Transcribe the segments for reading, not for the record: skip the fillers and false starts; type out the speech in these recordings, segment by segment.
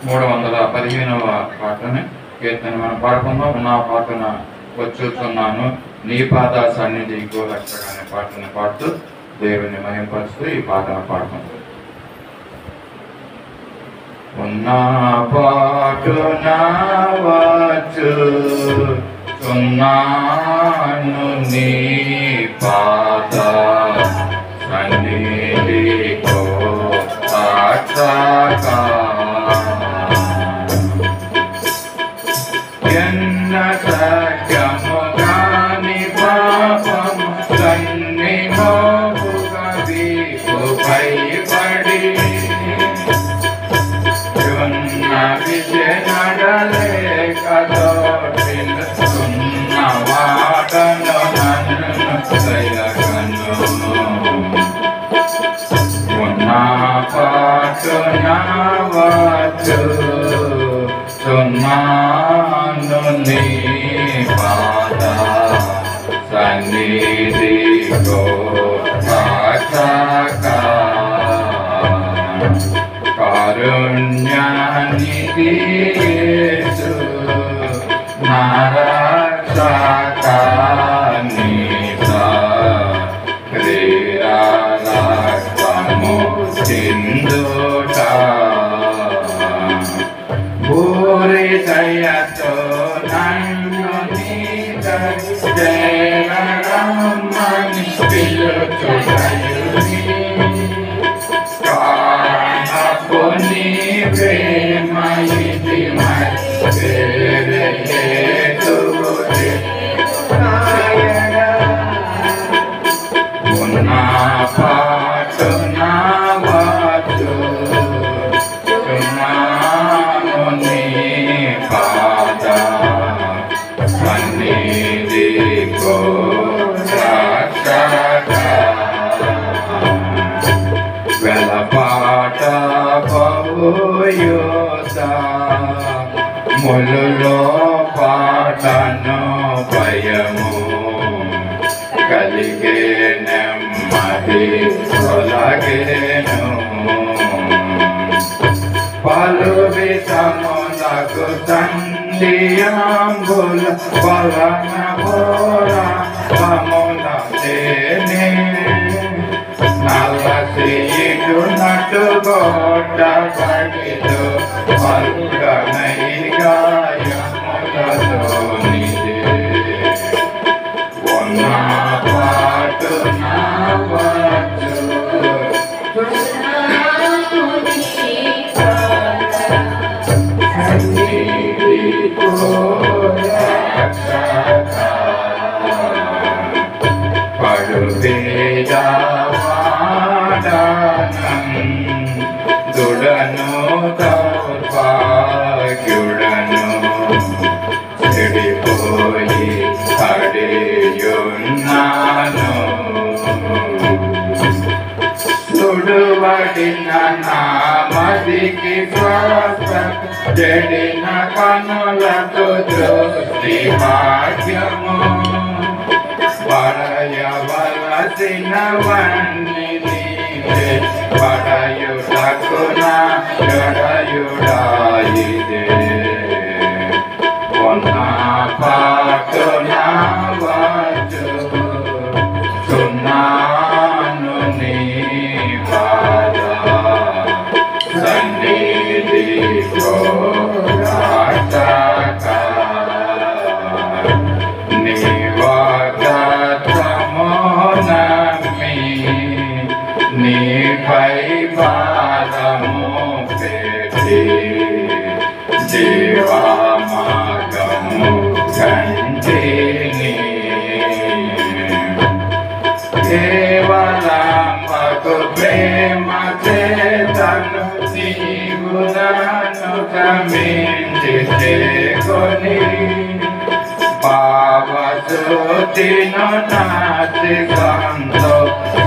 315వ పాటని కీర్తన మనం పాడుకుందాం. నా పాటన వచ్చుచున్నాను నీ పాద సన్నిధికి రక్షక అనే పాటను పాడుతూ దేవుని మహింపరుస్తూ ఈ పాటను పాడుకుంటాం. ఉన్నా పాటున వచ్చుచున్నాను నీ పాద సన్నిధికి రక్షక ఎన్న సత్యము కాని పాపము కన్ని మోపుగా వీపుపై పడి ఉన్న విజయనడలేక తోటిల్లుతున్న వాడను నన్ను దయగను ఉన్న పాటున వచ్చుచున్నాను నీ పాద సన్నిధికి రక్షక కారుణ్యానికి యేసు నా రక్షక క్రీడారక్తము చిందుట భూరి దయతో నన్ను జయరమ్మని పిలుచుటయుని కానపుని ప్రేమ ఇది ఉన్న పాటున వచ్చుచున్నాను నీ పాద సన్నిధికి రక్షక వెలపాట పవుయోత ములులో పాటను భయము కలిగే నెమ్మది తొలగేను పలు విషములకు తండ్రియాంబుల వలన పోరాముల తేనే నల్లసీడు నటు గోట పడిదు పలుడనై గాయములతో నిజే ఉన్న పాటున దుడను దౌర్భాగ్యుడను చెడిపోయి పడియున్నాను సుడువడిన నా మదికి శ్వాస చెడిన కనులతో దృష్టి భాగ్యము పడయవలసినవన్నీ నీవే పడయుటకున జడయుడాయిదే ఉన్న పాటున వచ్చుచున్నాను నీ పాద సన్నిధికి రక్షక నీ వాగ్దానము నమ్మి నీపై భారము పెట్టి జీవమార్గము కంటిని కేవలమగు ప్రేమ చేతను నీవు నన్ను క్షమించి చేకొని పావసుతిను నాటి సంతో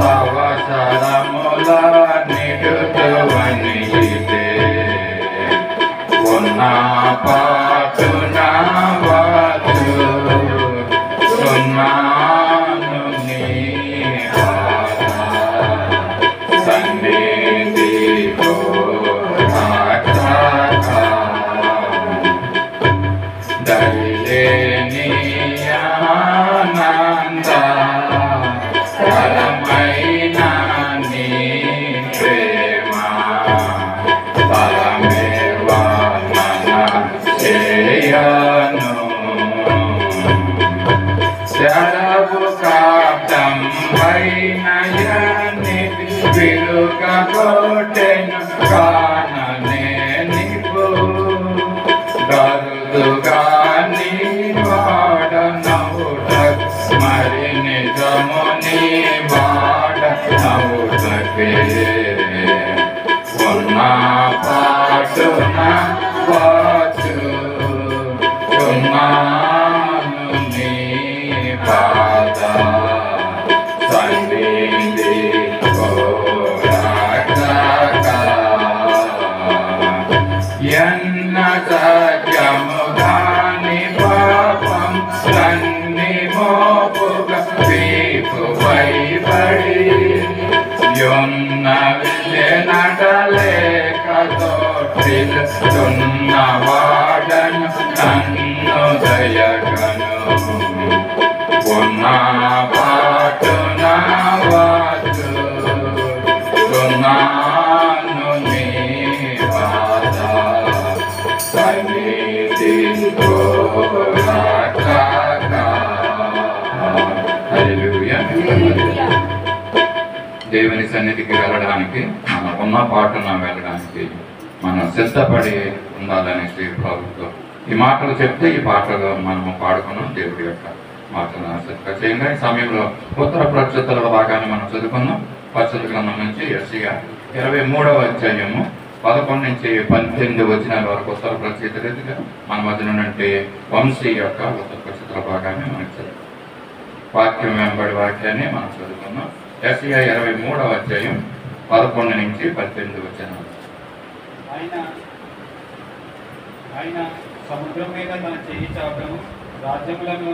అవసరముల నిడుతువనిదే ఉన్న పాటున వచ్చుచున్నాను నీ పాద సన్నిధికి రక్షక పాటున వచ్చుచున్నాను నీ పాద సన్నిధి ఎన్న సత్యము దాని పాపం సన్ని మోపుగా వీపు వైబడి యొన్న నడలేక తోటిల్చున్నవాడను నన్ను దయగను ఉన్న పాటున వచ్చుచున్నాను నీ పాద సన్నిధి హల్లెలూయా. దేవుని సన్నిధికి వెళ్ళడానికి మనం ఉన్న పాటున వెళ్ళడానికి మనం సిద్ధపడి ఉండాలని శ్రీ ప్రభుత్వం ఈ మాటలు చెప్తే ఈ పాటలు మనము పాడుకున్నాం. దేవుడి యొక్క మాటలు ఆసక్తిగా చేయంగా ఈ సమయంలో ఉత్తర ప్రక్షుతుల భాగాన్ని మనం చదువుకున్నాం. పరిశుద్ధ గ్రంథం నుంచి యెషయా 23వ అధ్యాయము 11 నుంచి 18 వచనాల వరకు ఉత్తర ప్రక్షితులుగా మన మధ్య నుండి వంశీ యొక్క ఉత్తర ప్రక్షితుల భాగాన్ని మనం చదువు వాక్యం వెంబడి వాక్యాన్ని మనం చదువుకున్నాం. యెషయా 23వ అధ్యాయం 11 నుంచి 18 వచనాలు. ఆయన సముద్రం మీద తన చెయ్యి చాపను, రాజ్యములను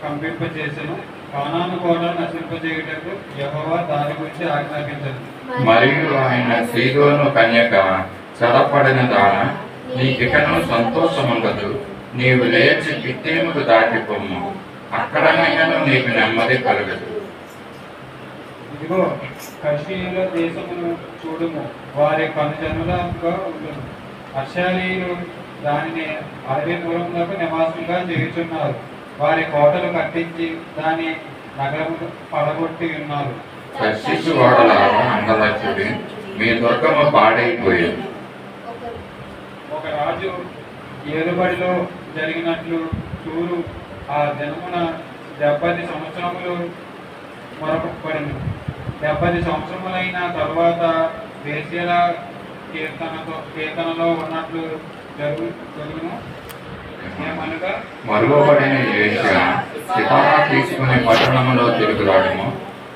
కంపింపజేసెను, కానాను కోటను నశింపజేయుటకు యెహోవా దాని గురించి ఆజ్ఞాపించను. మరియు ఆయన సీదోను కన్యక చదపడిన దాన నీకికను సంతోషముండదు, నీవు లేచి గిత్తీముకు దాటిపోము, అక్కడనైనను నీకు నెమ్మది కలుగదు. ఇదిగో కర్షీయుల దేశమును చూడుము, వారి కనుజనులుగా ఉండును. అర్షాలీయులు దానిని అరవిపురములకు నివాసంగా చేయుచున్నారు. వారి కోటలు కట్టించి దాని నగరములు పడగొట్టి ఉన్నారు. తర్షీషు వాడలారా అంగలాచుడి, మీ దుర్గము పాడైపోయింది. ఒక రాజు ఏలుబడిలో జరిగినట్లు తూరు ఆ దినమున 70 సంవత్సరములు మొరపబడింది. 70 సంవత్సరములైన తరువాత వేశ్యల కీర్తనలో ఉన్నట్లు జరుగును. ఏమనగా మరువబడిన వేశ్య సితారా తీసుకుని పట్టణములో తిరుగులాడము,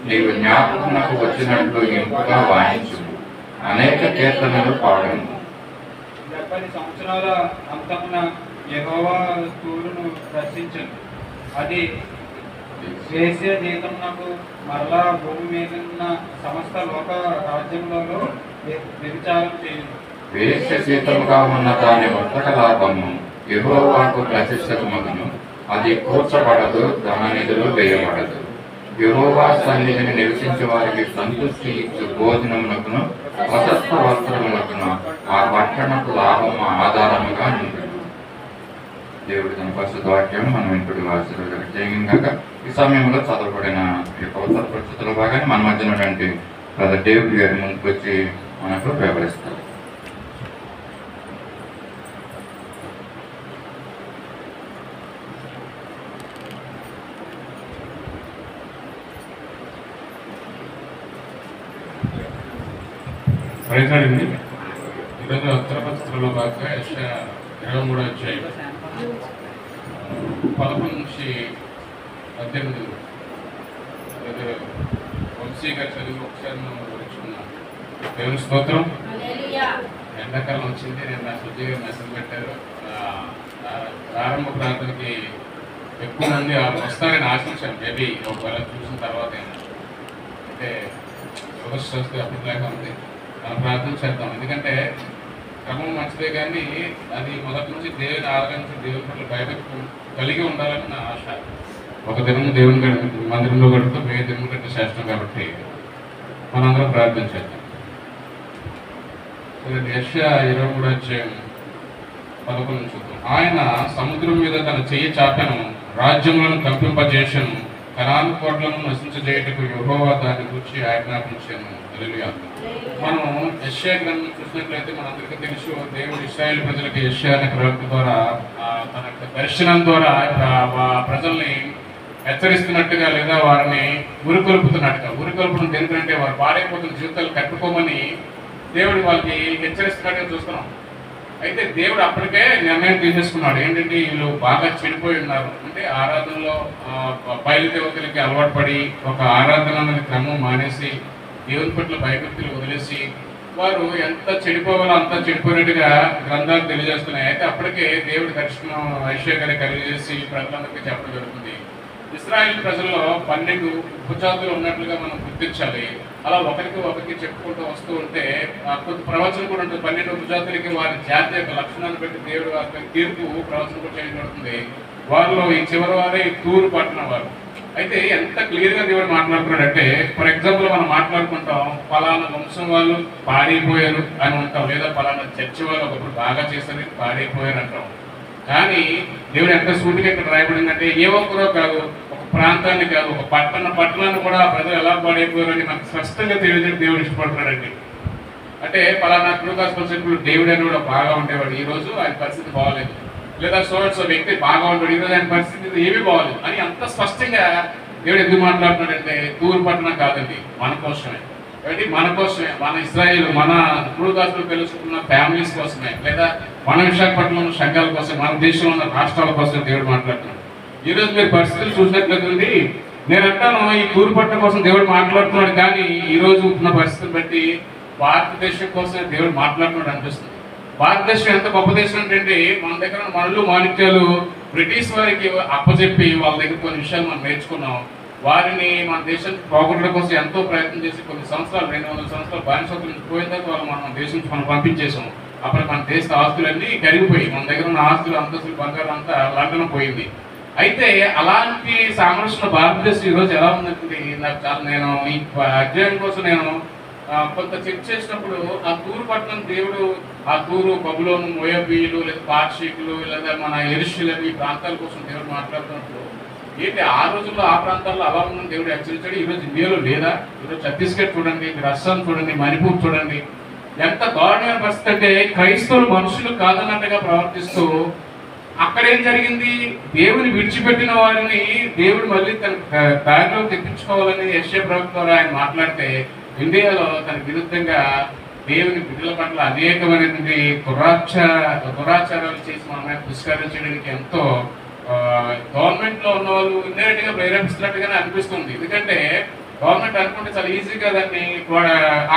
నీవు జ్ఞాపకమునకు వచ్చినట్లు ఇంపుగా వాయించుము, అనేక కీర్తనలు పాడుము. 70 సంవత్సరాల అంతమున యెహోవా తూరును దర్శించను. అది వేశ్య జీతమునకు మరలా భూమి మీద ఉన్న సమస్త లోక రాజ్యములలో వ్యభిచారం చేయను. వేశ్య సీతముగా ఉన్న దాని వర్తక లాభము యెహోవాకు ప్రతిష్టమగును, అది కూర్చబడదు, ధననిధులు వేయబడదు. యెహోవా సన్నిధిని నివసించే వారికి సంతృష్టి ఇచ్చు భోజనమునకును వసత్వ వస్త్రములకును ఆ పట్టణపు లాభము ఆధారముగా ఉంటుంది. దేవుడి తన పరిశుద్ధ వాక్యం మనం ఇంటి ఆశీర్వాదాలు చేయగాక ఈ సమయంలో చదవబడిన ఈ ఉత్తర పరిస్థితుల భాగాన్ని మన మధ్య నుండి బ్రదర్ డేవిడ్ గారి ముందుకు వచ్చి మనకు వివరిస్తారు. ప్రయత్నండి ఈరోజు ఉత్తర పరిస్థితుల్లో భాగంగా యెషయా 23వ అధ్యాయం 11 నుంచి 18 వంశీ గారి చదువు ఒకసారి మనం వివరించుకున్నాం. దేవుని స్తోత్రం. ఎండాకాలం వచ్చింది, నేను నా సుజీగా మెసేజ్ పెట్టారు. ప్రారంభ ప్రాంతానికి ఎక్కువ మంది వస్తారని ఆశించాను. మేబీ ఒకవేళ చూసిన తర్వాత అంటే వ్యవస్థ వస్తే అప్పటిలాగా ఉంది. మనం ప్రార్థన చేద్దాం. ఎందుకంటే క్రమం మంచిదే, కానీ అది మొదటి నుంచి దేవుని ఆరాధించి దేవుని పట్ల భయభక్తి కలిగి ఉండాలని నా ఆశ. ఒక దినం దేవుని మందిరంలో గడుపుతూ వేరే దినం కంటే శ్రేష్టం కాబట్టి మనందరం ప్రార్థన చేద్దాం. యెషయా 23వ అధ్యాయం 11 చూద్దాం. ఆయన సముద్రం మీద తన చెయ్యి చాపెను, రాజ్యములను కంపింపజేసెను, కనాను కోటలను నశించజేయుటకు యెహోవా దాని గురించి ఆజ్ఞాపించాను. హల్లెలూయా. మనం యెషయా గ్రంథం చూసినట్లయితే మనందరికీ తెలుసు, దేవుడు ఇశ్రాయేలు ప్రజలకు యెషయా అనే ప్రవక్త ద్వారా తన దర్శనం ద్వారా ప్రజల్ని హెచ్చరిస్తున్నట్టుగా లేదా వారిని ఉరికొల్పుతున్నట్టుగా, ఉరికొల్పడం ఎందుకంటే వారు పాడైపోతున్న జీవితాలు కట్టుకోమని దేవుడు వాళ్ళకి హెచ్చరిస్తున్నట్టుగా చూస్తున్నాం. అయితే దేవుడు అప్పటికే నిర్ణయం తీసేసుకున్నాడు. ఏంటంటే వీళ్ళు బాగా చెడిపోయి ఉన్నారు, అంటే ఆరాధనలో బయలుదేవతలకి అలవాటు పడి ఒక ఆరాధన అనేది క్రమం మానేసి దేవుని పట్ల భయభక్తులు వదిలేసి వారు ఎంత చెడిపోవాలో అంత చెడిపోయినట్టుగా గ్రంథాలు తెలియజేస్తున్నాయి. అయితే అప్పటికే దేవుడి దర్శనం ఐశ్వర్యాన్ని కలిగజేసి ప్రజలందరికీ చెప్పడం జరుగుతుంది. ఇశ్రాయేల్ ప్రజల్లో 12 ఉపజాతులు ఉన్నట్లుగా మనం గుర్తించాలి. అలా ఒకరికి చెప్పుకుంటూ వస్తూ ఉంటే కొంత ప్రవచనం కూడా ఉంటుంది. 12 ఉపజాతులకి వారి జాతి యొక్క లక్షణాన్ని బట్టి దేవుడు వారి తీర్పు ప్రవచనం కూడా చేయబడుతుంది. వారిలో ఈ చివరి వారే తూరు పట్టణం వారు. అయితే ఎంత క్లియర్గా దేవుడు మాట్లాడుతున్నాడంటే, ఫర్ ఎగ్జాంపుల్ మనం మాట్లాడుకుంటాం పలానా వంశం వాళ్ళు పాడైపోయారు అని ఉంటాం, లేదా పలానా చర్చి వాళ్ళు ఒకప్పుడు బాగా చేశారు పాడైపోయారు అంటాం. కానీ దేవుడు ఎంత సూటిగా ఇక్కడ రాయబడిందంటే ఏ ఒక్కరో కాదు, ఒక ప్రాంతాన్ని కాదు, ఒక పట్టణాన్ని కూడా ప్రజలు ఎలా పాడైపోయారని మనకు స్పష్టంగా తెలియజేసి దేవుడు ఇష్టపడుతున్నాడండి. అంటే పలానా ట్రూ గాస్పెల్ సభ్యులు దేవుడు అని కూడా బాగా ఉండేవాడు, ఈ రోజు ఆయన పరిస్థితి బాగోలేదు. లేదా సో వ్యక్తి బాగా ఉంటాడు, ఈరోజు ఆయన పరిస్థితి ఏమీ బాగోలేదు అని అంత స్పష్టంగా దేవుడు ఎందుకు మాట్లాడుతున్నాడంటే తూరు పట్టణం కాదండి, మన కోసమే. కాబట్టి మన కోసమే, మన ఇశ్రాయేల్, మన ట్రూ గాస్పెల్ తెలుసుకున్న ఫ్యామిలీస్ కోసమే, లేదా మన విశాఖపట్నంలో సంఘాల కోసం, మన దేశంలో ఉన్న రాష్ట్రాల కోసం దేవుడు మాట్లాడుతున్నాడు. ఈరోజు మీరు పరిస్థితులు చూసినట్లయితే నేను అంటాను ఈ తూరు పట్టణం కోసం దేవుడు మాట్లాడుతున్నాడు, కానీ ఈ రోజు ఉన్న పరిస్థితులు బట్టి భారతదేశం కోసమే దేవుడు మాట్లాడుతున్నాడు అనిపిస్తుంది. భారతదేశం ఎంత గొప్ప దేశం అంటే మన దగ్గర మనులు మాణిక్యాలు బ్రిటిష్ వారికి అప్పచెప్పి వాళ్ళ దగ్గర కొన్ని విషయాలు మనం నేర్చుకున్నాం. వారిని మన దేశానికి పోగొట్టడం కోసం ఎంతో ప్రయత్నం చేసి కొన్ని సంవత్సరాలు 200 సంవత్సరాలు బానిసత్వం నుంచి పోయిన తర్వాత వాళ్ళు మన దేశం నుంచి మనం పంపించేసాం. అప్పుడు మన దేశ ఆస్తులన్నీ కరిగిపోయి మన దగ్గర ఉన్న ఆస్తులు అంతస్తులు బంగారం అంతా లండన్ పోయింది. అయితే అలాంటి సామరస్యం భారతదేశం ఈరోజు ఎలా ఉందంటే నాకు చాలా, నేను ఈ అధ్యాయం కోసం నేను కొంత చెక్ చేసినప్పుడు ఆ తూరు పట్టణం దేవుడు, ఆ తూరు బబులోను మోయాబీలు లేదా పార్షికులు లేదా మన యెరూషలేము ఈ ప్రాంతాల కోసం దేవుడు మాట్లాడుతున్నప్పుడు ఏంటి ఆ రోజుల్లో ఆ ప్రాంతాల్లో అలా ఉన్న దేవుడు హెచ్చరించాడు. ఈరోజు ఇండియాలో లేదా? ఈరోజు ఛత్తీస్గఢ్ చూడండి, మీరు అస్సాం చూడండి, మణిపూర్ చూడండి, ఎంత దారుణమైన పరిస్థితి అంటే క్రైస్తవులు మనుషులు కాదన్నట్టుగా ప్రవర్తిస్తూ అక్కడ ఏం జరిగింది, దేవుని విడిచిపెట్టిన వారిని దేవుడు మళ్ళీ తన దారిలో తెప్పించుకోవాలని యెషయా ప్రవక్త ద్వారా ఆయన మాట్లాడితే ఇండియాలో తన విరుద్ధంగా దేవుని బిడ్డల పట్ల అనేకమైనటువంటి దురాచారాలు చేసి మన మీద పురస్కరించడానికి ఎంతో గవర్నమెంట్ లో ఉన్న వాళ్ళు ఇండైరెక్ట్ గా ప్రేరేపిస్తున్నట్టుగానే అనిపిస్తుంది. ఎందుకంటే గవర్నమెంట్ అనుకుంటే చాలా ఈజీగా దాన్ని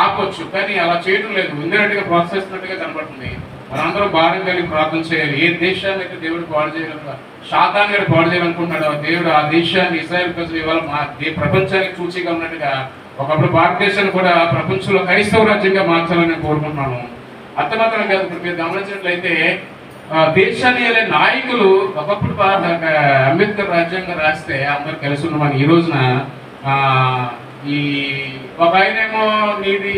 ఆపొచ్చు, కానీ అలా చేయడం లేదు, ఇండైరెక్ట్ గా ప్రోత్సహిస్తున్నట్టుగా కనబడుతుంది. మనందరం భారం కలిగి ప్రార్థన చేయాలి. ఏ దేశాన్ని అయితే దేవుడు పాడు చేయాలి, శాతాన్ని కూడా పాడు చేయాలనుకుంటున్నాడు దేవుడు ఆ దేశాన్ని ఇశ్రాయేల్ ప్రజలు ఇవాళ ప్రపంచానికి సూచిగా ఉన్నట్టుగా ఒకప్పుడు భారతదేశాన్ని కూడా ప్రపంచంలో క్రైస్తవ రాజ్యంగా మార్చాలని కోరుకుంటున్నాను. అంత మాత్రం కాదు, ఇప్పుడు మీరు గమనించినట్లయితే దేశాన్ని వెళ్ళే నాయకులు ఒకప్పుడు అంబేద్కర్ రాజ్యాంగం రాస్తే అందరు కలిసి ఉన్నాం. ఈ రోజున ఈ ఒక ఆయనేమో నీది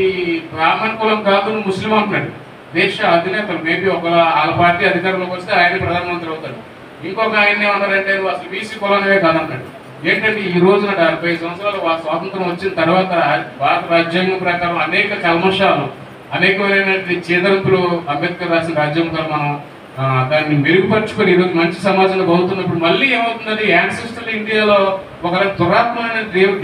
బ్రాహ్మణ కులం కాదు నువ్వు ముస్లిం అంటున్నాడు. దేశ అధినేతలు మేబీ ఒక వాళ్ళ పార్టీ అధికారంలోకి వస్తే ఆయన ప్రధానమంత్రి అవుతాడు. ఇంకొక ఆయన ఏమన్నారంటే నువ్వు అసలు బీసీ కులమే కాదన్నాడు. ఏంటంటే ఈ రోజున 70 సంవత్సరాలు స్వాతంత్రం వచ్చిన తర్వాత భారత రాజ్యాంగం ప్రకారం అనేక కల్మషాలు, అనేకమైనటువంటి చేదరింపులు అంబేద్కర్ రాసిన రాజ్యాంగం మనం దాన్ని మెరుగుపరుచుకొని ఈరోజు మంచి సమాజంలో బతుకుతున్నప్పుడు మళ్ళీ ఏమవుతుందంటే యాన్సిస్టర్లు ఇండియాలో ఒక దురాత్మైన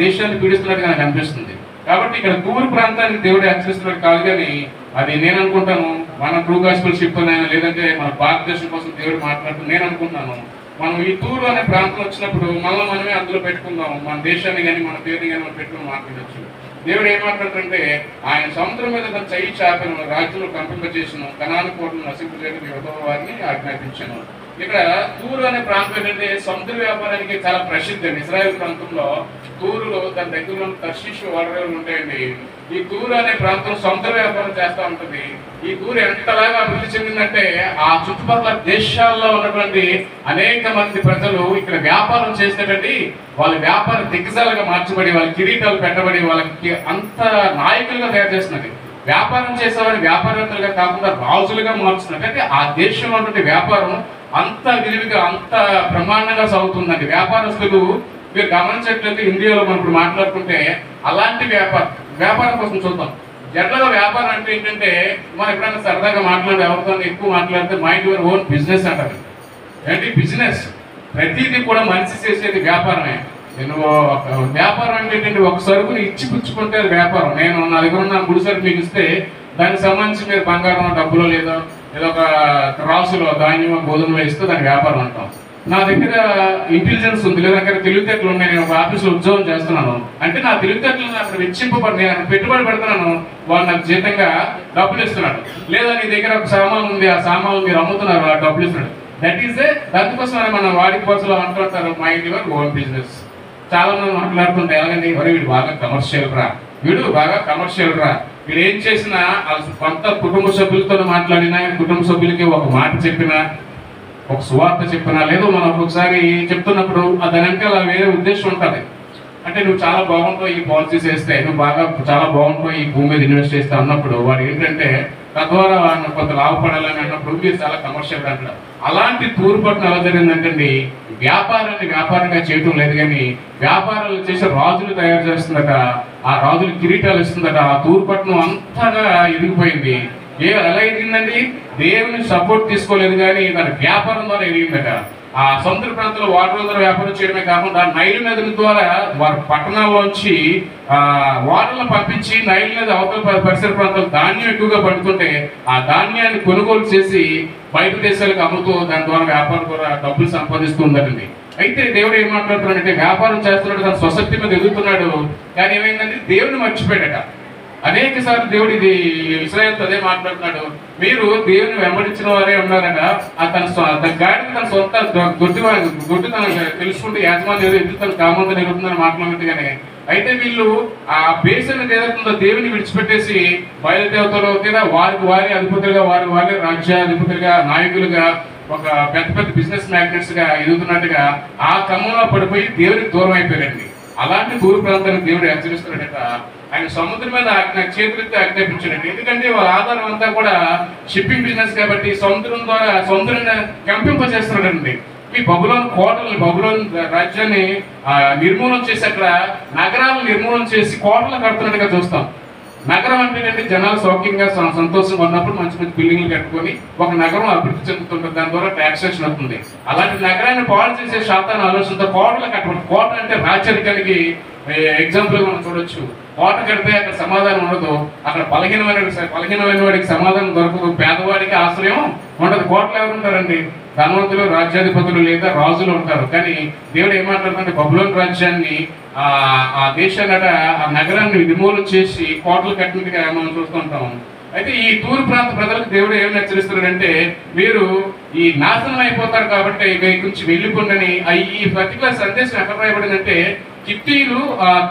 దేశాన్ని పీడిస్తున్నట్టుగా నాకు అనిపిస్తుంది. కాబట్టి ఇక్కడ తూరు ప్రాంతానికి దేవుడు హెచ్చరిస్తున్నాడు కాదు, కానీ అది నేను అనుకుంటాను మన ట్రూ గాస్పెల్ షిప్ అయినా లేదంటే మన భారతదేశం కోసం దేవుడు మాట్లాడుతూ నేను అనుకుంటున్నాను మనం ఈ తూరు అనే ప్రాంతం వచ్చినప్పుడు మనమే అందులో పెట్టుకుందాం, మన దేశాన్ని కానీ మన పేరుని కానీ మనం పెట్టుకుని మాట్లాడచ్చు. దేవుడు ఏం మాట్లాడుతుంటే ఆయన సముద్రం మీద తన చెయ్యి చాపను రాజ్యంలో కంపింపజేసిన కనాను కోటను నశింపజేయడం యువత వారిని ఆజ్ఞాపించాను. ఇక్కడ తూరు అనే ప్రాంతం ఏంటంటే సముద్ర వ్యాపారానికి చాలా ప్రసిద్ధి అండి. ఇశ్రాయేల్ ప్రాంతంలో తూరులో దాని దగ్గరలో తర్షీషు వనరులు ఉంటాయండి. ఈ తూరు అనే ప్రాంతం సముద్ర వ్యాపారం చేస్తూ ఉంటుంది. ఈ తూరు ఎంతలాగా అభివృద్ధి చెందిందంటే ఆ చుట్టుపక్కల దేశాల్లో ఉన్నటువంటి అనేక మంది ప్రజలు ఇక్కడ వ్యాపారం చేసేటండి వాళ్ళ వ్యాపార దిగ్గజాలుగా మార్చబడి వాళ్ళ కిరీటాలు పెట్టబడి వాళ్ళకి అంత నాయకులుగా తయారు చేస్తున్నది. వ్యాపారం చేసేవారిని వ్యాపారవేత్తలుగా కాకుండా రాజులుగా మార్చుతున్నట్టు. అంటే ఆ దేశంలో ఉన్నటువంటి వ్యాపారం అంత విరివిగా అంత బ్రహ్మాండంగా సాగుతుందండి. వ్యాపారస్తులు మీరు గమనించట్లయితే ఇండియాలో మనం ఇప్పుడు మాట్లాడుకుంటే అలాంటి వ్యాపారం కోసం చూద్దాం. జనరల్గా వ్యాపారం అంటే ఏంటంటే మనం ఎప్పుడైనా సరదాగా మాట్లాడే ఎవరితో ఎక్కువ మాట్లాడితే మైండ్ యువర్ ఓన్ బిజినెస్ అంటారు. ఏంటి బిజినెస్? ప్రతిదీ కూడా మనిషి చేసేది వ్యాపారమే. నేను వ్యాపారం అంటే ఏంటంటే ఒక సరుకుని ఇచ్చి పుచ్చుకుంటే అది వ్యాపారం. నేను నా దగ్గర ఉన్న గుడి సరుకు మీకు ఇస్తే దానికి సంబంధించి మీరు బంగారం డబ్బులో లేదో ఏదో ఒక రాసులో ధాన్యం గోధుమలో ఇస్తే దాని వ్యాపారం అంటాం. నా దగ్గర ఇంటెలిజెన్స్ ఉంది, లేదా దగ్గర తెలివితేటలు ఉన్నాయి, నేను ఒక ఆఫీస్లో ఉద్యోగం చేస్తున్నాను అంటే నా తెలివితేటలను అక్కడ వెచ్చింపబడి నేను పెట్టుబడి పెడుతున్నాను, వాళ్ళు నాకు జీతంగా డబ్బులు ఇస్తున్నాడు. లేదా నీ దగ్గర ఒక సామాన్ ఉంది, ఆ సామాన్లు మీరు అమ్ముతున్నారు, ఆ డబ్బులు ఇస్తున్నాడు. దట్ ఈస్ దానికోసం మన వాడి కోసంలో అంటుంటారు మైండ్ యువర్ ఓన్ బిజినెస్. చాలా మంది మాట్లాడుతుంటే ఎలాగండి, వీడు బాగా కమర్షియల్ రా, వీడు బాగా కమర్షియల్ రా, వీడు ఏం చేసినా కొంత కుటుంబ సభ్యులతో మాట్లాడినా, కుటుంబ సభ్యులకి ఒక మాట చెప్పినా, ఒక సువార్త చెప్పినా, లేదో మనం ఒక్కొక్కసారి చెప్తున్నప్పుడు దాని వెనకాల వేరే ఉద్దేశం ఉంటుంది. అంటే నువ్వు చాలా బాగుంటావు ఈ పాలసీస్ వేస్తే, నువ్వు బాగా చాలా బాగుంటావు ఈ భూమి మీద ఇన్వెస్ట్ చేస్తే అన్నప్పుడు వాడు ఏంటంటే తద్వారా కొంత లాభపడాలని అన్నప్పుడు మీరు చాలా కమర్షియల్ అంటారు. అలాంటి తూర్పట్నం ఎలా జరిగిందంటే వ్యాపారాన్ని వ్యాపారంగా చేయటం లేదు, కానీ వ్యాపారాలు చేసే రాజులు తయారు చేస్తుందట, ఆ రాజులు కిరీటాలు ఇస్తుందట. ఆ తూర్పట్నం అంతగా ఎదిగిపోయింది. ఎలా ఎదిగిందండి? దేవుని సపోర్ట్ తీసుకోలేదు, కానీ దాని వ్యాపారం ద్వారా ఎదిగిందట. ఆ సముద్ర ప్రాంతంలో వాటర్ ద్వారా వ్యాపారం చేయడమే కాకుండా నైల్ నది ద్వారా వారి పట్టణాల్లోంచి వాటర్లను పంపించి నైల్ నది అవతల పరిసర ప్రాంతాలు ధాన్యం ఎక్కువగా పడుతుంటే ఆ ధాన్యాన్ని కొనుగోలు చేసి బయట దేశాలకు అమ్ముతూ దాని ద్వారా వ్యాపారం ద్వారా డబ్బులు సంపాదిస్తూ ఉందండి. అయితే దేవుడు ఏం మాట్లాడుతున్నాడంటే వ్యాపారం చేస్తున్నాడు, తన స్వశక్తి మీద ఎదుగుతున్నాడు, కానీ ఏమైందంటే దేవుడిని మర్చిపోయాడట. అనేక సార్లు దేవుడు ఇది ఇశ్రాయేలుతో అదే మాట్లాడుతున్నాడు. మీరు దేవుని వెంబడించిన వారే ఉన్నారట, తన గాడిని తన సొంత దొడ్డి తన తెలుసుకుంటే యాజమాన్యం ఎదురు తన కామంగా నిలుపుతుందని మాట్లాడినట్టుగానే. అయితే వీళ్ళు ఆ బేసన్ ఏదవుతుందో దేవుని విడిచిపెట్టేసి బయలుదేవతలు లేదా వారి అధిపతులుగా వారి రాజ్యాధిపతులుగా నాయకులుగా ఒక పెద్ద పెద్ద బిజినెస్ మ్యాగ్నెట్స్ గా ఎదుగుతున్నట్టుగా ఆ క్రమంలో పడిపోయి దేవునికి దూరం అయిపోయారండి. అలాంటి దూర ప్రాంతానికి దేవుడు హెచ్చరిస్తున్నాడట. ఆయన సముద్రం మీద చేతులెత్తి ఆజ్ఞాపించాడండి. ఎందుకంటే వాళ్ళ ఆధారం అంతా కూడా షిప్పింగ్ బిజినెస్ కాబట్టి సముద్రం ద్వారా సముద్రాన్ని కంపింపజేస్తున్నాడండి. ఈ బబులోన్ కోటలు, బబులోన్ రాజ్యాన్ని నిర్మూలన చేసి అక్కడ నగరాలను నిర్మూలన చేసి కోటలు కడుతున్నట్టుగా చూస్తాం. నగరం అంటే జనాలు సౌఖ్యంగా సంతోషంగా ఉన్నప్పుడు మంచి మంచి బిల్డింగ్లు కట్టుకొని ఒక నగరం అభివృద్ధి చెందుతుంటుంది, దాని ద్వారా ట్యాక్సేషన్ అవుతుంది. అలాంటి నగరాన్ని పాడు చేసే శాతాన్ని ఆలోచనతో కోటలు కట్టబడి, కోట అంటే రాచరికానికి ఎగ్జాంపుల్ మనం చూడొచ్చు. కోట కడితే అక్కడ సమాధానం ఉండదు, అక్కడ బలహీనమైన వాడికి సమాధానం దొరకదు, పేదవాడికి ఆశ్రయం ఉండదు. కోటలు ఎవరు ఉంటారండి? ధనవంతులు, రాజ్యాధిపతులు లేదా రాజులు ఉంటారు. కానీ దేవుడు ఏమాట్లాడుతుంటే బబులోన్ రాజ్యాన్ని ఆ దేశాన్ని ఆ నగరాన్ని నిర్మూలన చేసి కోటలు కట్టినట్టుగా మనం చూస్తుంటాం. అయితే ఈ తూర్పు ప్రాంత ప్రజలకు దేవుడు ఏమని హెచ్చరిస్తున్నాడంటే మీరు ఈ నాశనం అయిపోతారు కాబట్టి ఇక్కడి నుంచి వెళ్ళిపోండి. ఈ పర్టికులర్ సందేశం ఎక్కడ రాయబడిందంటే కిత్తీలు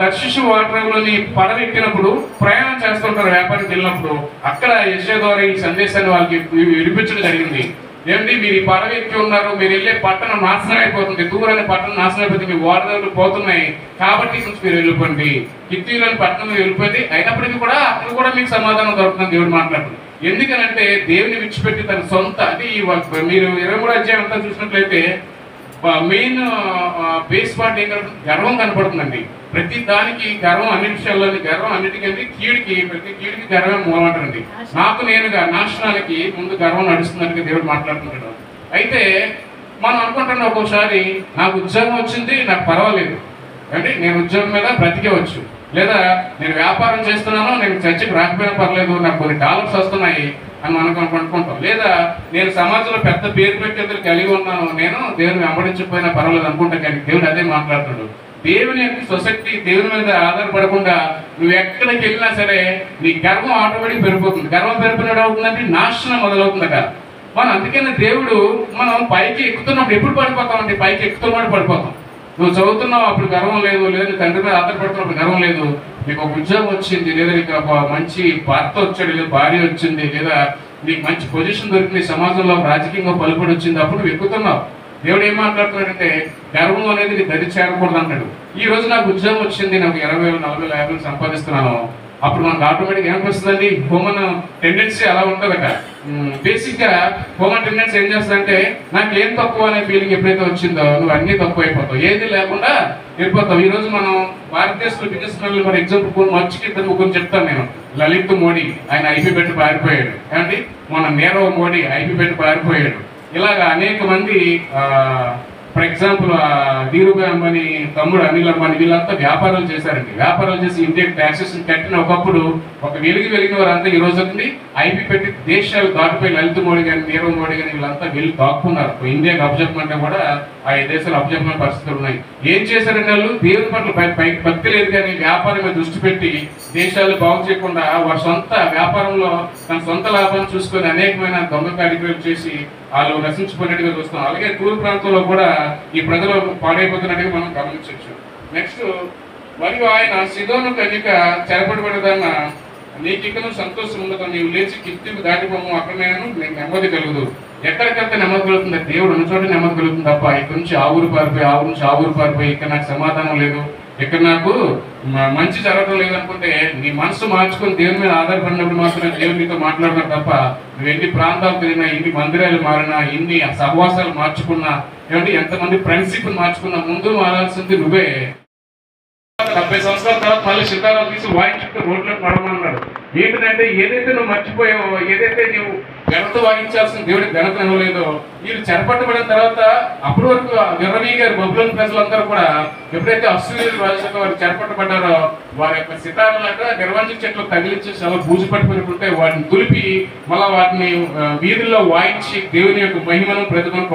తర్షీషు వాటర్లోని పడవ ఎక్కినప్పుడు ప్రయాణం చేస్తుంటారు, వ్యాపారానికి వెళ్ళినప్పుడు అక్కడ యెషయా ద్వారా ఈ సందేశాన్ని వాళ్ళకి వినిపించడం జరిగింది. ఏమండి మీరు ఈ పడవ ఎక్కి ఉన్నారు, మీరు వెళ్ళే పట్టణం నాశనం అయిపోతుంది, దూరాన్ని పట్టణం నాశనం అయిపోతుంది, మీ వాటర్లు పోతున్నాయి కాబట్టి కొంచెం మీరు వెళ్ళిపోండి. కిత్తీలోని పట్టణం వెళ్ళిపోయింది, అయినప్పటికీ కూడా అక్కడ కూడా మీకు సమాధానం దొరుకుతుంది దేవుడు మాట్లాడుతుంది. ఎందుకనంటే దేవుని విడిచిపెట్టి తన సొంత అంటే మీరు 23 అధ్యాయం అంతా చూసినట్లయితే మెయిన్ బేస్ పార్ట్ ఏం గర్వం కనపడుతుందండి. ప్రతి దానికి గర్వం, అన్ని విషయాల్లోని గర్వం, అన్నిటికంటే ప్రతి కీడికి గర్వం మూలమంటారండి. నాకు నేనుగా నాశనానికి ముందు గర్వం నడుస్తున్నట్టుగా దేవుడు మాట్లాడుతున్నాడు. అయితే మనం అనుకుంటున్నాం ఒక్కోసారి నాకు ఉద్యోగం వచ్చింది, నాకు పర్వాలేదు అంటే నేను ఉద్యోగం మీద బ్రతికేవచ్చు, లేదా నేను వ్యాపారం చేస్తున్నాను, నేను చర్చకు రాకపోయినా పర్లేదు, నాకు కొన్ని డాలర్స్ వస్తున్నాయి అని మనం అనుకుంటాం. లేదా నేను సమాజంలో పెద్ద పేరు ప్రఖ్యాతులు కలిగి ఉన్నాను, నేను దేవుని వెంబడించకపోయినా పర్వాలేదు అనుకుంటా. కానీ దేవుడు అదే మాట్లాడుతున్నాడు. దేవుని యొక్క స్వశక్తి దేవుని మీద ఆధారపడకుండా నువ్వు ఎక్కడికి వెళ్ళినా సరే నీ గర్వం ఆటోమేటిక్ పెరిగిపోతుంది. గర్వం పెరిగిపోయినప్పుడు అవుతుందంటే నాశనం మొదలవుతుందట. మనం అందుకనే దేవుడు మనం పైకి ఎక్కుతున్నప్పుడు ఎప్పుడు పడిపోతామంటే పైకి ఎక్కుతున్నప్పుడు పడిపోతాం. నువ్వు చదువుతున్నావు అప్పుడు గర్వం లేదు, లేదా తండ్రి మీద ఆధారపడుతున్నప్పుడు గర్వం లేదు, నీకు ఒక ఉద్యోగం వచ్చింది, లేదా నీకు ఒక మంచి భర్త వచ్చాడు, లేదా భార్య వచ్చింది, లేదా నీకు మంచి పొజిషన్ దొరికింది, సమాజంలో రాజకీయంగా పలుపడి వచ్చింది, అప్పుడు నువ్వు ఎక్కుతున్నావు. దేవుడు ఏం మాట్లాడుతున్నాడంటే గర్వం అనేది నీ దరి చేరకూడదు అంటాడు. ఈ రోజు నాకు ఉద్యోగం వచ్చింది, నాకు 20,000, 40,000, 50,000 సంపాదిస్తున్నాను, అప్పుడు మనకు ఆటోమేటిక్ ఏమనిపిస్తుందండి? హ్యూమన్ టెండెన్సీ అలా ఉంటుందట. బేసిక్గా హ్యూమన్ టెండెన్సీ ఏం చేస్తుందంటే నాకు ఏం తక్కువ అనే ఫీలింగ్ ఎప్పుడైతే వచ్చిందో నువ్వు అన్నీ తక్కువ అయిపోతావు, ఏది లేకుండా వెళ్ళిపోతావు. ఈ రోజు మనం భారతదేశంలో బిజినెస్ మెన్లు మరి ఎగ్జాంపుల్ మంచికి ఇద్దరు ముగ్గురు చెప్తాను నేను. లలిత్ మోడీ ఆయన ఐపీ పెట్టి పారిపోయాడు, ఏమండి మన నీరవ్ మోడీ ఐపీ పెట్టి పారిపోయాడు. ఇలాగా అనేక మంది ఫర్ ఎగ్జాంపుల్ ధీరుభాయ్ అంబానీ తమ్ముడు అనిల్ అంబానీ వీళ్ళంతా వ్యాపారాలు చేశారండి. వ్యాపారాలు చేసి ఇండియన్ ట్యాక్సెస్ కట్టిన ఒకప్పుడు ఒక వెలిగిన వారంతా ఈ రోజు ఐపీ పెట్టి దేశాలు దాటిపోయి లలిత్ మోడీ కానీ నీరవ్ మోడీ కానీ వీళ్ళంతా వెళ్ళి దాక్కున్నారు. ఇండియాకి అబ్జర్వ్మెంట్ కూడా ఆ దేశాలు అబ్జర్వ్మెంట్ పరిస్థితులు ఉన్నాయి. ఏం చేశారంటే వాళ్ళు దేవుని పట్ల భక్తి లేదు కానీ వ్యాపారం మీద దృష్టి పెట్టి దేశాలు బాగు చేయకుండా వారి సొంత వ్యాపారంలో తన సొంత లాభాన్ని చూసుకొని అనేకమైన దొంగ కార్యక్రమాలు చేసి వాళ్ళు నశించిపోయినట్టుగా చూస్తున్నాం. అలాగే తూర్పు ప్రాంతంలో కూడా ఈ ప్రజలు పాడైపోతున్నట్టుగా మనం గమనించవచ్చు. నెక్స్ట్, మరియు ఆయన సిదోను కన్యక చెరపడబడదన్న నీకు ఇకను సంతోషం ఉండదు, నీవు లేచి కిత్తికి దాటిపోము, అక్కడ నేను నీకు నెమ్మది కలుగుదు. ఎక్కడికెళ్తే నెమ్మది కలుగుతుంది? దేవుడు ఉన్న చోట నెమ్మది కలుగుతుంది తప్ప ఇక్కడ నుంచి ఆ ఊరు పారిపోయి ఇక్కడ నాకు సమాధానం లేదు, ఇక్కడ నాకు మంచి జరగడం లేదనుకుంటే నీ మనసు మార్చుకొని దేవుని మీద ఆధారపడినప్పుడు మాత్రమే దేవుడు నీతో మాట్లాడినాడు తప్ప నువ్వు ఎన్ని ప్రాంతాలు తిరిగినా, ఎన్ని మందిరాలు మారినా, ఎన్ని సహవాసాలు మార్చుకున్నా, ఏమంటే ఎంతమంది ఫ్రెండ్షిప్ మార్చుకున్నా, ముందు మారాల్సింది నువ్వే. 70 సంవత్సరాల తర్వాత మళ్ళీ సితారాలు తీసి వాయించుకుంటూ రోడ్లకు నడమన్నాడు. ఏంటంటే ఏదైతే నువ్వు మర్చిపోయావో, ఏదైతే నువ్వు ఘనత వాయించాల్సిన దేవుడికి ఘనత ఇవ్వలేదో, వీళ్ళు చెరపట్టబడిన తర్వాత అప్పటి వరకు నిర్వహీ గారు బబులోని ప్రజలందరూ కూడా ఎప్పుడైతే అశ్వరీయులు రాజులకు వారు చెరపట్టబడ్డారో వారి యొక్క సితారాలట నిర్వాంజ చెట్లు తగిలించేసి అలా బూజు పట్టుకుంటే వాటిని తులిపి మళ్ళా వాటిని వీధుల్లో వాయించి దేవుని యొక్క మహిమను ప్రతిభను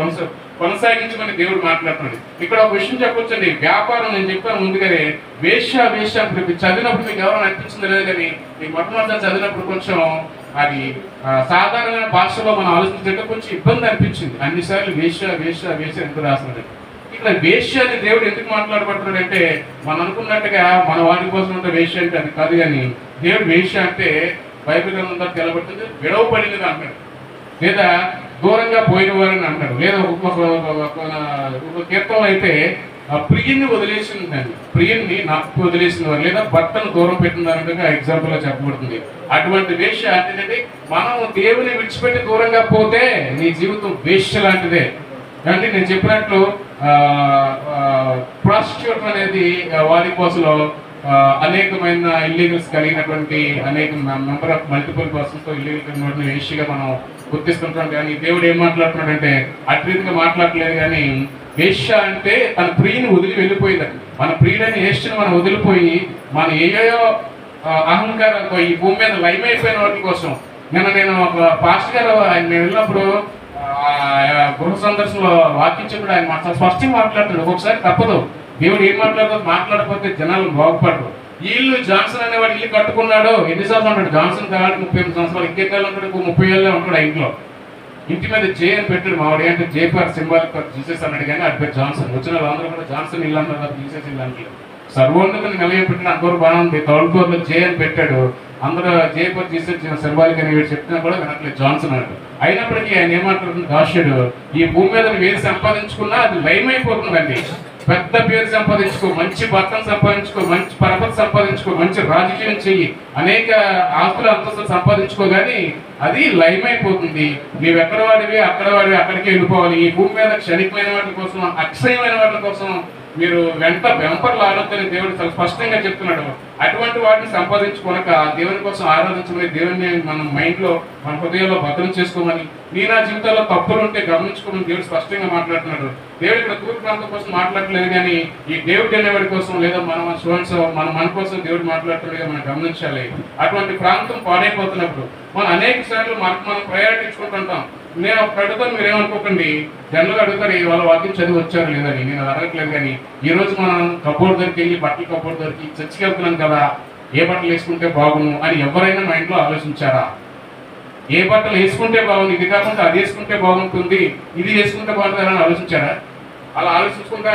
కొనసాగించమని దేవుడు మాట్లాడుతున్నాడు. ఇక్కడ ఒక విషయం చెప్పొచ్చండి. వ్యాపారం నేను చెప్పాను ముందుగానే, వేశ్య చదివినప్పుడు మీకు ఎవరైనా అనిపించింది లేదు కానీ మీకు మొట్టమొదటి చదివినప్పుడు కొంచెం అది సాధారణమైన భాషలో మనం ఆలోచించే కొంచెం ఇబ్బంది అనిపించింది. అన్నిసార్లు వేశ్య ఎంత రాస్తున్నాడు. ఇక్కడ వేశ్య అని దేవుడు ఎందుకు మాట్లాడబడుతున్నాడు అంటే, మనం అనుకున్నట్టుగా మన వాటి కోసం ఉంటే వేశ్య అంటే అది కాదు. కానీ దేవుడు వేశ్య అంటే బైబిల్ అంతా తెలబడుతుంది, విడవబడినది అంటాడు, లేదా దూరంగా పోయిన వారని అంటారు. లేదా ఒక కీర్తనలో అయితే ప్రియుని వదిలేసిందండి, ప్రియుని నాకు వదిలేసిన వారు, లేదా భర్తను దూరం పెట్టినారంటే ఎగ్జాంపుల్ గా చెప్పబడుతుంది. అటువంటి వేశ్య అంటే మనం దేవుని విడిచిపెట్టి దూరంగా పోతే నీ జీవితం వేశ్య లాంటిదే. అంటే నేను చెప్పినట్లు ప్రాస్టిట్యూట్ అనేది వారి కోసంలో అనేకమైన ఇల్లీగల్స్ కలిగినటువంటి అనేక member of multiple persons illegal వేశ్యగా మనం గుర్తిస్తుంటాం. కానీ దేవుడు ఏం మాట్లాడుతున్నాడంటే అటు రీతిగా మాట్లాడలేదు. కానీ వేశ్య అంటే తన ప్రియుని వదిలి వెళ్ళిపోయిందండి. మన ప్రియుడని వేశ్యను మనం వదిలిపోయి మన ఏయో అహంకారంతో ఈ భూమి మీద లైవ్ అయిపోయిన వాటి కోసం నేను ఒక పాస్టర్ గారు నేను వెళ్ళినప్పుడు గృహ సందర్శనలో వాకించినప్పుడు ఆయన స్పష్టంగా మాట్లాడుతాడు. ఒక్కొక్కసారి తప్పదు, దేవుడు ఏం మాట్లాడకపోతే జనాలు బాగుపడరు. ఇల్లు జాన్సన్ అనేవాడు ఇల్లు కట్టుకున్నాడు, ఎన్ని సంవత్సరాలు ఉంటాడు జాన్సన్ కాబట్టి 38 సంవత్సరాలు, ఇంకెన్నాళ్ళు ఉంటాడు, 30 ఏళ్ళే ఉంటాడు. ఆ ఇంట్లో ఇంటి మీద జే అని పెట్టాడు. మావాడు అంటే J for symbolic for Jesus అన్నాడు. కానీ అది పేరు జాన్సన్. వచ్చిన వాళ్ళందరూ కూడా జాన్సన్ ఇల్లు అన్నారు, జీసస్ ఇల్లు అంటే సర్వోన్నతని నిలయ పెట్టిన అందరూ బాగుంది. థర్డ్ ఫ్లోర్ లో జే అని పెట్టాడు. అందరూ జే ఫర్ జీసస్ సింబాలిక్ అని చెప్పినా కూడా వినట్లేదు జాన్సన్ అన్నాడు. అయినప్పటికీ ఆయన ఏమంటాడు దాసుడు, ఈ భూమి మీద ఏది సంపాదించుకున్నా అది లైమ్ అయిపోతుందండి. పెద్ద పేరు సంపాదించుకో, మంచి భర్తను సంపాదించుకో, మంచి పరపతి సంపాదించుకో, మంచి రాజకీయం చెయ్యి, అనేక ఆస్తులు అంతస్తులు సంపాదించుకో, కానీ అది లైమ్ అయిపోతుంది. నీవు ఎక్కడ వాడివి అక్కడికి వెళ్ళిపోవాలి. ఈ భూమి మీద క్షణికమైన వాటి కోసం, అక్షయమైన వాటి కోసం మీరు వెంపర్లు ఆడొద్దని దేవుడు చాలా స్పష్టంగా చెప్తున్నాడు. అటువంటి వాటిని సంపాదించుకోనక దేవుని కోసం ఆరాధించమని, దేవుని మన మైండ్లో మన హృదయంలో భద్రం చేసుకోమని, నీ నా జీవితాల్లో తప్పులు ఉంటే గమనించుకోమని దేవుడు స్పష్టంగా మాట్లాడుతున్నాడు. దేవుడు ఇక్కడ తూర్పు ప్రాంతం కోసం మాట్లాడలేదు, కానీ ఈ దేవుడు అనేవాడి కోసం లేదా మన కోసం దేవుడు మాట్లాడుతున్నాడుగా మనం గమనించాలి. అటువంటి ప్రాంతం పాడైపోతున్నప్పుడు మనం అనేక సార్లు మనం ప్రయారిటీ ఇచ్చుకుంటుంటాం. నేను ఒక అడుగుతాను, మీరేమనుకోకండి, జనరల్గా అడుగుతారు వాళ్ళ వాక్యం చదివి వచ్చారు లేదని. నేను అడగట్లేదు. కానీ ఈ రోజు మనం కబోర్డ్ దగ్గరికి వెళ్ళి బట్టలు కబోర్డ్ దగ్గరికి చర్చికి వెళ్తున్నాం కదా, ఏ బట్టలు వేసుకుంటే బాగును అని ఎవరైనా మైండ్లో ఆలోచించారా? ఏ బట్టలు వేసుకుంటే బాగుంది, ఇది కాకుండా అది వేసుకుంటే బాగుంటుంది, ఇది వేసుకుంటే బాగుంటుంది అని ఆలోచించారా? అలా ఆలోచించుకుంటా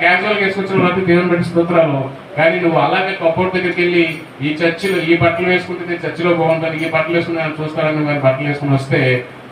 క్యాజువల్గా వేసుకొచ్చిన వాళ్ళకి దేవుని బట్టి స్తోత్రాలు. కానీ నువ్వు అలాగే కబోర్డ్ దగ్గరికి వెళ్ళి ఈ చర్చిలో ఈ బట్టలు వేసుకుంటే నేను చర్చిలో బాగుంటాను, ఈ బట్టలు వేసుకుని నేను చూస్తానని మరి బట్టలు వేసుకుని వస్తే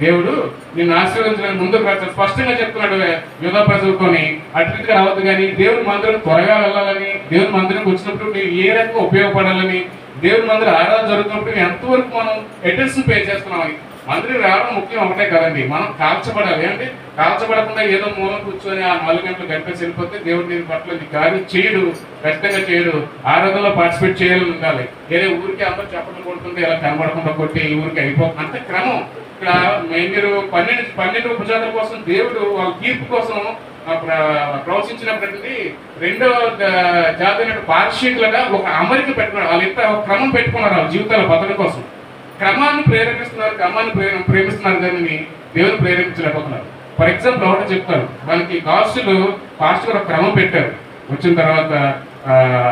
దేవుడు నిన్ను ఆశీర్వదించడానికి ముందుకు స్పష్టంగా చెప్తున్నాడు యూదా ప్రజలతోని. అటుగా రావద్దు, కానీ దేవుని మందిరం త్వరగా వెళ్ళాలని, దేవుని మందిరంకి వచ్చినప్పుడు నువ్వు ఏ రకంగా ఉపయోగపడాలని, దేవుని మందిరం ఆరాధన జరుగుతున్నప్పుడు ఎంతవరకు మనం అటెన్షన్ పే చేస్తున్నామని. మందిరం రావడం ముఖ్యం ఒకటే కదండి, మనం కాల్చబడాలి. అంటే కాల్చబడకుండా ఏదో మూలం కూర్చొని ఆ 4 గంటలు గడిపేసి వెళ్ళిపోతే దేవుడు దీని పట్ల కార్యం చేయడు, ఖచ్చితంగా చేయడు. ఆరాధనలో పార్టిసిపేట్ చేయాలని ఉండాలి. ఏదో ఊరికి అందరూ చెప్పడం కొడుతుంటే ఇలా కనబడకుండా కొట్టి ఈ ఊరికి అయిపోతుంది అంటే క్రమం. ఇక్కడ మీరు 12 ఉపజాతుల కోసం దేవుడు వాళ్ళ తీర్పు కోసం ప్రవచించినప్పటికీ రెండో జాతి పారిశీకులుగా ఒక అమరిక పెట్టుకున్నారు. వాళ్ళు ఎంత ఒక క్రమం పెట్టుకున్నారు వాళ్ళ జీవితాల బతకడం కోసం. క్రమాన్ని క్రమాన్ని ప్రేమిస్తున్నారు కానీ దేవుని ప్రేరేపించలేకపోతున్నారు. ఫర్ ఎగ్జాంపుల్ ఒకటి చెప్తారు, మనకి పాస్టర్ ఒక క్రమం పెట్టారు. వచ్చిన తర్వాత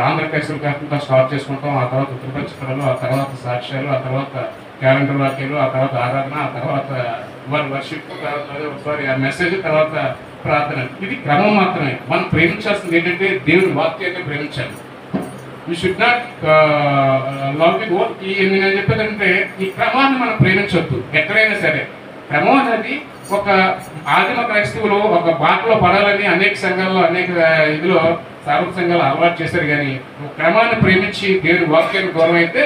ఆంధ్రప్రదేశ్లో కాకుండా స్టార్ట్ చేసుకుంటాం, ఆ తర్వాత ఉత్తరప్రదేశ్లో, ఆ తర్వాత సాక్ష్యాలు, ఆ తర్వాత క్యాలెండర్ వాక్యాలు, ఆ తర్వాత ఆరాధన, ఆ తర్వాత వర్షిప్, ఆ మెసేజ్, తర్వాత ప్రార్థన. ఇది క్రమం మాత్రమే. మనం ప్రేమించాల్సింది ఏంటంటే దేవుని వాక్యాన్ని ప్రేమించాలి. You should not love the goal. నేను చెప్పేదంటే ఈ క్రమాన్ని మనం ప్రేమించవద్దు ఎక్కడైనా సరే. క్రమం అనేది ఒక ఆదిమ క్రైస్తవులు ఒక బాటలో పడాలని అనేక సంఘాల్లో అనేక ఇదిలో సార్వత్రిక సంఘాలు అలవాటు చేశారు. కానీ క్రమాన్ని ప్రేమించి దేవుని వాక్యాన్ని గౌరవం అయితే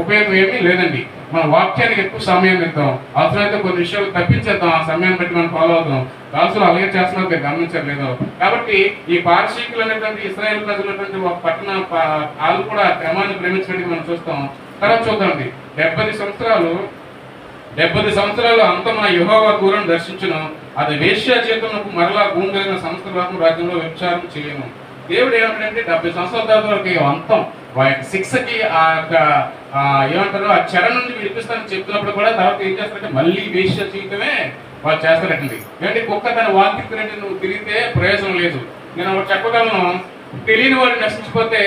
ఉపయోగం ఏమీ లేదండి. మన వాక్యానికి ఎక్కువ సమయం ఇద్దాం, అవసరమైతే కొన్ని విషయాలు తప్పించేద్దాం, ఆ సమయాన్ని బట్టి మనం ఫాలో అవుతాం. రాసులు అలాగే చేస్తున్నారు, మీరు గమనించలేదు. కాబట్టి ఈ పార్షికులు అనేటువంటి ఇశ్రాయేల్ ప్రజలు ఒక పట్టణ వాళ్ళు కూడా క్రమాన్ని ప్రేమించడానికి మనం చూస్తాం. తర్వాత చూద్దామండి, 70 సంవత్సరాలు అంతమా యెహోవా దూరం దర్శించును, అది వేశ్యా జీవితమునకు మరలా భూమి కలిగిన సంస్థలకు రాజ్యంలో వ్యభిచారం చేయను. దేవుడు ఏమంటాడంటే 70 సంవత్సరాల వరకు అంతం శిక్షకి ఆ యొక్క ఏమంటారు ఆ చెర నుండి విడిపిస్తానని చెప్తున్నప్పుడు కూడా తర్వాత ఏం చేస్తారంటే మళ్ళీ వేశ్య జీవితమే వాళ్ళు చేస్తారండి. ఏంటంటే కుక్క తన వాంతికి నువ్వు తిరిగితే ప్రయోజనం లేదు. నేను ఒకటి చెప్పగలను, తెలియని వాడు నశించిపోతే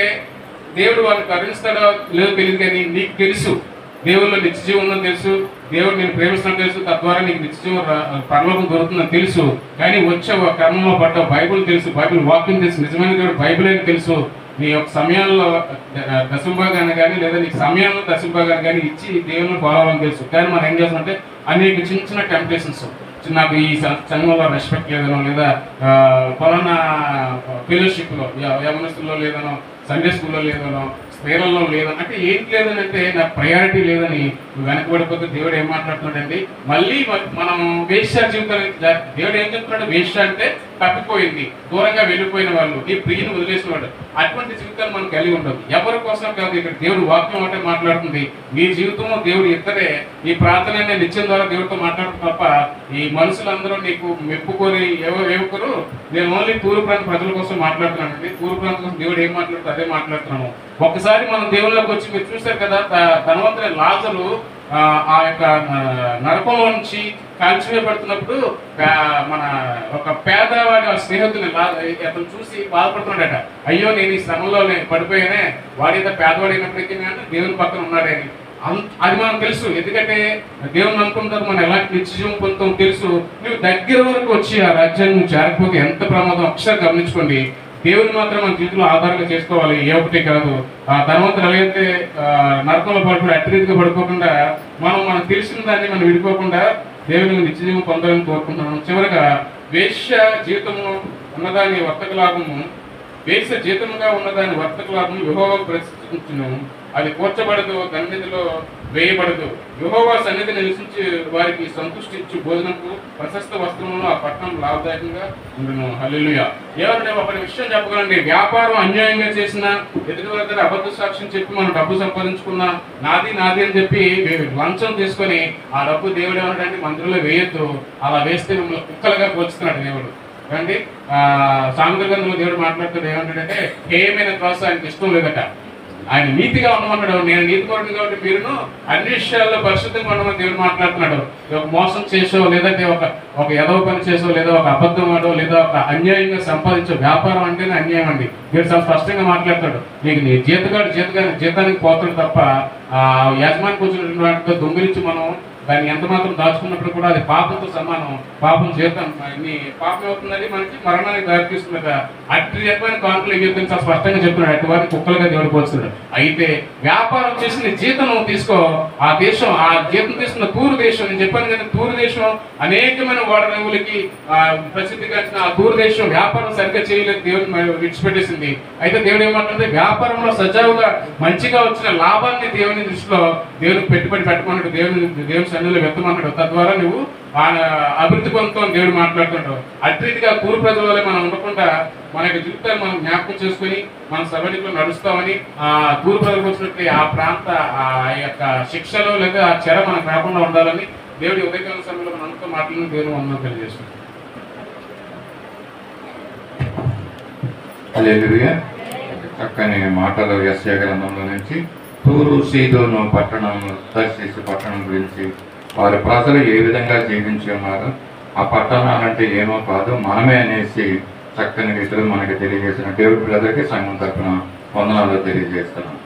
దేవుడు వాళ్ళని కరుణిస్తాడో లేదో తెలియదు. కానీ నీకు తెలుసు దేవుళ్ళు నిత్యజీవం ఉందని తెలుసు, దేవుడు నేను ప్రేమిస్తున్నాను తెలుసు, తద్వారా నీకు నిత్యజీవం పరలోకం దొరుకుతుందని తెలుసు. కానీ వచ్చే ఒక క్రమంలో పడ్డ బైబుల్ తెలుసు, బైబిల్ వాక్యం తెలుసు, నిజమైన దేవుడు బైబిల్ అని తెలుసు. నీ యొక్క సమయంలో దశంభాగాన్ని కానీ లేదా నీకు సమయంలో దశంభాగాన్ని కానీ ఇచ్చి దేవుని ఫాలో అవ్వాలని తెలుసు. కానీ మనం ఏం చేస్తామంటే అనేక చిన్న చిన్న టెంప్టేషన్స్, నాకు ఈ సంఘంలో రెస్పెక్ట్ లేదనో, లేదా ఫలానా ఫెలోషిప్లో యవనస్తుల్లో లేదనో, సండే స్కూల్లో లేదనో, స్త్రీలలో లేదని అంటే ఏంటి లేదని అంటే నాకు ప్రయారిటీ లేదని నువ్వు వెనకబడిపోతే దేవుడు ఏం మాట్లాడుతున్నాడండి. మళ్ళీ మనం వేశ్య జీవితాన్ని దేవుడు ఏం చెప్తున్నాడు, వేశ్య అంటే తప్పిపోయింది, దూరంగా వెళ్ళిపోయిన వాళ్ళు, ఈ ప్రియుని వదిలేసిన వాడు. అటువంటి జీవితాన్ని మనం కలిగి ఉండదు. ఎవరి కోసం కాదు, ఇక్కడ దేవుడు వాక్యం అంటే మాట్లాడుతుంది. మీ జీవితంలో దేవుడు ఇద్దరే. ఈ ప్రార్థన నిత్యం ద్వారా దేవుడితో మాట్లాడుతుంది తప్ప ఈ మనుషులందరూ నీకు మెప్పుకొని ఎవరు నేను ఓన్లీ తూర్పు ప్రాంత ప్రజల కోసం మాట్లాడుతున్నానండి. తూర్పు ప్రాంతం కోసం దేవుడు ఏం మాట్లాడుతుంది అదే మాట్లాడుతున్నాను. ఒకసారి మనం దేవుళ్ళకి వచ్చి మీరు చూశారు కదా, ధనవంతులైన లాజరు ఆ యొక్క నరకంలో నుంచి కాల్చివేయబడుతున్నప్పుడు మన ఒక పేదవాడి స్నేహితుని అతను చూసి బాధపడుతున్నాడట. అయ్యో నేను ఈ శ్రమంలో పడిపోయానే, వాడి ఏదో పేదవాడైనప్పటికీ దేవుని పక్కన ఉన్నాడని. అది మనం తెలుసు, ఎందుకంటే దేవుని నమ్ముకుంటారు, మనం ఎలాంటి నిత్యజీవం పొందుతాం తెలుసు. నువ్వు దగ్గర వరకు వచ్చి ఆ రాజ్యాన్ని నువ్వు చేరకపోతే ఎంత ప్రమాదం ఒకసారి గమనించుకోండి. దేవుని మాత్రం మన జీవితంలో ఆధారంగా చేసుకోవాలి, ఏ ఒకటి కాదు. ధనవంతులు ఎలాగైతే నరకంలో పడిపోయి అట్టిరీతిగా పడిపోకుండా మనకు తెలిసిన దాన్ని మనం విడిపోకుండా దేవుని నిత్యజీవం పొందాలని కోరుకుంటున్నాను. చివరిగా వేశ్య జీవితము ఉన్నదాని వర్తక లాభము, వేశ్య జీతముగా ఉన్నదాని వర్తక లాభము యెహోవాకు ప్రతిష్ఠించును, అది కూర్చబడదు, సన్నిధిలో వేయబడదు. యెహోవా సన్నిధి నివసించి వారికి సంతృష్టి ఇచ్చు భోజనకు ప్రశస్త వస్త్రములను ఆ పట్టణం లాభదాయకంగా ఉండును. హల్లెలూయా. ఏమంటే ఒక విషయం చెప్పగలండి, వ్యాపారం అన్యాయంగా చేసిన, ఎదుటి దగ్గర అబద్ధ సాక్ష్యం చెప్పి మనం డబ్బు సంపాదించుకున్న, నాది అని చెప్పి లంచం తీసుకొని ఆ డబ్బు దేవుడు ఏమంటే మందిరంలో వేయొద్దు. అలా వేస్తే మిమ్మల్ని కుక్కలుగా పోల్చుతున్నాడు దేవుడు. ఏమండి సామెతల గ్రంథంలో దేవుడు మాట్లాడుతాడు ఏమంటాడంటే, హేయమైన త్రాసు ఆయనకి ఇష్టం లేదట, ఆయన నీతిగా ఉండమన్నాడు. నేను నీతి కోరుడు కాబట్టి మీరును అన్ని విషయాల్లో పరిశుద్ధంగా ఉండమని దేవుడు మాట్లాడుతున్నాడు. ఒక మోసం చేసో, లేదంటే ఒక ఎదవ పని చేసో, లేదా ఒక అబద్ధం ఆడో, లేదా ఒక అన్యాయంగా సంపాదించో, వ్యాపారం అంటేనే అన్యాయం అండి. మీరు చాలా స్పష్టంగా మాట్లాడతాడు. నీకు నీ జీతానికి పోతాడు తప్ప యజమానికి వచ్చినటువంటి వాటితో దొంగిలించి మనం దాన్ని ఎంత మాత్రం దాచుకున్నప్పుడు కూడా అది పాపంతో సమానం. పాపం జీతం పాపం అవుతుందని మనకి మరణానికి దారితీస్తుందట. అట్టి రకమైన కాన్పులు జీవితం చాలా స్పష్టంగా చెప్తున్నాడు. అటు వారిని కుక్కలుగా దేవుడు పోల్చున్నాడు. అయితే వ్యాపారం చేసిన జీతం నువ్వు తీసుకో, ఆ దేశం ఆ జీతం తీసుకున్న తూరు దేశం, నేను చెప్పాను కదా, తూరు దేశం అనేకమైన ఓడరేవులకి ప్రసిద్ధిగాంచిన ఆ తూరు దేశం వ్యాపారం సరిగ్గా చేయలేదు, దేవుని విడిచిపెట్టేసింది. అయితే దేవుడు ఏమంటుంటే వ్యాపారంలో సజావుగా మంచిగా వచ్చిన లాభాన్ని దేవుని దృష్టిలో దేవునికి పెట్టుబడి పెట్టమన్నాడు, దేవుని సన్నిధిలో వ్యక్తమన్నాడు. తద్వారా నువ్వు అభివృద్ధి పొందుతామని దేవుడు మాట్లాడుతుంటావు. అట్రీతిగా తూరు ప్రజల వల్ల మనం ఉండకుండా మన యొక్క జీవితాన్ని మనం జ్ఞాపకం చేసుకుని మన సభలో నడుస్తామని ఆ తూరు ప్రజలకు వచ్చినట్టు ఆ ప్రాంత ఆ యొక్క శిక్షలో లేదా ఆ చెర మనకు రాకుండా ఉండాలని దేవుడి ఉదయకాల సమయంలో మనం అంతా మాట్లాడిన దేవుని వందనం తెలియజేస్తున్నాం. హల్లెలూయా. చక్కని మాటలు యెషయా గ్రంథంలో నుంచి తూరు సీదోను పట్టణం దర్శించి పట్టణం గురించి వారి ప్రజలు ఏ విధంగా జీవించి ఉన్నారు, ఆ పట్టణాలంటే ఏమో కాదు మనమే అనేసి చక్కని రీతిలో మనకి తెలియజేసిన డేవిడ్ బ్రదర్కి సంఘం తరపున వందనాలు తెలియజేస్తున్నాం.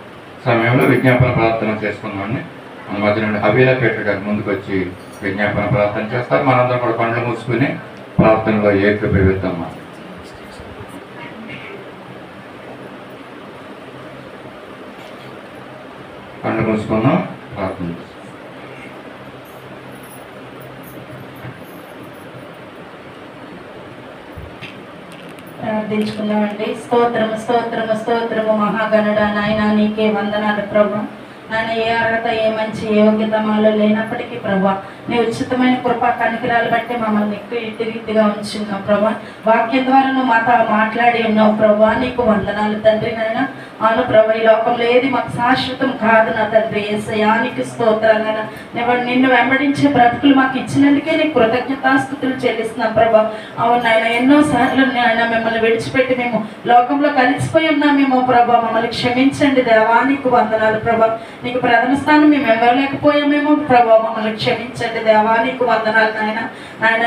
సమయంలో విజ్ఞాపన ప్రార్థన చేసుకున్నామని మన మధ్య నుండి హవీలా పేటర్ గారు ముందుకు వచ్చి విజ్ఞాపన ప్రార్థన చేస్తారు. మనందరం కూడా కళ్ళు మూసుకుని ప్రార్థనలో ఏకీభవిద్దాం. కళ్ళు మూసుకున్నాం, ప్రార్థన చేస్తాం. ప్రార్థించుకున్నామండి. స్తోత్రము స్తోత్రము స్తోత్రము మహాగణుడ నాయన నీకే వందనాలు ప్రభు. నాయన ఏ అర్హత ఏ మంచి యోగ్యత మాలో లేనప్పటికీ ప్రభా నీ ఉచితమైన కృపా కనికరాలు బట్టి మమ్మల్ని ఇటు రీతిగా ఉంచున్నావు ప్రభా. వాక్యం ద్వారా నువ్వు మాతో మాట్లాడి ఉన్నావు ప్రభా, నీకు వందనాలు తండ్రి. నాయన అవును ప్రభా, ఈ లోకంలో ఏది మాకు శాశ్వతం కాదు నా తండ్రి. యేసయ్యానికి స్తోత్రాలైనా నిన్ను వెంబడించే బ్రతుకులు మాకు ఇచ్చినందుకే నీకు కృతజ్ఞతాస్తుతులు చెల్లిస్తున్నాం ప్రభా. అవును నాయన, ఎన్నోసార్లు నాయన మిమ్మల్ని విడిచిపెట్టి మేము లోకంలో కలిసిపోయి ఉన్నామేమో ప్రభా, మమ్మల్ని క్షమించండి దేవా, నీకు వందనాలు ప్రభా. నీకు ప్రథమ స్థానం మేము ఇవ్వలేకపోయామేమో ప్రభా, మమ్మల్ని క్షమించండి దేవా, నీకు వందనాలు నాయన.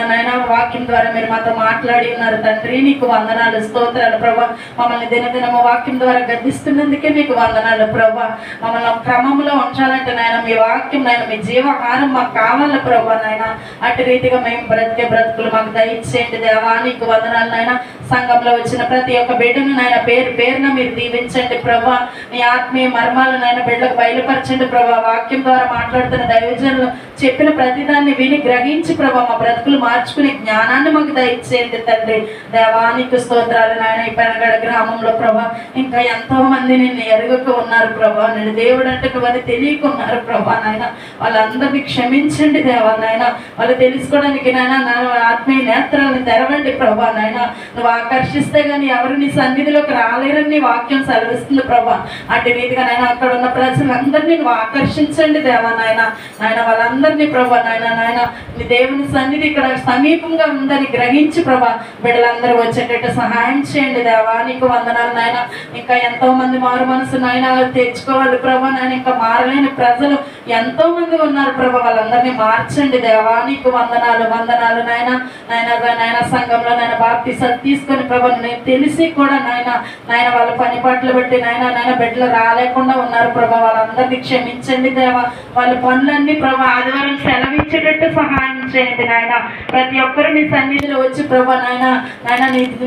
నాయన వాక్యం ద్వారా మీరు మాతో మాట్లాడి ఉన్నారు తండ్రి, నీకు వందనాలు స్తోత్రాలు ప్రభా. మమ్మల్ని దినదినము వాక్యం ద్వారా గద్దిస్తున్నందుకే మీకు వందనాలు ప్రభా. మమ్మల్ని క్రమంలో ఉంచాలంటే నాయన మీ వాక్యం నాయన మీ జీవాహారం మాకు కావాలి ప్రభా. నాయన అటు రీతిగా మేము బ్రతికే బ్రతుకులు మాకు దయచేయండి దేవా, నీకు వందనాలు నాయన. సంఘంలో వచ్చిన ప్రతి ఒక్క బిడ్డను నాయన పేరు పేరున మీరు దీవించండి ప్రభా. నీ ఆత్మీయ మర్మాలు నాయన బిడ్డలకు బయలుపరచండి ప్రభా. వాక్యం ద్వారా మాట్లాడుతున్న దైవజనులు చెప్పిన ప్రతిదాన్ని విని గ్రహించి ప్రభా మా బ్రతుకులు మార్చుకునే జ్ఞానాన్ని మాకు దయచేయండి తండ్రి దేవా, నీకు స్తోత్రాలు నాయన. ఈ పెనగడ గ్రామంలో ప్రభా ఇంకా ఎంతో మంది నిన్ను ఎరుగక ఉన్నారు ప్రభా. నేను దేవుడు అంటే నువ్వని తెలియకున్నారు ప్రభా. నాయన వాళ్ళందరినీ క్షమించండి దేవా. నాయన వాళ్ళు తెలుసుకోవడానికి నాయన ఆత్మీయ నేత్రాలను తెరవండి ప్రభా. నాయన నువ్వు ఆకర్షిస్తే గానీ ఎవరు నీ సన్నిధిలోకి రాలేరని నీ వాక్యం సెలవిస్తుంది ప్రభా. అటు రీతిగా నాయన అక్కడ ఉన్న ప్రజలందరినీ నువ్వు ఆకర్షించండి దేవా. నాయన వాళ్ళందరినీ ప్రభా నాయన నీ దేవుని సన్నిధి ఇక్కడ సమీపంగా ఉందని గ్రహించి ప్రభా బిడ్డలందరూ వచ్చేటట్టు సహాయం చేయండి దేవా, నీకు వందనాలు నాయన. ఇంకా ఎంతో మంది మారు మనసు నాయన తెచ్చుకోవాలి ప్రభా. నాయన ఇంకా మారలేని ప్రజలు ఎంతో మంది ఉన్నారు ప్రభా, వాళ్ళందరినీ మార్చండి దేవా, నీకు వందనాలు వందనాలు నాయన. నాయన సంఘంలో నాయన బాప్తిసాలు తీసుకొని ప్రభా నేను తెలిసి కూడా నాయన వాళ్ళ పని పట్లు బట్టి నాయన బిడ్డలు రాలేకుండా ఉన్నారు ప్రభా. వాళ్ళందరినీ క్షమించండి దేవా. వాళ్ళ పనులన్నీ ప్రభా ఆదివారం సెలవిచ్చేటట్టు సహాయం చేయండి నాయన. ప్రతి ఒక్కరు నీ సన్నిధిలో వచ్చి ప్రభా నాయన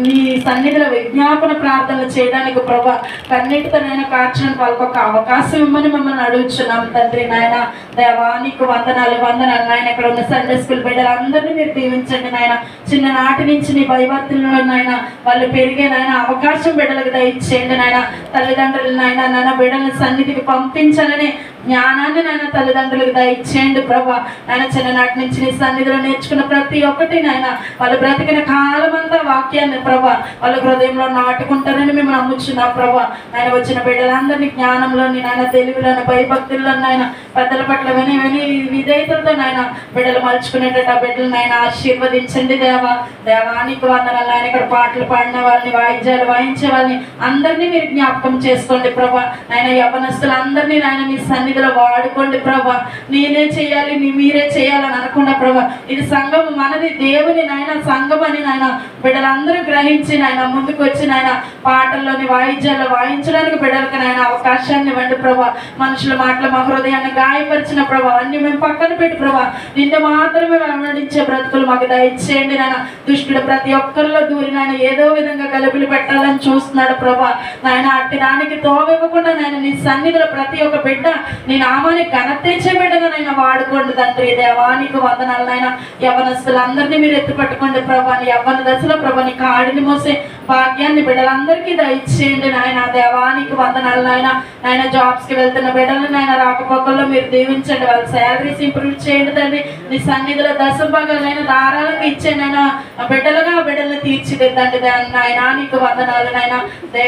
నీ సన్నిధిలో విజ్ఞాపన ప్రార్థనలు చేయడానికి ప్రభా కన్నీటితో నాయన కార్చడానికి వాళ్ళకి ఒక అవకాశం ఇవ్వమని మమ్మల్ని అడుగుతున్నాం తండ్రి. నాయన దేవా, నీకు వందనాలు వందనాలు నాయన. ఇక్కడ ఉన్న సండే స్కూల్ బిడ్డలందరినీ మీరు దీవించండి నాయన. చిన్ననాటి నుంచి నీ భయభక్తుల్లో నాయన వాళ్ళు పెరిగే నాయన అవకాశం బిడ్డలకు దయచేయండి నాయన. తల్లిదండ్రులు నాయన బిడ్డల సన్నిధికి పంపించాలని జ్ఞానాన్ని నాయన తల్లిదండ్రులకు దయచేయండి ప్రభా. నాయన చిన్ననాటి నుంచి నీ సన్నిధిలో నేర్చుకున్న ప్రతి ఒక్కటి నాయన వాళ్ళు బ్రతికిన కాలం అంతా వాక్యాన్ని ప్రభా వాళ్ళ హృదయంలో నాటుకుంటారని మేము నమ్ముచున్నాం ప్రభా. నాయన వచ్చిన బిడ్డలందరినీ జ్ఞానంలోని నాయన తెలివిలోని భయభక్తుల్లో నాయన పెద్దల పట్ల విని విధేయతలతో నాయన బిడ్డలు మలుచుకునేటట్టు ఆ బిడ్డలు నాయన ఆశీర్వదించండి దేవా. దేవానికి వందనాలు నాయన. ఇక్కడ పాటలు పాడిన వాళ్ళని వాయిద్యాలు వాయించే వాళ్ళని అందరినీ మీరు జ్ఞాపకం చేసుకోండి ప్రభా. నాయన యవనస్తులందరినీ నాయన మీ సన్నిధిలో వాడుకోండి ప్రభా. నేనే చేయాలి మీరే చేయాలని అనకుండా ప్రభా ఇది సంఘం మనది దేవుని నాయన సంఘం అని నాయన బిడ్డలందరూ గ్రహించి నాయన ముందుకు వచ్చి నాయన పాటల్లోని వాయిద్యాలు వాయించడానికి బిడ్డలకు నాయన అవకాశాన్ని ఇవ్వండి ప్రభా. మనుషుల మాటలు మా హృదయాన్ని గాయపరిచిన ప్రభా అన్ని మేము పక్కన పెట్టి ప్రభా నిన్ను మాత్రమే వెంబడించే బ్రతుకులు మాకు దయచేయండి నాయన. దుష్టుడు ప్రతి ఒక్కరిలో దూరి నాయన ఏదో విధంగా గలుపులు పెట్టాలని చూస్తున్నాడు ప్రభా. నాయన అట్టి దానికి తోవివ్వకుండా నాయన నీ సన్నిధిలో ప్రతి ఒక్క బిడ్డ నీ నామాన్ని ఘనతెచ్చే బిడ్డగా నాయన వాడుకోండి తండ్రి దేవా, నీకు వందనాలు నాయన. యవనస్తులందరినీ మీరు ఎత్తుపట్టుకోండి ప్రభా. నీ యవ్వన దశలో ప్రభా నీ కాడిని మోసే భాగ్యాన్ని బిడ్డలందరికీ దయచేయండి నాయన దేవా, నీకు వందనాలు నాయన. నాయన జాబ్స్కి వెళ్తున్న బిడ్డలు నాయన రాకపోకల్లో మీరు దీవించండి. వాళ్ళ శాలరీస్ ఇంప్రూవ్ చేయండి తండ్రి. నీ సన్నిధిలో దశభాగాలైనా ధారాళంగా ఇచ్చేనైనా బిడ్డలుగా బిడ్డలను తీర్చిదిద్దండి నాయన, నీకు వందనాలు నాయన.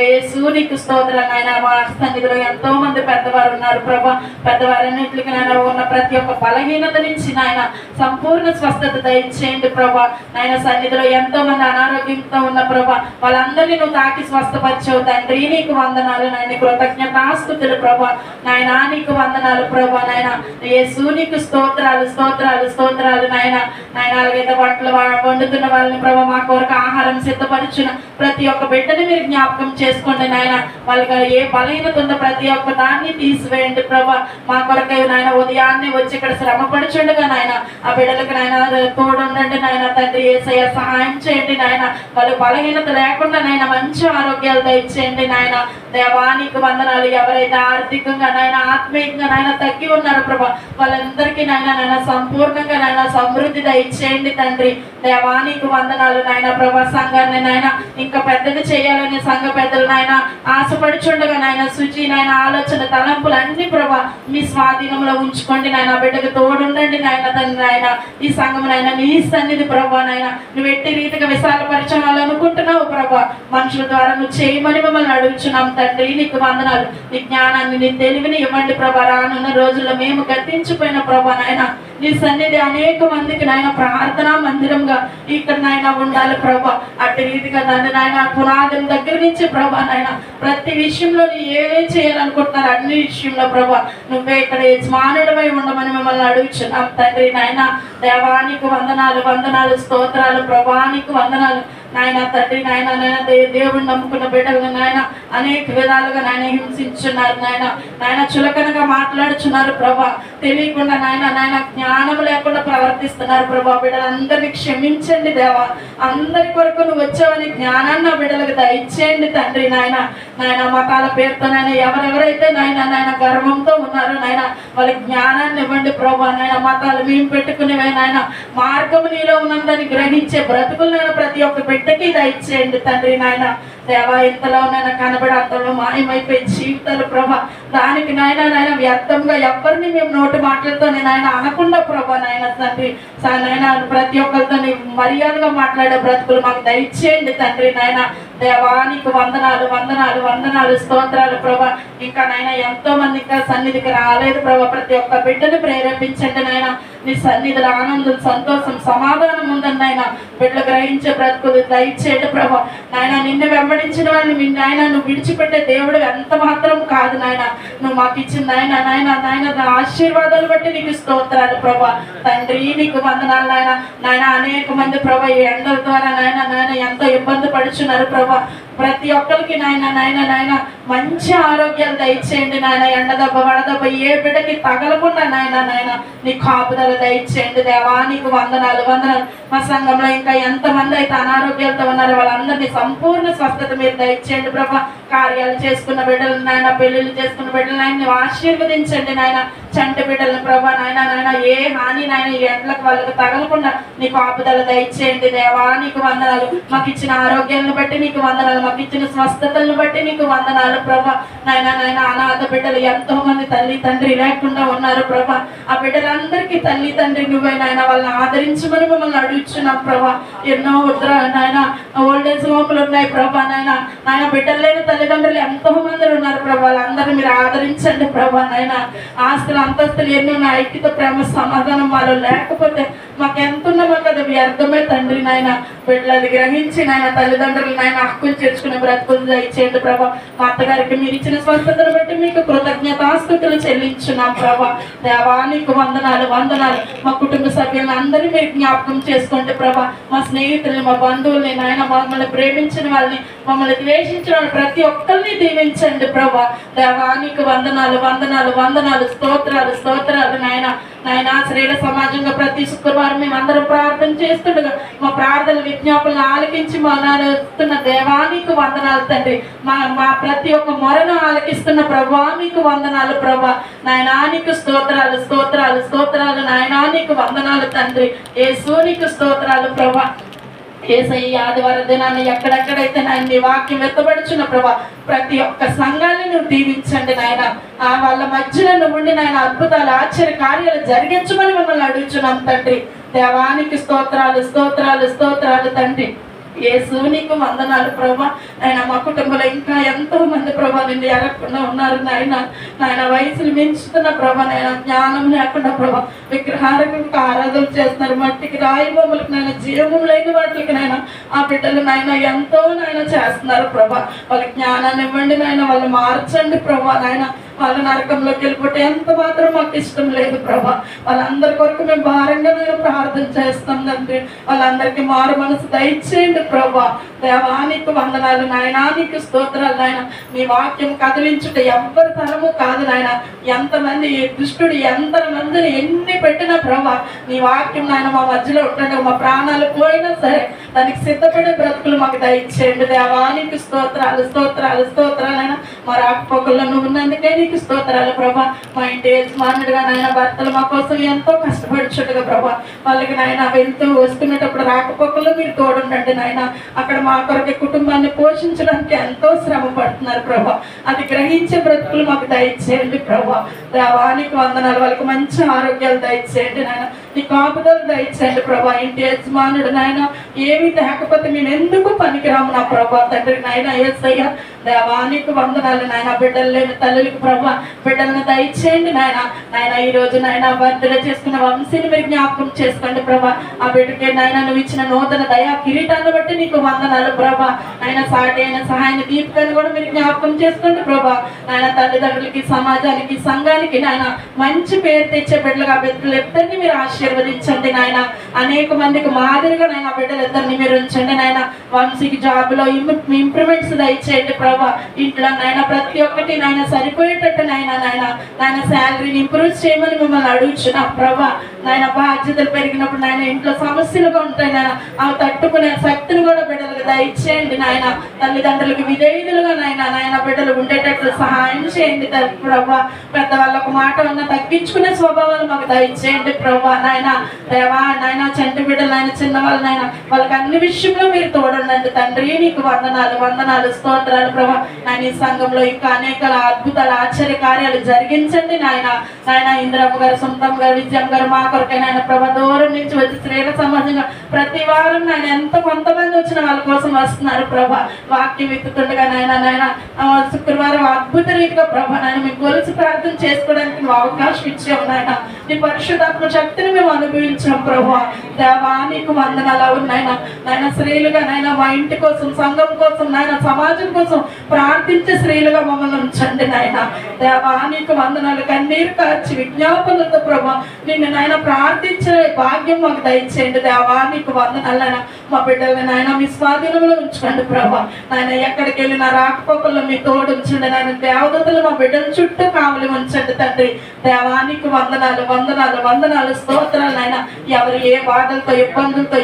యేసు నీకు స్తోత్రాలు నాయన. మా సన్నిధిలో ఎంతో మంది పెద్దవారు ఉన్నారు ప్రభా. పెద్దవారన్నింటికి నాయన ఉన్న ప్రతి ఒక్క బలహీనత నుంచి నాయన సంపూర్ణ స్వస్థత దయచేయండి ప్రభా. నాయన సన్నిధిలో ఎంతో మంది అనారోగ్యంతో ఉన్న ప్రభా వాళ్ళందరినీ నువ్వు తాకి స్వస్థపరిచావు తండ్రి. నీకు వందనాలు నాయన, కృతజ్ఞతాస్తుతులు ప్రభా. నాయన నీకు వందనాలు ప్రభా. నాయన యేసు నీకు స్తోత్రాలు స్తోత్రాలు స్తోత్రాలు నాయన. నాయన అలాగైతే వంటలు వండుతున్న వాళ్ళని ప్రభా, మా కొరకు ఆహారం సిద్ధపరిచిన ప్రతి ఒక్క బిడ్డని మీరు జ్ఞాపకం చేసుకోండి నాయన. వాళ్ళకి ఏ బలహీనత ఉందో ప్రతి ఒక్క దాన్ని తీసివేయండి ప్రభా. మా కొరకై నాయన ఉదయాన్నే వచ్చి ఇక్కడ శ్రమ పడుచుండగా నాయన ఆ బిడ్డలకు నాయన తోడుండండి నాయన. తండ్రి యేసయ్య సహాయం చేయండి నాయన. వాళ్ళు బలహీనత లేకుండా నాయన మంచి ఆరోగ్యాలు దయచేయండి నాయన. దేవానికి వందనాలు. ఎవరైతే ఆర్థికంగా నాయన ఆత్మీయంగా నాయన తగ్గి ఉన్నారు ప్రభా, వాళ్ళందరికీ నాయన సంపూర్ణంగా నాయన సమృద్ధి దయచేయండి తండ్రి. దేవానికి వందనాలు నాయన. ప్రభా సంఘాన్ని నాయన ఇంకా పెద్దది చేయాలని సంఘ పెద్దలు నాయన ఆశపడుచుండగా నాయన శుచి నాయన ఆలోచన తలంపులు అన్ని ప్రభా మీ స్వాధీనంలో ఉంచుకోండి నాయన. బిడ్డకు తోడుండండి నాయన తండ్రి నాయన. ఈ సంఘం నాయన నీ సన్నిధి ప్రభా నాయన నువ్వు ఎట్టి రీతిగా విశాలపరచాలనుకుంటున్నావు ప్రభా. మనుషుల ద్వారా నువ్వు చేయమని మమ్మల్ని అడుగుచున్నాం తండ్రి. నీకు వందనాలు. నీ జ్ఞానాన్ని నీ తెలివిని ఇవ్వండి ప్రభా. రానున్న రోజుల్లో మేము గతించిపోయిన ప్రభా నాయన నీ సన్నిధి అనేక మందికి నాయన ప్రార్థనా మందిరంగా ఇక్కడ నాయన ఉండాలి ప్రభా. అట్టి రీతిగా దాన్ని నాయన పునాదుల దగ్గర నుంచి ప్రభా నాయన ప్రతి విషయంలో నీ ఏమేం చేయాలనుకుంటున్నారు అన్ని విషయంలో ప్రభా నువ్వే ఇక్కడ యజమానుడమై ఉండమని మిమ్మల్ని అడుగుచున్నాం తండ్రి నాయన. దేవానికి వందనాలు వందనాలు స్తోత్రాలు ప్రభానికి వందనాలు నాయన. తండ్రి నాయన నాయన దేవుడిని నమ్ముకున్న బిడ్డలు నాయన అనేక విధాలుగా నాయన హింసించున్నారు నాయన. నాయన చులకనగా మాట్లాడుచున్నారు ప్రభా. తెలియకుండా నాయన నాయన జ్ఞానం లేకుండా ప్రవర్తిస్తున్నారు ప్రభా. బిడ్డలందరినీ క్షమించండి దేవా. అందరి కొరకు నువ్వు వచ్చావని జ్ఞానాన్ని ఆ బిడ్డలకు దయచేయండి తండ్రి నాయన. నాయన మతాల పేరుతో నాయన ఎవరెవరైతే నాయన నాయన గర్వంతో ఉన్నారో నాయన వాళ్ళకి జ్ఞానాన్ని ఇవ్వండి ప్రభా. నాయన మతాలు మేము పెట్టుకునేవే నాయన మార్గము నీలో ఉన్నదని గ్రహించే బ్రతుకులు నాయన ప్రతి ఒక్క బిడ్డకి దయచేయండి తండ్రి నాయన. దేవా ఇంతలో నాయన కనబడి అంతలో మాయమైపోయి జీవితాలు ప్రభా దానికి నాయన నాయన వ్యర్థంగా ఎవరిని మేము నోటి మాటలతో నాయన అనకుండా ప్రభా నాయన తండ్రి నాయన ప్రతి ఒక్కరితో మర్యాదగా మాట్లాడే బ్రతుకులు మాకు దయచేయండి తండ్రి నాయన. దేవానికి వందనాలు వందనాలు వందనాలు స్తోత్రాలు ప్రభా. ఇంకా నాయన ఎంతో మంది ఇంకా సన్నిధికి రాలేదు ప్రభా. ప్రతి ఒక్క బిడ్డని ప్రేరేపించండి నాయన. నీ సన్నిధిలో ఆనందం సంతోషం సమాధానం ఉందని నాయన బిడ్డలు గ్రహించే బ్రతుకులు దయచేయండి ప్రభా. నాయన నిన్ను వెంబడించిన వాళ్ళని మీ నాయన నువ్వు విడిచిపెట్టే దేవుడు ఎంత మాత్రం కాదు నాయన. నువ్వు మాకు ఇచ్చిన నాయన నాయన నాయన ఆశీర్వాదాలు బట్టి నీకు స్తోత్రాలు ప్రభా. తండ్రి నీకు వందనాలు నాయన. నాయన అనేక మంది ప్రభా ఈ ఎండల ద్వారా నాయన నాయన ఎంతో ఇబ్బంది పడుచున్నారు ప్రభా. ప్రతి ఒక్కరికి నాయన నాయన నాయన మంచి ఆరోగ్యాలు దయచేయండి నాయన. ఎండదెబ్బ వడదెబ్బ ఏ బిడ్డకి తగలకుండా నాయన నాయన నీ కాపుదల దయచేయండి దేవా. నీకు వందనాలు వందనాలు. మా సంఘంలో ఇంకా ఎంతమంది అయితే అనారోగ్యాలతో ఉన్నారో వాళ్ళందరినీ సంపూర్ణ స్వస్థత మీరు దయచేయండి ప్రభా. కార్యాలు చేసుకున్న బిడ్డలు నాయన పెళ్లిళ్ళు చేసుకున్న బిడ్డలు నాయన నువ్వు ఆశీర్వదించండి నాయన. చంటి బిడ్డలను ప్రభా నాయన నాయన ఏ హాని నాయన ఈ ఎండలకు వాళ్ళకి తగలకుండా నీ కాపుదల దయచేయండి దేవా. నీకు వందనాలు. మాకు ఇచ్చిన ఆరోగ్యాలను బట్టి నీకు వందనాలు. మాకు ఇచ్చిన స్వస్థతలను బట్టి నీకు వందనాలు ప్రభా. నాయన నాయన అనాథ బిడ్డలు ఎంతో మంది తల్లి తండ్రి లేకుండా ఉన్నారు ప్రభా. ఆ బిడ్డలందరికీ తల్లి తండ్రి నువ్వే నాయన వాళ్ళని ఆదరించమని మమ్మల్ని అడుగుచున్నాం ప్రభా. ఎన్నో నాయన ఓల్డేజ్ హోమ్లు ఉన్నాయి ప్రభా. నాయన నాయన బిడ్డలు లేని తల్లిదండ్రులు ఎంతో మంది ఉన్నారు ప్రభా. వాళ్ళందరినీ మీరు ఆదరించండి ప్రభా. నాయన ఆస్తులు అంతస్తులు ఎన్నో నా ఐక్యత ప్రేమ సమాధానం వాళ్ళు లేకపోతే మాకు ఎంత ఉన్నా మాకు అది వ్యర్థమే తండ్రి నాయన. బిడ్డలు గ్రహించి నాయన తల్లిదండ్రులు నాయన హక్కులు చేర్చుకునే బ్రతుకులు దయచేయండి ప్రభా. మా అత్తగారికి మీరు ఇచ్చిన స్వస్థతను బట్టి మీకు కృతజ్ఞతాస్తుతులు చెల్లించున్నాం ప్రభా. దేవా నీకు వందనాలు వందనాలు. మా కుటుంబ సభ్యులను అందరినీ మీరు జ్ఞాపకం చేసుకోండి ప్రభా. మా స్నేహితుల్ని మా బంధువుల్ని నాయన మమ్మల్ని ప్రేమించిన వాళ్ళని మమ్మల్ని ద్వేషించిన వాళ్ళు ప్రతి ఒక్కరిని దీవించండి ప్రభా. దేవా నీకు వందనాలు వందనాలు వందనాలు స్తోత్రాలు స్తోత్రాలు నాయన. నాయన స్త్రీల సమాజంగా ప్రతి శుక్రవారం మేము అందరం ప్రార్థన చేస్తుండగా మా ప్రార్థన విజ్ఞాపనలు ఆలకించి మా నాన్న దేవానికి వందనాలు తండ్రి. మా ప్రతి ఒక్క మొరను ఆలకిస్తున్న ప్రభా మీకు వందనాలు ప్రభా. నాయనానికి స్తోత్రాలు స్తోత్రాలు స్తోత్రాలు నాయనానికి వందనాలు తండ్రి. యేసు నీకు స్తోత్రాలు ప్రభా. యేసయ్య ఆదివార దినాన్ని ఎక్కడెక్కడైతే నాయన నీ వాక్యం ఎత్తబడుచున్న ప్రభా ప్రతి ఒక్క సంఘాన్ని నువ్వు దీవించండి నాయన. వాళ్ళ మధ్యలో నువ్వు ఉండి నాయన అద్భుతాలు ఆశ్చర్య కార్యాలు జరిగించమని మిమ్మల్ని అడుగుచున్నాం తండ్రి. దేవానికి స్తోత్రాలు స్తోత్రాలు స్తోత్రాలు తండ్రి. యేసు నీకు వందనాలు ప్రభా. ఆయన మా కుటుంబంలో ఇంకా ఎంతో మంది ప్రభా నిన్ను ఎరగకుండా ఉన్నారు నాయన. నాయన వయసులు మించుతున్న ప్రభా, నాయన జ్ఞానం లేకుండా ప్రభా విగ్రహాలకు ఆరాధన చేస్తున్నారు. మట్టికి రాయి బొమ్మలకు నాయన జీవం లేని వాటికి నాయన ఆ బిడ్డలు నాయన ఎంతో నాయన చేస్తున్నారు ప్రభా. వాళ్ళకి జ్ఞానాన్ని ఇవ్వండి నాయన, వాళ్ళు మార్చండి ప్రభా. నాయన వాళ్ళ నరకంలోకి వెళ్ళిపోతే ఎంత మాత్రం మాకు ఇష్టం లేదు ప్రభా. వాళ్ళందరి కొరకు మేము భారంగా నేను ప్రార్థన చేస్తాం తండ్రి. వాళ్ళందరికీ మారు మనసు దయచేయండి ప్రభా. దేవానికి వందనాలు నాయన, నీకు స్తోత్రాలు నాయన. నీ వాక్యం కదిలించుట ఎవ్వరి తరము కాదు నాయన. ఎంతమంది దుష్టుడు ఎంతమందిని ఎన్ని పెట్టినా ప్రభా నీ వాక్యం నాయన మా మధ్యలో ఉంటుండే మా ప్రాణాలు పోయినా సరే దానికి సిద్ధపడే బ్రతుకులు మాకు దయచేయండి. దేవానికి స్తోత్రాలు స్తోత్రాలు స్తోత్రాలు నాయన. మా రాకపోకల్లో నువ్వు ఉన్నందుకే నీకు స్తోత్రాలు ప్రభా. మా ఇంటి యజమానుడిగా నాయన భర్తలు మా కోసం ఎంతో కష్టపడుచుండగా ప్రభా, వాళ్ళకి నాయన వెళ్తూ వస్తున్నప్పుడు రాకపోకల్లో మీరు తోడుండండి నాయన. అక్కడ మా కొరకు కుటుంబాన్ని పోషించడానికి ఎంతో శ్రమ పడుతున్నారు ప్రభా. అది గ్రహించే బ్రతుకులు మాకు దయచేయండి ప్రభా. దేవానికి వందనాలు. వాళ్ళకి మంచి ఆరోగ్యాలు దయచేయండి నాయన. నీ కాపుదలు దయచేయండి ప్రభా. ఇంటి యజమానుడు నాయన ఏమి తేకపోతే మేము ఎందుకు పనికిరాము నా ప్రభా తండ్రి నాయన. యేసయ్య దేవానికి వందనాలు నాయన. బిడ్డలు లేని తల్లులకు ప్రభా బిడ్డలను దయచేయండి నాయన. నాయన ఈ రోజు నాయన బర్త్డే చేసుకున్న వంశీని మీరు జ్ఞాపకం చేసుకోండి ప్రభా. ఆ బిడ్డకే నాయన నువ్వు ఇచ్చిన నూతన దయా కిరీటాన్ని బట్టి నీకు వందనాలు ప్రభా. నాయన సాటి అయిన సహాయాన్ని దీపికను కూడా మీరు జ్ఞాపకం చేసుకోండి ప్రభా. నాయన తల్లిదండ్రులకి సమాజానికి సంఘానికి నాయన మంచి పేరు తెచ్చే బిడ్డలుగా బిడ్డలు ఇద్దరిని మీరు ఆశీర్వదించండి నాయన. అనేక మందికి మాదిరిగా నాయన బిడ్డలు ఇద్దరిని మీరు ఉంచండి నాయన. వంశీకి జాబ్లో ఇంప్రూవ్మెంట్స్ దయచేయండి ప్రభా. ఇంట్లో నాయన ప్రతి ఒక్కటి నాయన సరిపోయేటట్టు నాయన నాయన శాలరీని ఇంప్రూవ్ చేయమని మిమ్మల్ని అడుగుచున్నాం ప్రభా. నాయన బాధ్యతలు పెరిగినప్పుడు నాయన ఇంట్లో సమస్యలుగా ఉంటాయి నాయన. అవి తట్టుకునే శక్తిని కూడా బిడ్డలకు దయచేయండి నాయన. తల్లిదండ్రులకు విధేయులుగా నాయన బిడ్డలు ఉండేటట్లు సహాయం చేయండి ప్రభా. పెద్దవాళ్ళకు మాట ఉన్న తగ్గించుకునే స్వభావాలు మాకు దయచేయండి ప్రభా. నాయన దేవా నాయన చంటి బిడ్డలు నాయన చిన్నవాళ్ళు నాయన వాళ్ళకి అన్ని విషయంలో మీరు తోడుండండి తండ్రి. నీకు వందనాలు వందనాలు స్తోత్రాలు ప్రభా. నాయన ఈ సంఘంలో ఇంకా అనేక అద్భుతాలు ఆశ్చర్య కార్యాలు జరిగించండి నాయన. నాయన ఇంద్రమ్మ గారు సొంతం గారు విజయం గారు మా కొరకే నాయన ప్రభా దూరం నుంచి వచ్చి స్త్రీల సమాజంగా ప్రతి వారం నాయన ఎంత కొంతమంది వచ్చిన వాళ్ళ కోసం వస్తున్నారు ప్రభా. వాక్యం విత్తుతుండగా నాయన శుక్రవారం అద్భుత రీతిగా ప్రభా నాయన మేము గొలుసు ప్రార్థన చేసుకోవడానికి నువ్వు అవకాశం ఇచ్చావు నాయన. నీ పరిశుద్ధాత్మ శక్తిని మేము అనుభవించాం ప్రభా. దేవా నీకు వందనాలు. అవును నాయన స్త్రీలుగా నాయన మా ఇంటి కోసం సంఘం కోసం నాయన సమాజం కోసం ప్రార్థించే స్త్రీలుగా మమ్మల్ని ఉంచండి నాయన. దేవా నీకు వందనాలు. కన్నీరు కార్చి విజ్ఞాపనలతో ప్రభా నిన్ను నాయన ప్రార్థించే భాగ్యం మాకు దయచేయండి. దేవా నీకు వందనాలు నాయన. మా బిడ్డల్ని నాయన మీ స్వాధీనంలో ఉంచుకోండి ప్రభా. నాయన ఎక్కడికి వెళ్ళినా రాకపోకల్లో మీ తోడు ఉంచండి నాయన. దేవదూతలు మా బిడ్డల చుట్టూ కావలి ఉంచండి తండ్రి. దేవా నీకు వందనాలు వందనాలు వందనాలు స్తోత్రాలు నాయన. ఎవరు ఏ బాధలతో ఇబ్బందులతో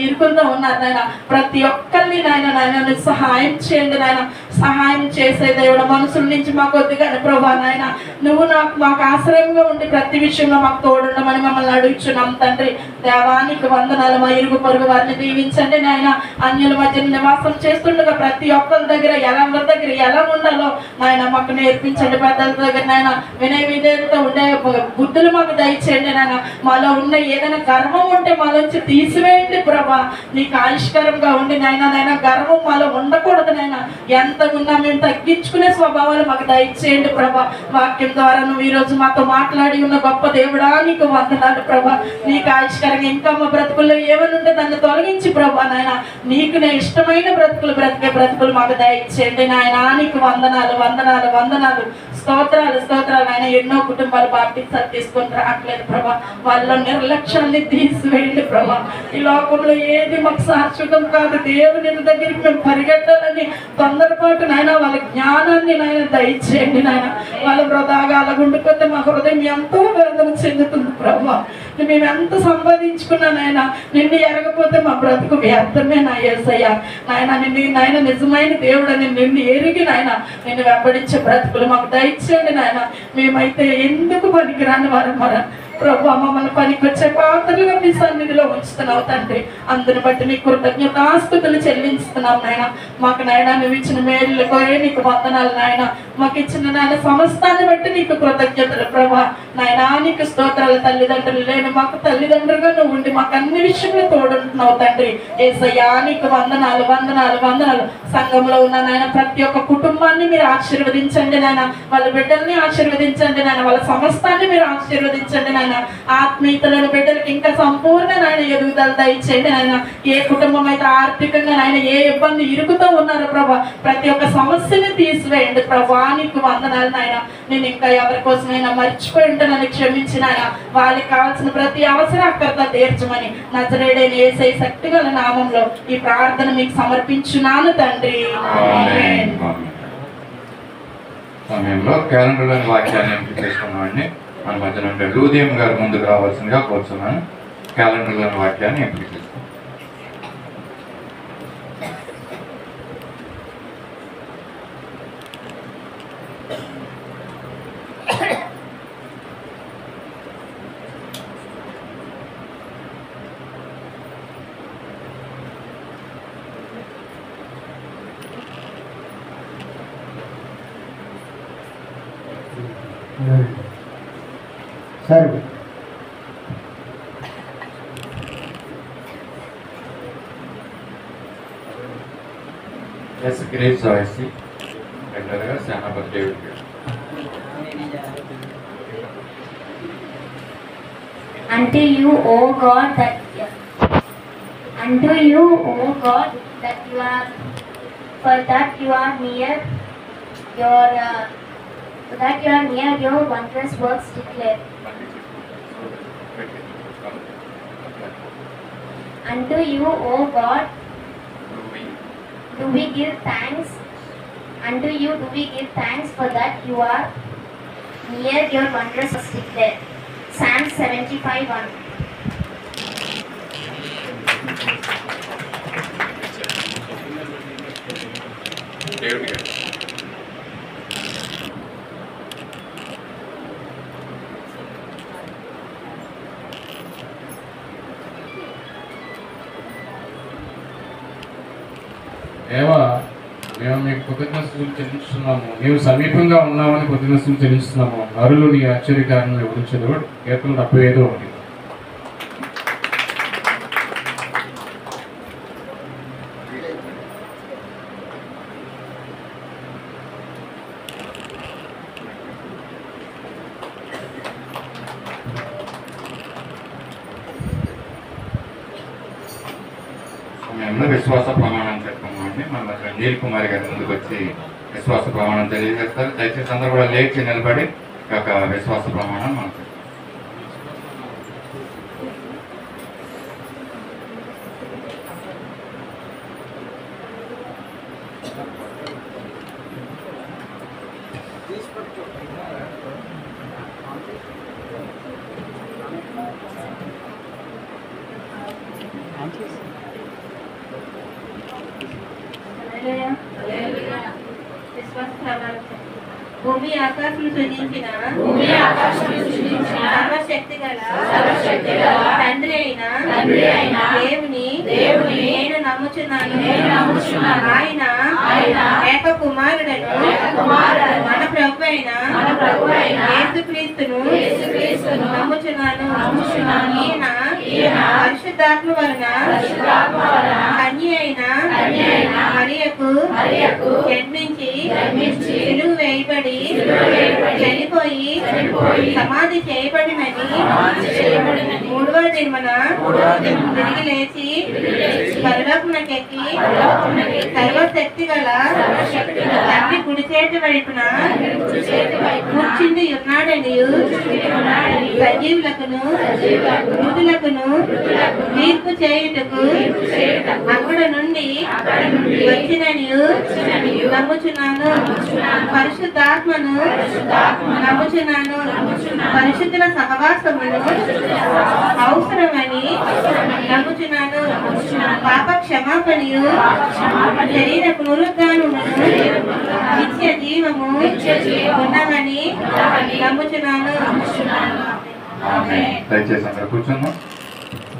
ఇరుకుల్లో ఉన్నారు నాయన ప్రతి ఒక్కరిని నాయన సహాయం చేయండి నాయన. సహాయం చేసే దేవుడు మనుషుల నుంచి మాకు వద్దుగానే ప్రభా నాయన నువ్వు మాకు ఆశ్రయంగా ఉండి ప్రతి విషయంలో మాకు తోడుండమని మమ్మల్ని అడుగుచున్నాం తండ్రి. దేవానికి వందనాలు. మా ఇరుగు పొరుగు వారిని దీవించండి నాయన. అన్యుల మధ్య నివాసం చేస్తుండగా ప్రతి ఒక్కరి దగ్గర ఎలా ఉండాలో నాయన మాకు నేర్పించండి. పెద్దల దగ్గర నాయన వినయ విధేయతతో ఉండే బుద్ధులు మాకు దయచేయండి నాయన. మాలో ఉన్న ఏదైనా గర్వం ఉంటే మాలోంచి తీసివేయండి ప్రభా. నీకు ఆవిష్కారంగా ఉండి నాయన గర్వం మాలో ఉండకూడదు నాయన. ఎంత ఉన్నా మేము తగ్గించుకునే స్వభావాలు మాకు దయచేయండి ప్రభా. వాక్యం ద్వారా నువ్వు ఈరోజు మాతో మాట్లాడి ఉన్న గొప్ప దేవుడా నీకు వందనాలు ప్రభా. నీకు ఆవిష్కారంగా ఇంకా మా బ్రతుకుల్లో ఏమని ఉంటే దాన్ని తొలగించి ప్రభా నాయన నీకు నేను ఇష్టమైన బ్రతుకులు మాకు దయచేయండి నాయన. నీకు వందనాలు వందనాలు వందనాలు స్తోత్రాలు స్తోత్రాలు నాయన. ఎన్నో కుటుంబాలు బాప్టిజాలు తీసుకొని రావట్లేదు ప్రభా. వాళ్ళ నిర్లక్ష్యాన్ని తీసివేయండి ప్రభా. ఈ లోకంలో ఏది మాకు శాశ్వతం కాదు. దేవుని దగ్గరికి మేము పరిగెట్టాలని తొందరపాటు నాయన వాళ్ళ జ్ఞానాన్ని నాయన దయచేయండి నాయన. వాళ్ళ వృధాగా అలాగుండిపోతే మా హృదయం ఎంతో వేదన చెందుతుంది ప్రభా. మేము ఎంత సంపాదించుకున్నా నాయన నిన్ను ఎరగపోతే మా బ్రతుకు వ్యర్థమే నా యేసయ్య. నాయన నిజమైన దేవుడు అని నిన్ను ఎరిగి నాయన నిన్ను వెంబడించే బ్రతుకులు మాకు దయచేయండి నాయన. మేమైతే ఎందుకు పనికిరాని వారు ప్రభు మమ్మల్ని పనికొచ్చే పాత్రలుగా మీ సన్నిధిలో ఉంచుతున్నావు తండ్రి. అందుని బట్టి నీ కృతజ్ఞతాస్తుతులు చెల్లిస్తున్నాం నాయన. మాకు నాయన నువ్వు ఇచ్చిన మేలు కోరే నీకు వందనాలు నాయన. మాకు ఇచ్చిన నాయన సమస్తాన్ని బట్టి నీకు కృతజ్ఞతలు ప్రభా. నాయన నీకు స్తోత్రాలు. తల్లిదండ్రులు లేని మాకు తల్లిదండ్రులుగా నువ్వు ఉండి మాకు అన్ని విషయంలో తోడుంటున్నావు తండ్రి. యేసయ్యా నీకు వందనాలు వందనాలు వందనాలు. సంఘంలో ఉన్న నాయన ప్రతి ఒక్క కుటుంబాన్ని మీరు ఆశీర్వదించండి నాయన. వాళ్ళ బిడ్డల్ని ఆశీర్వదించండి నాయన. వాళ్ళ సమస్తాన్ని మీరు ఆశీర్వదించండి నాయన. ఆత్మీయతలను బిడ్డలకి ఇంకా సంపూర్ణ నాయన ఎదుగుదల దయచేయండి నాయన. ఏ కుటుంబం అయితే ఆర్థికంగా నాయన ఏ ఇబ్బంది ఇరుకుతూ ఉన్నారో ప్రభా, ప్రతి ఒక్క సమస్యని తీసివేయండి ప్రభా. నీకు వందనాలు నాయన. నేను ఇంకా ఎవరి కోసమైనా మర్చిపోయి ఉంటానని క్షమించిన వాళ్ళకి కావాల్సిన ప్రతి అవసరం అక్కడితో తీర్చమని నజరేయుడైన యేసయ్య శక్తిగల నామంలో ఈ ప్రార్థన మీకు సమర్పించున్నాను తండ్రి. ఆమేన్. సమయంలో క్యాలెండర్లోని వాక్యాన్ని ఎంపిక చేసుకున్నామండి. మన మధ్య నుండి లూదియం గారు ముందుకు రావాల్సిందిగా కోరుతున్నాను. క్యాలెండర్లోని వాక్యాన్ని ఎంపిక చేసుకున్నాం. సరే ఎస్ గ్రేస్ జాయిసీ రెగ్యులర్గా సేనాపతి డేవిడ్ గారు. Unto you, O God, that you are, for that you are near your wondrous works declare. Unto you, O God, do we give thanks? Unto you do we give thanks, for that you are near your wondrous works declare. Psalm 75:1. David గారు. దేవా, మేము మీకు కృతజ్ఞతలు చెల్లిస్తున్నాము. నీవు సమీపంగా ఉన్నామని కృతజ్ఞతలు చెల్లిస్తున్నాము. నరులు నీ ఆశ్చర్యకారణం వివరించదు. కీర్తన 75:1. సమయంలో విశ్వాస ప్రమాణం చెప్పుకోమండి. మన నీల్ కుమార్ గారి ముందుకు వచ్చి విశ్వాస ప్రమాణం తెలియజేస్తారు. దయచేసి అందరూ కూడా లేచి నిలబడి ఈ యొక్క విశ్వాస ప్రమాణం మనకు భూమి ఆకాశం సృజించిన సర్వశక్తి గల తండ్రి అయిన దేవుని నేను నమ్ముచున్నాను. ఆయన ఏక కుమారుడను మన ప్రభు అయిన యేసుక్రీస్తును నమ్ముచున్నాను. ఈయన పరిశుద్ధాత్మ వలన కన్య అయిన మరియకు జన్మించి సిలువ వేయబడి చనిపోయి సమాధి చేయబడినని మూడవ దినమున తిరిగి లేచి పరలోకమునకెక్కి సర్వశక్తి గల తండ్రి కుడి చేతి వైపున కూర్చుండి ఉన్నాడని సజీవులకును మృతులకును తీర్పు చేయుటకు అక్కడ నుండి వచ్చినని నమ్ముచున్నాను. పరిశుద్ధాత్మను నమ్ముచున్నాను. పరిశుద్ధుల సహవాసమును అవసరమని నమ్ముచున్నాను. పాప క్షమాపణయు శరీర పునరుద్ధానమును నిత్య జీవము ఉన్నవని నమ్ముచున్నాను. దయచేసి అందరూ కూర్చున్నాం.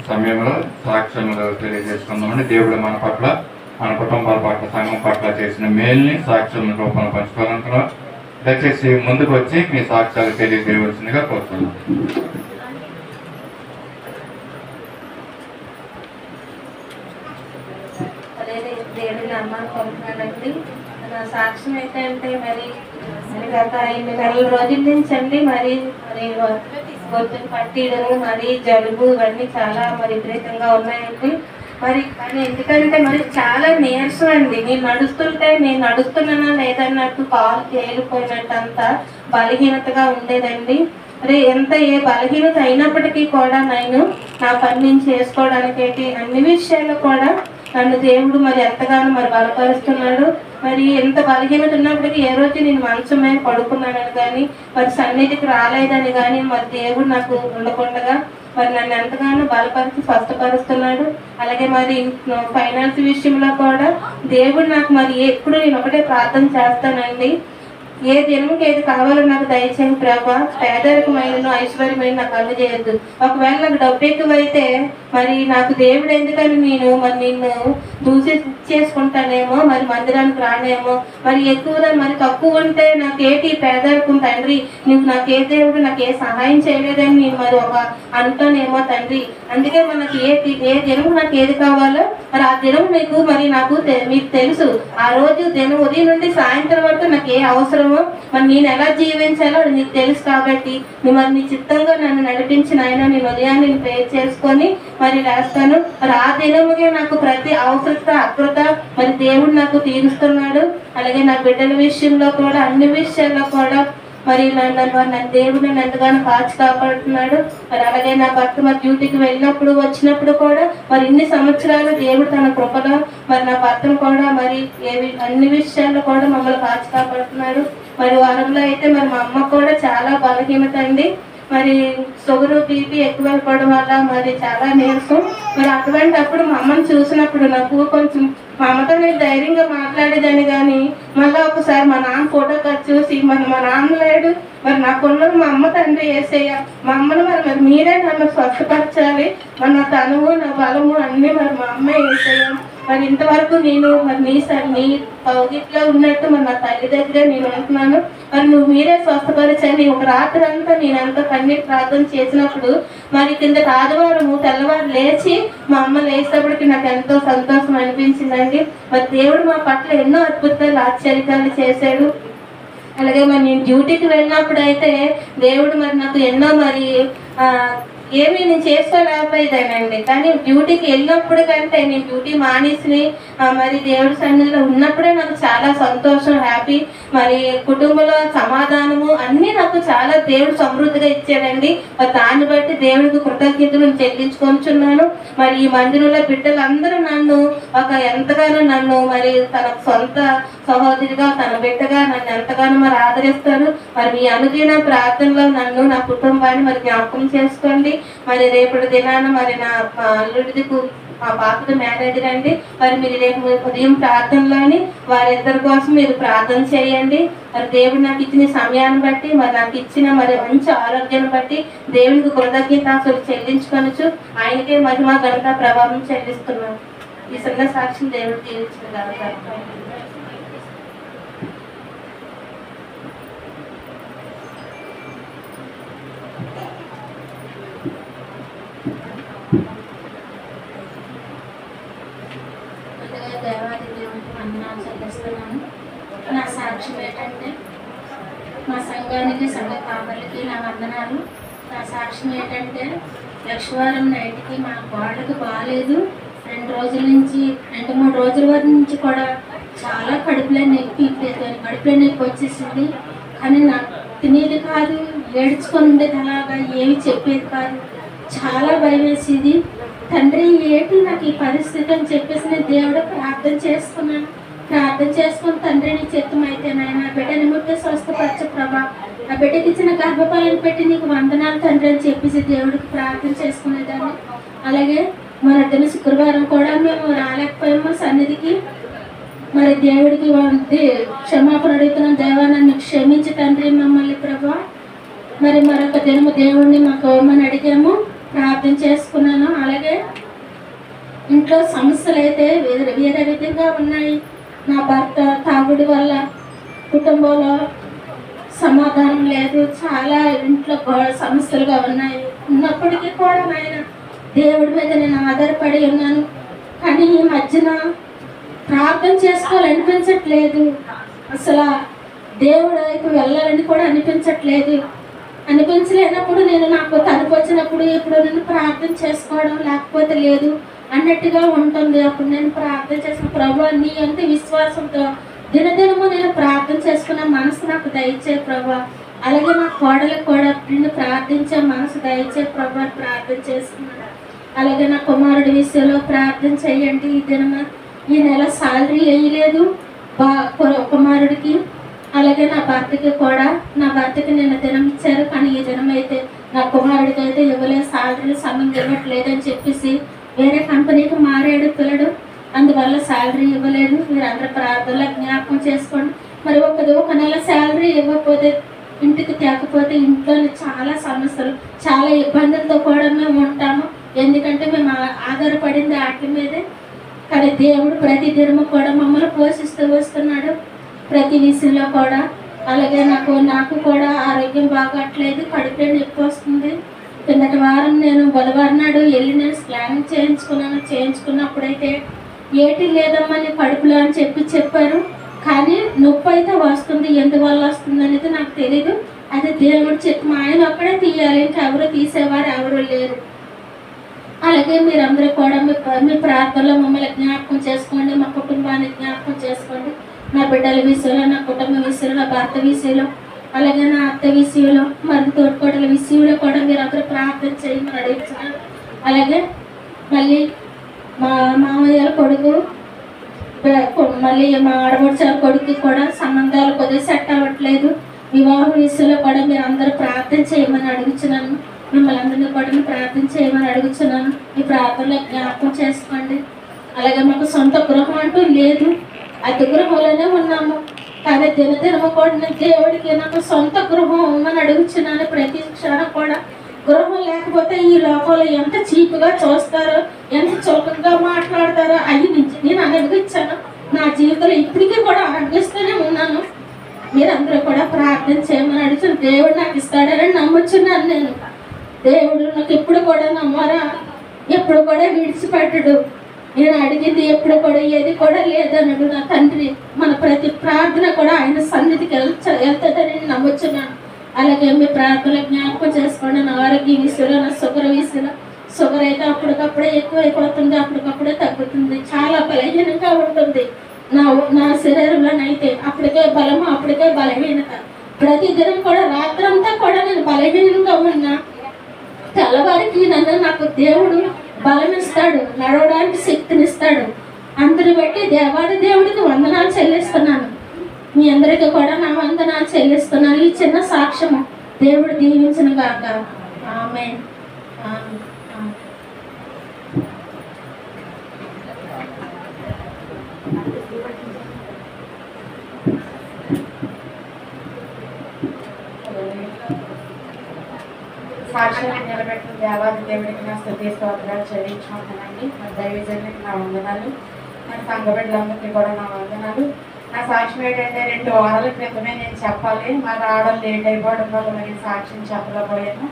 సమయంలో సాక్ష్యములు తెలియజేసుకుందామని దేవుడు మన పట్ల, మన కుటుంబాల పట్ల, సంఘం పట్ల చేసిన మేల్ని సాక్ష్యం రూపంలో పంచుకోవాలనుకున్నాం. దయచేసి ముందుకు వచ్చి మీ సాక్ష్యాలు తెలియజేయవలసిందిగా కోరుతున్నాం. దేవుడి నామాన్ని పొందుతున్నానండి. నా సాక్ష్యం ఏంటంటే మరి గత 5 నెలల రోజుల నుంచి అండి మరి గొంతులు పట్టిడము, మరి జలుబు ఇవన్నీ చాలా మరి విపరీతంగా ఉన్నాయండి. మరి కానీ ఎందుకంటే మరి చాలా నీరసం అండి. నేను నడుస్తున్నానా లేదన్నట్టు కాలు తేలిపోయినట్టు అంత బలహీనతగా ఉండేదండి. మరి ఎంత ఏ బలహీనత అయినప్పటికీ కూడా నేను నా పని నేను చేసుకోవడానికి అన్ని విషయాల్లో కూడా నన్ను దేవుడు మరి ఎంతగానో మరి బలపరుస్తున్నాడు. మరి ఎంత బలహీనత ఉన్నప్పటికీ ఏ రోజు నేను మంచం మీద పడుకున్నానని కానీ మరి సన్నిధికి రాలేదని కానీ మరి దేవుడు నాకు ఉండకుండా మరి నన్ను ఎంతగానో బలపరిచి స్వస్థపరుస్తున్నాడు. అలాగే మరి ఫైనాన్స్ విషయంలో కూడా దేవుడు నాకు మరి ఎప్పుడు నేను ఒకటే ప్రార్థన చేస్తానండి, ఏ దినముకి ఏది కావాలో నాకు దయచేయండి ప్రభా, పేదరికమైన ఐశ్వర్యమైన నాకు అందజేయద్దు. ఒకవేళ నాకు డబ్బు ఎక్కువైతే మరి నాకు దేవుడు ఎందుకని నేను మరి నిన్ను చేసుకుంటానేమో, మరి మందిరానికి రానేమో, మరి ఎక్కువ మరి తక్కువ ఉంటే నాకేటి పేదరికం తండ్రి, నువ్వు నాకే దేవుడు నాకు ఏ సహాయం చేయలేదని నేను మరి ఒక అంటానేమో తండ్రి. అందుకే మనకి ఏ దినము నాకు ఏది కావాలో మరి ఆ దినం మీకు మరి నాకు మీకు తెలుసు. ఆ రోజు దినం ఉదయం నుండి సాయంత్రం వరకు నాకు ఏ అవసరమో మరి నేను ఎలా జీవించాలో నీకు తెలుసు. కాబట్టి మరి నీ చిత్తంగా నన్ను నడిపించిన ఆయన నేను ఉదయాన్ని నేను ప్రేర్ చేసుకొని మరి రాస్తాను. మరి ఆ దినముగా నాకు ప్రతి అవసరత అకృత మరి దేవుడు నాకు తీరుస్తున్నాడు. అలాగే నా బిడ్డల విషయంలో కూడా అన్ని విషయాల్లో కూడా మరి నన్ను దేవుడు నన్ను ఎంతగానో కాచి కాపాడుతున్నాడు. మరి అలాగే నా భర్త మరి డ్యూటీకి వెళ్ళినప్పుడు వచ్చినప్పుడు కూడా మరి ఇన్ని సంవత్సరాలు దేవుడు తన కృపలో మరి నా భర్తను కూడా మరి అన్ని విషయాల్లో కూడా మమ్మల్ని కాచి కాపాడుతున్నాడు. మరి వారంలో అయితే మరి మా అమ్మ కూడా చాలా బలహీనత అండి. మరి షుగరు బీపీ ఎక్కువైపోవడం వల్ల మరి చాలా నీరసం. మరి అటువంటి అప్పుడు మా అమ్మని చూసినప్పుడు నాకు కొంచెం మా అమ్మతో నేను ధైర్యంగా మాట్లాడేదాన్ని. కానీ మళ్ళీ ఒకసారి మా నాన్న ఫోటో చూసి మరి మా నాన్న లేడు, మరి నాకున్నది మా అమ్మ తండ్రి ఏసయ్య, మా అమ్మను మరి మీరే నన్ను స్వస్థపరచాలి, మరి నా తనువు నా బలము అన్నీ మరి మా అమ్మే ఏసయ్య. మరి ఇంతవరకు నేను మరి నీ పౌగిట్లో ఉన్నట్టు మరి నా తల్లి దగ్గర నేను ఉంటున్నాను. మరి నువ్వు మీరే స్వస్థపరిచండి. ఒక రాత్రి అంతా నేను ఎంతో కన్నీటి ప్రార్థన చేసినప్పుడు మరి కింద ఆదివారము తెల్లవారు లేచి మా అమ్మ లేచేటప్పటికి నాకు ఎంతో సంతోషం అనిపించిందండి. మరి దేవుడు మా పట్ల ఎన్నో అద్భుతాలు ఆశ్చర్యాలు చేశాడు. అలాగే మరి నేను డ్యూటీకి వెళ్ళినప్పుడు అయితే దేవుడు మరి నాకు ఎన్నో మరి ఏమీ నేను చేసుకోలేకపోయేదానండి. కానీ డ్యూటీకి వెళ్ళినప్పుడు కంటే నేను డ్యూటీ మానేసి మరి దేవుడి సన్నిధిలో ఉన్నప్పుడే నాకు చాలా సంతోషం, హ్యాపీ. మరి కుటుంబంలో సమాధానము అన్నీ నాకు చాలా దేవుడు సమృద్ధిగా ఇచ్చాడండి. మరి దాన్ని బట్టి దేవుడికి కృతజ్ఞతలు చెల్లించుకొంచున్నాను. మరి ఈ మందిరంలో బిడ్డలందరూ నన్ను ఎంతగానో నన్ను మరి తన సొంత సహోదరిగా తన బిడ్డగా నన్ను ఎంతగానో మరి ఆదరిస్తారు. మరి మీ అనుదిన ప్రార్థనలో నన్ను నా కుటుంబాన్ని మరి జ్ఞాపకం చేసుకోండి. మరి రేపటి దినాన మరి నా అల్లుడిది మా పాపది మేనేజర్ అండి. మరి మీరు రేపు ఉదయం ప్రార్థనలోని వారిద్దరి కోసం మీరు ప్రార్థన చేయండి. మరి దేవుడు నాకు ఇచ్చిన సమయాన్ని బట్టి మరి నాకు ఇచ్చిన మరి మంచి ఆరోగ్యాన్ని బట్టి దేవునికి కృతజ్ఞతాస్తులు చెల్లించుకొనొచ్చు. ఆయనకే మహిమ ఘనత ప్రభావం చెల్లిస్తున్నాను. ఈ చిన్న సాక్ష్యం దేవుడు తీర్చిన ఘనత. దేవాది దేవునికి వందనాలు చెల్లిస్తున్నాను. నా సాక్ష్యం ఏంటంటే మా సంఘానికి సంఘ కాపర్లకి నా వందనాలు. నా సాక్ష్యం ఏంటంటే లక్షవారం నైట్కి మా కోళ్ళకి బాగాలేదు. 2 రోజుల నుంచి 2-3 రోజుల వరకు నుంచి కూడా చాలా కడుపులో నొప్పి వచ్చేసింది. కానీ నాకు తినేది కాదు, ఏడ్చుకొని ఉండేది, అలాగా ఏమి చెప్పేది కాదు. చాలా భయం వేసేది. తండ్రి ఏంటి నాకు ఈ పరిస్థితి అని చెప్పేసి నేను దేవుడు ప్రార్థన చేసుకుని తండ్రి నీ చిత్తం అయితే నాయన బిడ్డని ముట్టే స్వస్థపరచు ప్రభా, ఆ బిడ్డకి ఇచ్చిన గర్భఫలాన్ని పెట్టి నీకు వందనాలు తండ్రి అని చెప్పేసి దేవుడికి ప్రార్థన చేసుకునేదాన్ని. అలాగే మన అద్దెన శుక్రవారం కూడా మేము రాలేకపోయాము సన్నిధికి. మరి దేవుడికి క్షమాపణ అడుగుతున్నాం. దేవా నన్ను క్షమించి తండ్రి మమ్మల్ని ప్రభా, మరి మరొక దినము దేవుణ్ణి మాకు ఇవ్వమని అడిగాము, ప్రార్థన చేసుకున్నాను. అలాగే ఇంట్లో సమస్యలు అయితే వేరే విధంగా ఉన్నాయి. నా భర్త తాగుడి వల్ల కుటుంబంలో సమాధానం లేదు, చాలా ఇంట్లో సమస్యలుగా ఉన్నాయి. ఉన్నప్పటికీ కూడా నాయన దేవుడి మీద నేను ఆధారపడి ఉన్నాను. కానీ ఈ మధ్యన ప్రార్థన చేసుకోవాలనిపించట్లేదు, అసలు దేవుడి వైపు వెళ్ళాలని కూడా అనిపించలేనప్పుడు నేను నాకు తలుపు వచ్చినప్పుడు ఇప్పుడు నేను ప్రార్థన చేసుకోవడం లేకపోతే లేదు అన్నట్టుగా ఉంటుంది. అప్పుడు నేను ప్రార్థన చేసిన ప్రభు నీ అంత విశ్వాసంతో దినదినము నేను ప్రార్థన చేసుకున్న మనసు నాకు దయచే ప్రభు. అలాగే నా కోడలకు కూడా నిన్ను ప్రార్థించే మనసు దయచే ప్రభు అని ప్రార్థన చేసుకున్నాను. అలాగే నా కుమారుడి విషయంలో ప్రార్థన చేయండి. ఈ నెల సాలరీ వేయలేదు కుమారుడికి. అలాగే నా భర్తకి నేను దినం ఇచ్చారు, కానీ ఈ దినం అయితే నా కుమారుడికి అయితే ఇవ్వలేదు, సాలరీ సమయం ఇవ్వట్లేదని చెప్పేసి వేరే కంపెనీకి మారాడు పిల్లడు, అందువల్ల శాలరీ ఇవ్వలేదు. మీరు అందరూ ప్రార్థనలో జ్ఞాపకం చేసుకోండి. మరి ఒక నెల శాలరీ ఇవ్వకపోతే ఇంటికి తేకపోతే ఇంట్లో చాలా సమస్యలు, చాలా ఇబ్బందులతో కూడా మేము ఉంటాము. ఎందుకంటే మేము ఆధారపడింది వాటి మీదే. కానీ దేవుడు ప్రతి దినము కూడా మమ్మల్ని పోషిస్తూ వస్తున్నాడు ప్రతి విషయంలో కూడా. అలాగే నాకు కూడా ఆరోగ్యం బాగట్లేదు, కడుపులో నొప్పి వస్తుంది. కిందటి వారం నేను బుధవారం నాడు వెళ్ళి నేను స్కానింగ్ చేయించుకున్నప్పుడైతే ఏటి లేదమ్మా నీ కడుపులో అని చెప్పారు. కానీ నొప్పి అయితే వస్తుంది, ఎందువల్ల వస్తుంది అనేది నాకు తెలీదు. అది దేవుడు చెప్పి మా ఆయన ఒక్కడే తీయాలి, ఇంకెవరు తీసేవారు ఎవరు లేరు. అలాగే మీరందరూ కూడా మీ ప్రార్థనలో మమ్మల్ని జ్ఞాపకం చేసుకోండి, మా కుటుంబాన్ని జ్ఞాపకం చేసుకోండి. నా బిడ్డల విషయంలో, నా కుటుంబ విషయంలో, నా భర్త విషయంలో, అలాగే నా అత్త విషయంలో, మరి తోడుకోడల విషయంలో కూడా మీరందరూ ప్రార్థన చేయమని అడుగుతున్నాను. అలాగే మళ్ళీ మా మామయ్యల కొడుకు, మళ్ళీ మా ఆడపడుచాల కొడుకు కూడా సంబంధాలు కొద్దిగా సెట్ అవ్వట్లేదు. వివాహ విషయంలో కూడా మీరు అందరూ ప్రార్థన చేయమని అడుగుతున్నాను. మిమ్మల్ని అందరినీ కూడా ప్రార్థన చేయమని అడుగుతున్నాను. ఈ ప్రార్థనలో జ్ఞాపకం చేసుకోండి. అలాగే మాకు సొంత గృహం అంటూ లేదు, అతి గృహంలోనే ఉన్నాము. కానీ దినదినము కూడా నేను దేవుడికి నాకు సొంత గృహం ఇవ్వమని అడుగుతున్నాను. ప్రతి క్షణం కూడా గృహం లేకపోతే ఈ లోకంలో ఎంత చీపుగా చూస్తారో, ఎంత చులకగా మాట్లాడతారో అవి నేను అనుభవించాను. నా జీవితంలో ఇప్పటికీ కూడా అనుభవిస్తూనే ఉన్నాను. మీరందరూ కూడా ప్రార్థన చేయమని అడుగుతున్న దేవుడు నాకు ఇస్తాడని నమ్ముచున్నాను. నేను దేవుడు నాకు ఎప్పుడు కూడా నమ్మరా, ఎప్పుడు కూడా విడిచిపెట్టడు. నేను అడిగింది ఎప్పుడు కూడా ఏది కూడా లేదన్నాడు నా తండ్రి. మన ప్రతి ప్రార్థన కూడా ఆయన సన్నిధికి వెళ్తుందని నేను నమ్ముచున్నాను. అలాగే మీ ప్రార్థనలు జ్ఞాపకం చేసుకోండి. నా ఆరోగ్య విషయంలో, నా షుగర్ విషయంలో, షుగర్ అయితే అప్పటికప్పుడే ఎక్కువైపోతుంది, అప్పటికప్పుడే తగ్గుతుంది, చాలా బలహీనంగా ఉంటుంది నా శరీరంలోనైతే. అప్పటికే బలము, అప్పటికే బలహీనత. ప్రతిదినం కూడా రాత్రంతా కూడా నేను బలహీనంగా ఉన్నా, తెల్లవారికి నాకు దేవుడు బలం ఇస్తాడు, నడవడానికి శక్తినిస్తాడు. అందరిని బట్టి దేవాది దేవుడికి వందనాలు చెల్లిస్తున్నాను. మీ అందరికీ కూడా నా వందనాలు చెల్లిస్తున్నాను. ఈ చిన్న సాక్ష్యము దేవుడు దీవించిన గాక. ఆమేన్. సాక్ష్యాన్ని నిలబెట్టిన దేవాది దేవుడికి నా స్తుతి స్తోత్రాలు చెల్లించుకుంటానండి. మన దైవజనునికి నా వందనాలు, మన సంఘ బిడ్డలందరికీ కూడా నా వందనాలు. నా సాక్ష్యం ఏంటంటే 2 వారాల క్రితమే నేను చెప్పాలి, మా రావడం లేట్ అయిపోవడం వల్ల మరి సాక్ష్యం చెప్పలేకపోయాను.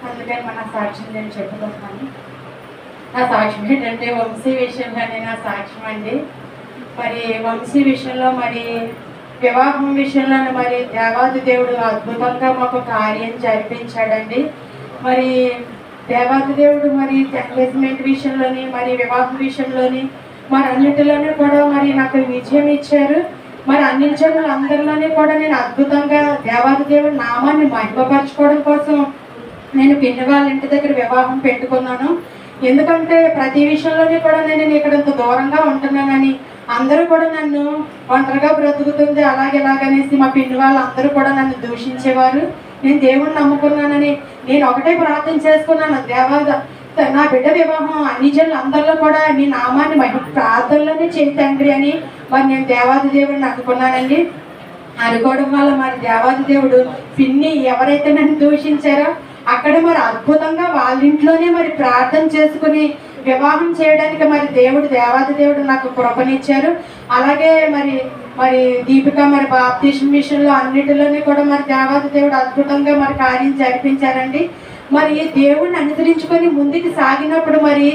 అందుకని మన సాక్ష్యం నేను చెప్పుకుంటున్నాను. నా సాక్ష్యం ఏంటంటే వంశీ విషయంలోనే నా సాక్ష్యం అండి. మరి వంశీ విషయంలో, మరి వివాహం విషయంలో మరి దేవాది దేవుడు అద్భుతంగా మాకు కార్యం జరిపించాడండి. మరి దేవాది దేవుడు మరి ఎంగేజ్మెంట్ విషయంలోని, మరి వివాహం విషయంలోని, మరి అన్నిటిలోనే కూడా మరి నాకు విజయం ఇచ్చారు. మరి అన్ని జనులు అందరిలోనే కూడా నేను అద్భుతంగా దేవాది దేవుడు నామాన్ని మహిమపరచుకోవడం కోసం నేను పిన్ని వాళ్ళ ఇంటి దగ్గర వివాహం పెట్టుకున్నాను. ఎందుకంటే ప్రతి విషయంలోనే కూడా నేను ఇక్కడ ఇంత దూరంగా ఉంటున్నానని, అందరూ కూడా నన్ను ఒంటరిగా బ్రతుకుతుంది అలాగేలాగనేసి మా పిన్ని వాళ్ళు అందరూ కూడా నన్ను దూషించేవారు. నేను దేవుణ్ణి నమ్ముకున్నానని నేను ఒకటే ప్రార్థన చేసుకున్నాను, దేవాద నా బిడ్డ వివాహం అన్ని జనులు అందరిలో కూడా నీ నామాన్ని ప్రార్థనలోనే చేయి తండ్రి అని మరి నేను దేవాది దేవుడిని అనుకున్నానండి. అనుకోవడం వల్ల మరి దేవాది దేవుడు పిన్ని ఎవరైతే నన్ను దూషించారో అక్కడ మరి అద్భుతంగా వాళ్ళ ఇంట్లోనే మరి ప్రార్థన చేసుకుని వివాహం చేయడానికి మరి దేవాది దేవుడు నాకు కృపనిచ్చారు. అలాగే మరి మరి దీపిక మరి బాప్టిజం మిషన్లో అన్నిటిలోనే కూడా మరి దేవాది దేవుడు అద్భుతంగా మరి కార్యం జరిపించారండి. మరి దేవుడిని అనుసరించుకొని ముందుకు సాగినప్పుడు మరి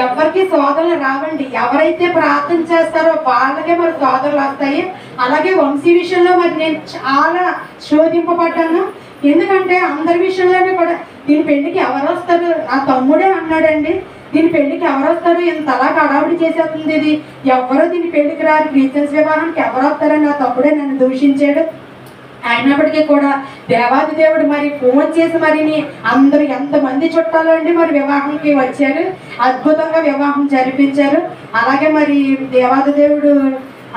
ఎవరికి శోధనలు రావండి. ఎవరైతే ప్రార్థన చేస్తారో వాళ్ళకే మరి శోధనలు వస్తాయి. అలాగే వంశీ విషయంలో మరి నేను చాలా శోధింపబడ్డాను. ఎందుకంటే అందరి విషయంలోనే కూడా దీని పెళ్లికి ఎవరు వస్తారు, నా తమ్ముడే అన్నాడండి, దీని పెళ్లికి ఎవరు వస్తారు, ఇంత అలా హడావుడి చేసేస్తుంది, ఇది ఎవరో దీని పెళ్లికి రారు, క్రిస్టియన్స్ వివాహానికి ఎవరు వస్తారని నా తమ్ముడే నన్ను దూషించాడు. అయినప్పటికీ కూడా దేవాది దేవుడు మరి ఫోన్ చేసి మరి అందరూ ఎంతమంది చుట్టాలు అండి మరి వివాహంకి వచ్చారు, అద్భుతంగా వివాహం జరిపించారు. అలాగే మరి దేవాది దేవుడు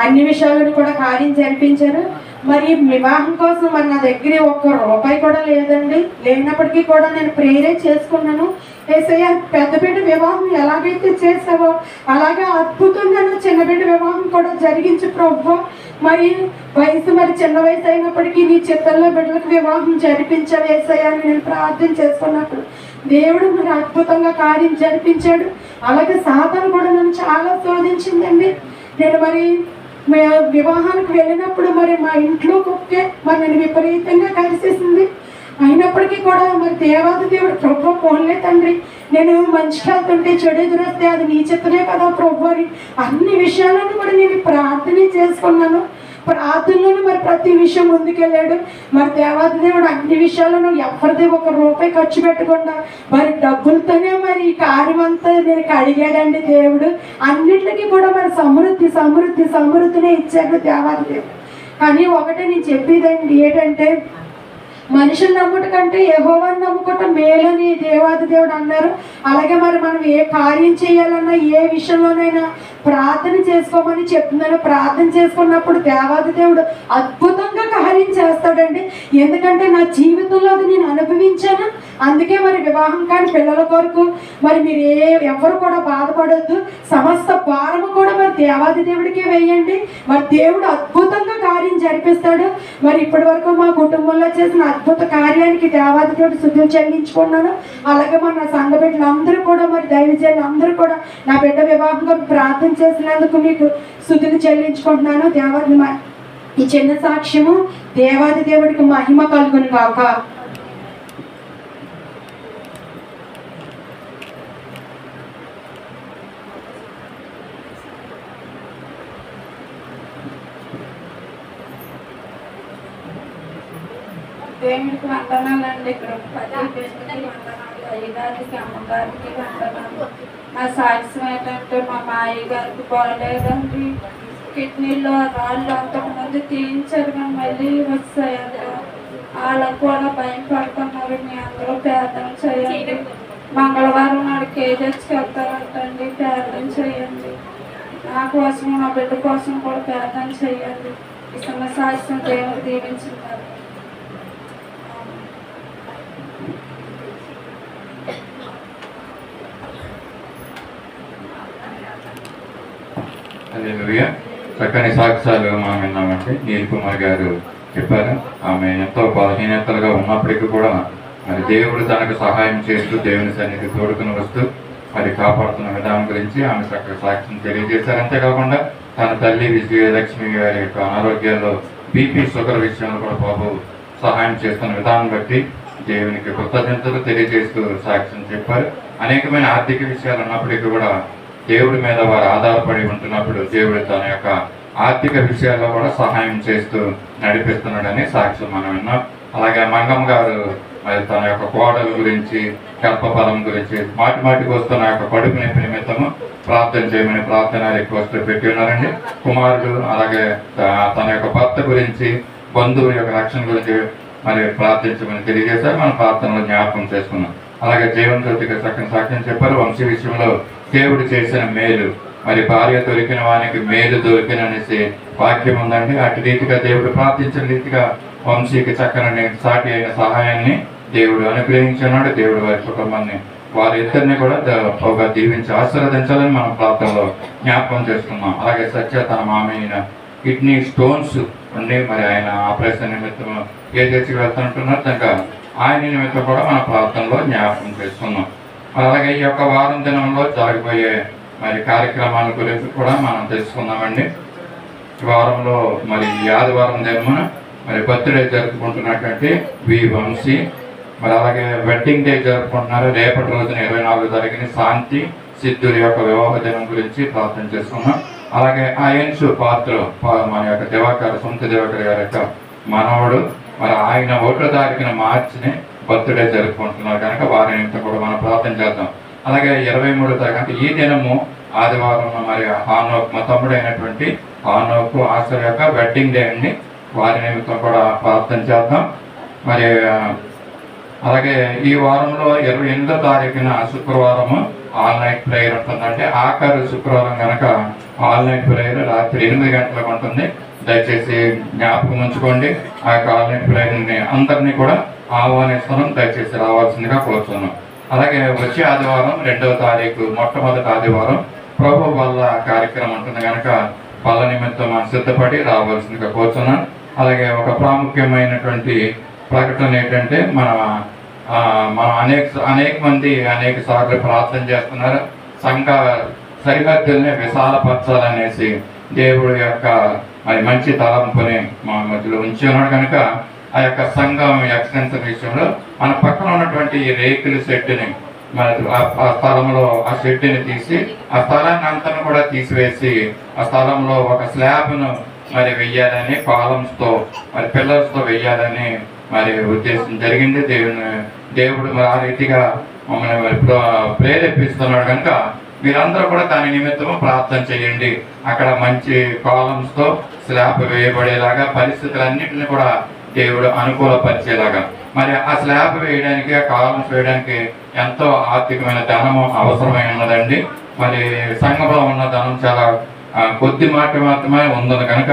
అన్ని విషయాలను కూడా కార్యం జరిపించారు. మరి వివాహం కోసం మరి నా దగ్గర ₹1 కూడా లేదండి. లేనప్పటికీ కూడా నేను ప్రేరే చేసుకున్నాను. యేసయ్య పెద్ద బిడ్డ వివాహం ఎలాగైతే చేసావో అలాగే అద్భుతంగా చిన్న బిడ్డ వివాహం కూడా జరిగించు ప్రభువా. మరి వయసు మరి చిన్న వయసు అయినప్పటికీ నీ చిత్తంలో బిడ్డలకు వివాహం జరిపించావు యేసయ్య అని నేను ప్రార్థన చేసుకున్నప్పుడు దేవుడు మరి అద్భుతంగా కార్యం జరిపించాడు. అలాగే సాతాను కూడా నన్ను చాలా శోధించిందండి. నేను మరి వివాహానికి వెళ్ళినప్పుడు మరి మా ఇంట్లో కుక్కే మరి నేను విపరీతంగా కలిసేసింది. అయినప్పటికీ కూడా మరి దేవాది దేవుడు ప్రభు పోన్లే తండ్రి, నేను మంచిగా వెళ్తుంటే చెడు ఎదురొస్తే అది నీ చిత్తమే కదా ప్రభు అని అన్ని విషయాలను కూడా నేను ప్రార్థన చేసుకున్నాను. ప్రార్థనలోనే మరి ప్రతి విషయం ముందుకెళ్ళాడు. మరి దేవాది దేవుడు అన్ని విషయాలను ఎవరిది ₹1 ఖర్చు పెట్టకుండా మరి డబ్బులతోనే మరి ఈ కార్యం అంతా నేను అడిగాడండి దేవుడు. అన్నిటికీ కూడా మరి సమృద్ధినే ఇచ్చాడు దేవాది దేవుడు. కానీ ఒకటే నేను చెప్పేదండి ఏంటంటే, మనుషుని నమ్ముట కంటే యెహోవాను నమ్ముకోవటం మేలని దేవాది దేవుడు అన్నారు. అలాగే మరి మనం ఏ కార్యం చేయాలన్నా ఏ విషయంలోనైనా ప్రార్థన చేసుకోమని చెప్తున్నాను. ప్రార్థన చేసుకున్నప్పుడు దేవాది దేవుడు అద్భుతంగా కార్యం చేస్తాడండి. ఎందుకంటే నా జీవితంలో అది నేను అనుభవించాను. అందుకే మరి వివాహం కాని పిల్లల కొరకు మరి మీరు ఎవరు కూడా బాధపడొద్దు, సమస్త భారము కూడా మరి దేవాది దేవుడికే వేయండి. మరి దేవుడు అద్భుతంగా కార్యం జరిపిస్తాడు. మరి ఇప్పటి వరకు మా కుటుంబంలో చేసిన అద్భుత కార్యానికి దేవాది దేవుడు స్తుతులు చెల్లించుకున్నాను. అలాగే మరి నా సంఘ బిడ్డలు అందరూ కూడా మరి దైవజనులు అందరూ కూడా నా బిడ్డ వివాహంగా ప్రార్థన చేసినందుకు మీకు స్తుతులు చెల్లించుకుంటున్నాను. దేవాది ఈ చిన్న సాక్ష్యము దేవాది దేవుడికి మహిమ కలుగును గాక. దేవుడికి వందనాలండి. ఇక్కడ అయ్యగారికి అమ్మగారికి వందనాలు. నా సాక్ష్యం ఏంటంటే మా మాయ్య గారికి బాగలేదండి, కిడ్నీలో రాళ్ళు అంతకుముందు తీయించారు కానీ మళ్ళీ వచ్చాయంట. వాళ్ళకు కూడా భయం పడుతున్నారు. మీ అందరూ ప్రార్థన చేయండి. మంగళవారం నాడు కేజెస్కి వెళ్తారంటండి, ప్రార్థన చేయండి. నా కోసం నా బిడ్డ కోసం కూడా ప్రార్థన చేయండి. ఈ సమస్య దేవుడు దీవించున్నారు. హల్లెలూయా. చక్కని సాక్ష్యాలు మనం విన్నామంటే నీల్ కుమార్ గారు చెప్పారు. ఆమె ఎంతో బలహీనతలుగా ఉన్నప్పటికీ కూడా మరి దేవుడు తనకు సహాయం చేస్తూ దేవుని సన్నిధి తోడుకుని వస్తూ మరి కాపాడుతున్న విధానం గురించి ఆమె చక్కగా సాక్ష్యం తెలియజేశారు. అంతేకాకుండా తన తల్లి విజయలక్ష్మి గారి యొక్క అనారోగ్యాల్లో బీపీ షుగర్ విషయంలో కూడా బాబు సహాయం చేస్తున్న విధానం బట్టి దేవునికి కృతజ్ఞతలు తెలియజేస్తూ సాక్ష్యం చెప్పారు. అనేకమైన ఆర్థిక విషయాలు ఉన్నప్పటికీ కూడా దేవుడి మీద వారు ఆధారపడి ఉంటున్నప్పుడు దేవుడు తన యొక్క ఆర్థిక విషయాల్లో కూడా సహాయం చేస్తూ నడిపిస్తున్నాడని సాక్ష్యం మనం విన్నాం. అలాగే మంగమ్మ గారు మరి తన యొక్క కోడల గురించి, గర్భఫలం గురించి, మాటికి వస్తున్న యొక్క కడుపు నొప్పి నిమిత్తము ప్రార్థన చేయమని ప్రార్థన రిక్వెస్ట్ పెట్టి ఉన్నారండి. కుమారుడు అలాగే తన యొక్క భర్త గురించి, బంధువు యొక్క రక్షణ గురించి మరి ప్రార్థించమని తెలియజేశారు. మనం ప్రార్థనలో జ్ఞాపకం చేసుకున్నాం. అలాగే జీవన్ జ్యోతిగా చక్కని సాక్ష్యం చెప్పారు. వంశీ విషయంలో దేవుడు చేసిన మేలు, మరి భార్య దొరికిన వానికి మేలు దొరికిననేసి వాక్యం ఉందండి. అటు రీతిగా దేవుడు ప్రార్థించిన రీతిగా వంశీకి చక్కని సాటి అయిన సహాయాన్ని దేవుడు అనుగ్రహించున్నాడు. దేవుడు వారి కుటుంబాన్ని వారిద్దరిని కూడా దీవించి ఆశీర్వదించాలని మనం ప్రార్థనలో జ్ఞాపకం చేస్తున్నాం. అలాగే సత్య తన మామయ్య కిడ్నీ స్టోన్స్ ఉండి మరి ఆయన ఆపరేషన్ నిమిత్తం ఏజెన్సీకి వెళ్తుంటున్నారు. కనుక ఆయన నిమిత్తం కూడా మన ప్రార్థనలో జ్ఞాపకం చేసుకున్నాం. మరి అలాగే ఈ యొక్క వారం దినంలో జరగబోయే మరి కార్యక్రమాల గురించి కూడా మనం తెలుసుకుందామండి. ఈ వారంలో మరి ఈ ఆదివారం దినమున మరి బర్త్డే జరుపుకుంటున్నటువంటి వి వంశీ, మరి అలాగే వెడ్డింగ్ డే జరుపుకుంటున్నారు. రేపటి రోజున 24 తారీఖున శాంతి సిద్ధుల యొక్క వివాహ దినం గురించి ప్రార్థన చేసుకున్నాం. అలాగే ఆయన్సు పాత్ర మన యొక్క దివాకర్, సొంత దివాకర్ గారి యొక్క మనవడు, మరి ఆయన 1వ తారీఖున మార్చిని బర్త్డే జరుపుకుంటున్నారు కనుక వారి నిమిత్తం కూడా మనం ప్రార్థన చేద్దాం. అలాగే 23వ తారీఖు అంటే ఈ దినము ఆదివారం మరి హానోక్, మా తమ్ముడు అయినటువంటి హానోక్ ఆశర్ యొక్క వెడ్డింగ్ డే అండి. వారి నిమిత్తం కూడా ప్రార్థన చేద్దాం. మరి అలాగే ఈ వారంలో 28వ తారీఖున శుక్రవారము ఆల్ నైట్ ప్రేయర్ ఉంటుందంటే ఆఖరు శుక్రవారం కనుక ఆల్ నైట్ ప్రేయర్ రాత్రి 8 గంటలకు ఉంటుంది. దయచేసి జ్ఞాపకం ఉంచుకోండి. ఆ యొక్క ఆల్ నైట్ ప్రేయర్ని అందరినీ కూడా ఆహ్వానిస్తున్నాం. దయచేసి రావాల్సిందిగా కోరుతున్నాం. అలాగే వచ్చే ఆదివారం 2వ తారీఖు మొట్టమొదటి ఆదివారం ప్రభు వల్ల కార్యక్రమం ఉంటుంది కనుక వాళ్ళ నిమిత్తం మనం సిద్ధపడి రావాల్సిందిగా కోరుతున్నాం. అలాగే ఒక ప్రాముఖ్యమైనటువంటి ప్రకటన ఏంటంటే మనం అనేక మంది అనేక సార్లు ప్రార్థన చేస్తున్నారు. సంఘ సరిహద్దుల్ని విశాలపరచాలనేసి దేవుడి యొక్క మరి మంచి తలంపుని మా మధ్యలో ఉంచి ఉన్నాడు కనుక ఆ యొక్క సంఘం ఎక్స్టెన్షన్ విషయంలో మన పక్కన ఉన్నటువంటి రేకుల షెడ్డుని మరి ఆ స్థలంలో ఆ షెడ్డుని తీసి ఆ స్థలాన్ని అంతా కూడా తీసివేసి ఆ స్థలంలో ఒక స్లాబ్ను మరి వెయ్యాలని, కాలమ్స్తో మరి పిల్లర్స్తో వెయ్యాలని మరి ఉద్దేశం జరిగింది. దేవుడు మరి ఆ రీతిగా మమ్మల్ని మరి ప్రేరేపిస్తున్నాడు కనుక మీరందరూ కూడా దాని నిమిత్తము ప్రార్థన చేయండి. అక్కడ మంచి కాలమ్స్తో స్లాబ్ వేయబడేలాగా పరిస్థితులన్నింటినీ కూడా దేవుడు అనుకూలపరిచేలాగా మరి ఆ స్లాబ్ వేయడానికి, ఆ కాలమ్స్ వేయడానికి ఎంతో ఆర్థికమైన ధనము అవసరమై ఉన్నదండి. మరి సంఘంలో ఉన్న ధనం చాలా కొద్ది మాత్రమే ఉన్నది కనుక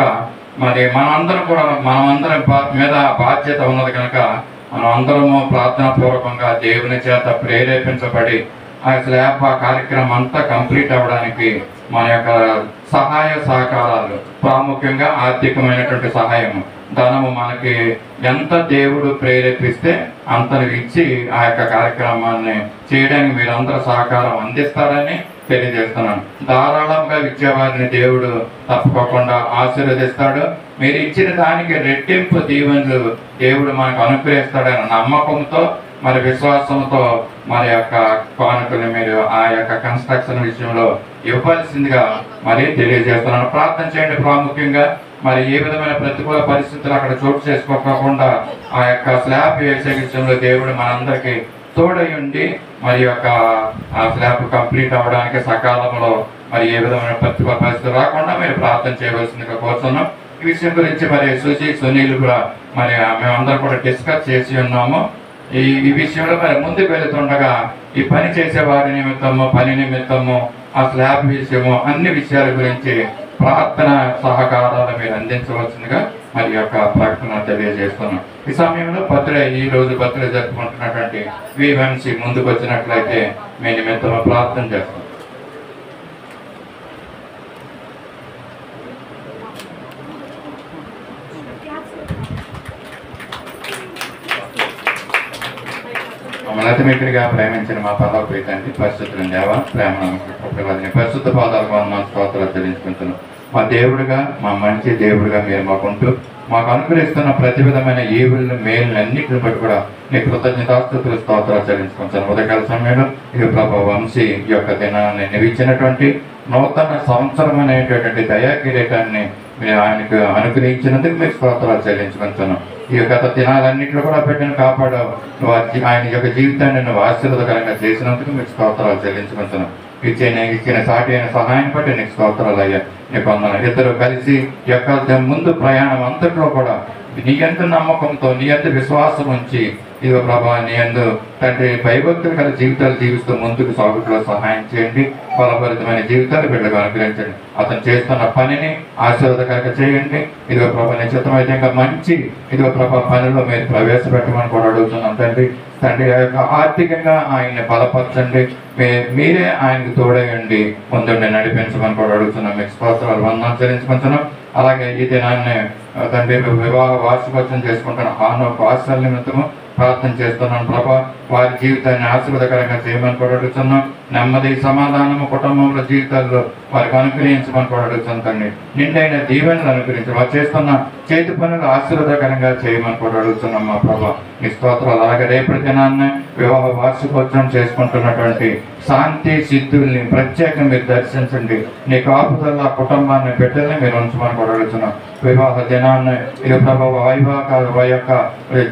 మరి మనమందరం మీద బాధ్యత ఉన్నది కనుక మనం అందరము ప్రార్థనాపూర్వకంగా దేవుని చేత ప్రేరేపించబడి ఆ స్లాబ్ ఆ కార్యక్రమం అంతా కంప్లీట్ అవ్వడానికి మన యొక్క సహాయ సహకారాలు, ప్రాముఖ్యంగా ఆర్థికమైనటువంటి సహాయము, ధనము మనకి ఎంత దేవుడు ప్రేరేపిస్తే అంతను ఇచ్చి ఆ యొక్క కార్యక్రమాన్ని చేయడానికి మీరందరూ సహకారం అందిస్తారని తెలియజేస్తున్నాను. ధారాళంగా ఇచ్చేవారిని దేవుడు తప్పకుండా ఆశీర్వదిస్తాడు. మీరు ఇచ్చిన దానికి రెట్టింపు దీవెనలు దేవుడు మనకు అనుగ్రహిస్తాడన్న నమ్మకంతో మరి విశ్వాసంతో మరి యొక్క కానుకలు మీరు ఆ యొక్క కన్స్ట్రక్షన్ విషయంలో ఇవ్వాల్సిందిగా మరి తెలియజేస్తున్నాను. ప్రార్థన చేయండి. ప్రాముఖ్యంగా మరి ఏ విధమైన ప్రతికూల పరిస్థితులు అక్కడ చోటు చేసుకోకుండా ఆ యొక్క స్లాబ్ వేసే విషయంలో దేవుడు మనందరికీ తోడై ఉండి మరి యొక్క ఆ స్లాబ్ కంప్లీట్ అవ్వడానికి సకాలంలో మరి ఏ విధమైన ప్రతికూల పరిస్థితులు రాకుండా మీరు ప్రార్థన చేయవలసిందిగా కోరుతున్నాం. ఈ విషయం గురించి మరి సునీల్ కూడా మరి మేమందరం కూడా డిస్కస్ చేసి ఉన్నాము. ఈ విషయంలో మరి ముందుకు వెళుతుండగా ఈ పని చేసే వారి నిమిత్తము, పని నిమిత్తము, ఆ స్లాబ్ విషయము, అన్ని విషయాల గురించి ప్రార్థన సహకారాలు మీరు అందించవలసిందిగా మరి యొక్క ప్రకటన తెలియజేస్తున్నాం. ఈ సమయంలో ఈ రోజు బర్త్డే జరుపుకుంటున్నటువంటి వివంశీ ముందుకు వచ్చినట్లయితే మీ నిమిత్తము ప్రార్థన చేస్తాం. మమ్మల్ని ప్రేమించిన మా పదవ ప్రీతండి పరిశుద్ధుల దేవ ప్రేమ పరిశుద్ధ పాదాలకు వందనాలు స్తోత్రాలు చెల్లించుకుంటున్నాం. మా దేవుడిగా, మా మంచి దేవుడిగా మీరు మాకుంటూ మాకు అనుగ్రహిస్తున్న ప్రతి విధమైన ఈవులను, మేలుని అన్నింటిని బట్టి కూడా నీ కృతజ్ఞతాస్తుతులు స్తోత్రాలు చెల్లించుకుంటాను. ఉదయకాల సమయంలో ఈ ప్రభు వంశీ ఈ యొక్క దినాన్ని నిలిచినటువంటి నూతన సంవత్సరం అనేటటువంటి దయా కిరీటాన్ని మీరు ఆయనకు అనుగ్రహించినందుకు మీకు స్తోత్రాలు చెల్లించుకుంటాను. ఈ గత దినాలన్నింటిలో కూడా పెట్టిన కాపాడావు. ఆయన యొక్క జీవితాన్ని నువ్వు ఆశీర్వాదకరంగా చేసినందుకు మీకు స్తోత్రాలు చెల్లించుకుంటున్నాను. ఇచ్చిన సాటి అయిన సహాయం బట్టి నీకు స్తోత్రాలు అయ్యా. నీకు వందనాలు. ఇద్దరు కలిసి యొక్క ముందు ప్రయాణం అంతట్లో కూడా నీ ఎంత నమ్మకంతో, నీ ఎంత విశ్వాసం ఉంచి ఇదిగో ప్రభా నీ యందు తండ్రి భయభక్తులు గల జీవితాలు జీవిస్తూ ముందుకు సాగుట్లో సహాయం చేయండి. ఫలభరితమైన జీవితాలు బిడ్డగా అనుగ్రహించండి. అతను చేస్తున్న పనిని ఆశీర్వాదకరంగా చేయండి. ఇదిగో ప్రభా నిశ్చితమైతే ఇంకా మంచి ఇదిగో ప్రభా పనిలో మీరు ప్రవేశపెట్టమని కూడా అడుగుతున్నాం తండ్రి. తండ్రి ఆ యొక్క ఆర్థికంగా ఆయన్ని బలపరచండి. మీరే ఆయనకు తోడేయండి, ముందుండి నడిపించమని కూడా అడుగుతున్నాం. మీకు స్తోత్రాలు వందనాలు చెల్లించుకుంటున్నాం. అలాగే ఈ దినాన్ని తండ్రి వివాహ వార్షికోత్సవం చేసుకుంటున్న హానోకు ఆశల నిమిత్తము ప్రార్థన చేస్తున్నాను ప్రభా. వారి జీవితాన్ని ఆశీర్వాదకరంగా చేయమని కూడా అడుగుతున్నాం. నెమ్మది సమాధానము కుటుంబంలో జీవితాల్లో వారికి అనుగ్రహించమని కూడా అడుగుతున్నాం తండ్రి. నిండైన దీవెనలు అనుగ్రహించి వారు చేస్తున్న చేతి పనులు ఆశీర్వాదకరంగా చేయమని కూడా అడుగుతున్నాం మా ప్రభా. మీ స్తోత్రాలు. అలాగే రేపటి దినాన్ని వివాహ వార్షికోత్సవం చేసుకుంటున్నటువంటి శాంతి సిద్ధుల్ని ప్రత్యేకంగా మీరు దర్శించండి. నీ కాపుదల కుటుంబాన్ని బిడ్డల్ని మీరు ఉంచమని కూడా అడుగుతున్నాం. వివాహ దినాన్ని ఇది ప్రభావ వైవాహ యొక్క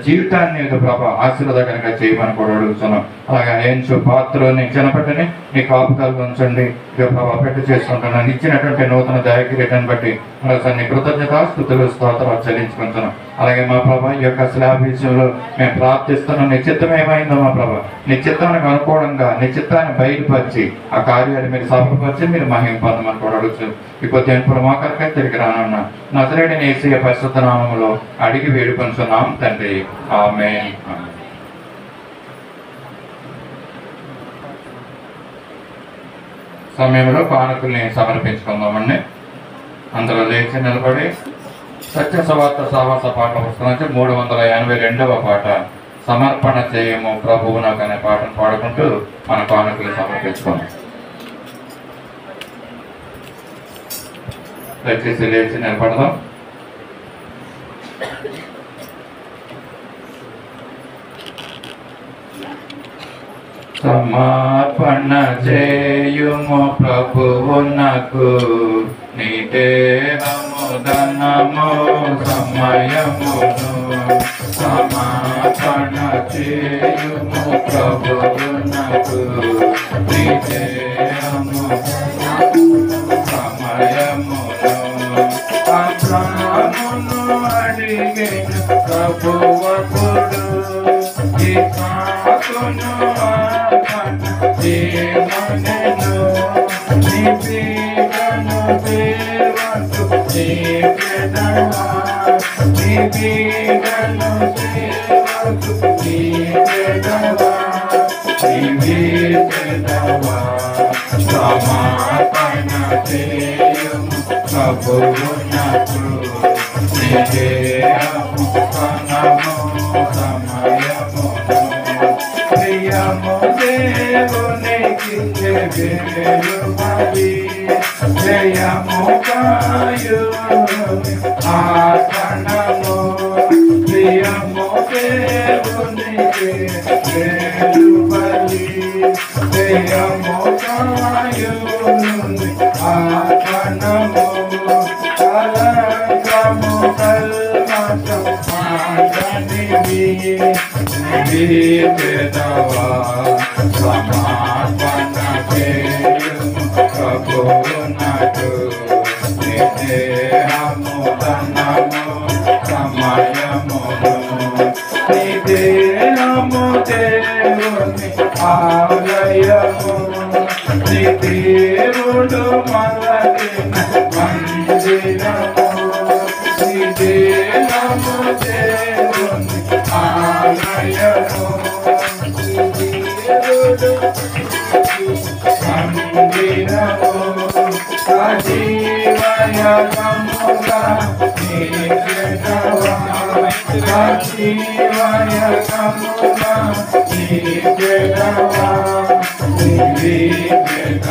జీవితాన్ని ఇది ప్రభావ ఆశీర్వాదకరంగా చేయమని కూడా అడుగుతున్నాం. అలాగే ఏంచు పాత్రని చిన్నపట్టని నీ కాపుదలు ఉంచండి. ఇది ప్రభావ పెట్టి చేసుకుంటున్నాను. ఇచ్చినటువంటి నూతన దయకిరీటాన్ని బట్టి మరోసారి నీ కృతజ్ఞతాస్తుతులు స్తోత్రాలు చెల్లించుకుంటున్నాం. అలాగే మా ప్రభా ఈ యొక్క స్లాబ్ విషయంలో మేము ప్రార్థిస్తున్నాం. నీ చిత్తం ఏమైందో మా ప్రభా, నీ చిత్తానికి అనుకూలంగా నీ చిత్తాన్ని బయలుపరిచి ఆ కార్యాలు మీరు సఫలపరిచి మీరు మహిమ పొందమని కూడా అడుగుతాం. ఇప్పుడు దేనిపై మోకరికై తిరిగి రానున్న నజరేయుడైన యేసయ్య పరిశుద్ధ నామములో అడిగి వేడుకొంచున్నాం తండ్రి. ఆమేన్. సమయంలో కానుకల్ని సమర్పించుకుందామండి. అందులో లేచి నిలబడి సత్య సవార్త సహవాస పాట పుస్తకం నుంచి 382వ పాట సమర్పణ చేయము ప్రభువు నాకు అనే పాటను పాడుకుంటూ మన కానుకలు సమర్పించుకున్నాం. దయచేసి లేచి నిలబడదాం. సమర్పణ చేయుము ప్రభువునకు నీ దేహము ధనము సమయమును. సమర్పణ చేయుము ప్రభువునకు నీ దేహము సమయమును. అబ్రామును అడిగెను ప్రభువకుడు ఇస్సాకును దేవనెను నిపీగను దేవకు నీపెదవా నిపీగను దేవకు నీపెదవా నీపెదవా. సమాపణ చేయము ప్రభువునకు నీ దేహము ధనము సమయమును. ప్రియము దేవునికి వేలుమది జయము కాయుని ఆసనము. ప్రియము దేవునికి వేలుమది జయము కాయుని ఆసనము. కలంకము కల్మషం మాటనివి నీపెదవా. సమర్పణ చేయుము ప్రభువునకు నీ దేహము ధనము సమయమును. నీ దేహము దేవుని ఆలయము. నీ దేవుడు మలగిన మందిరము. నీ దేహము దేవుని ఆలయము. మందిరము సజీవయముగా నీకెదవా. సజీవయముగా నీకెదవా నీకెదవా.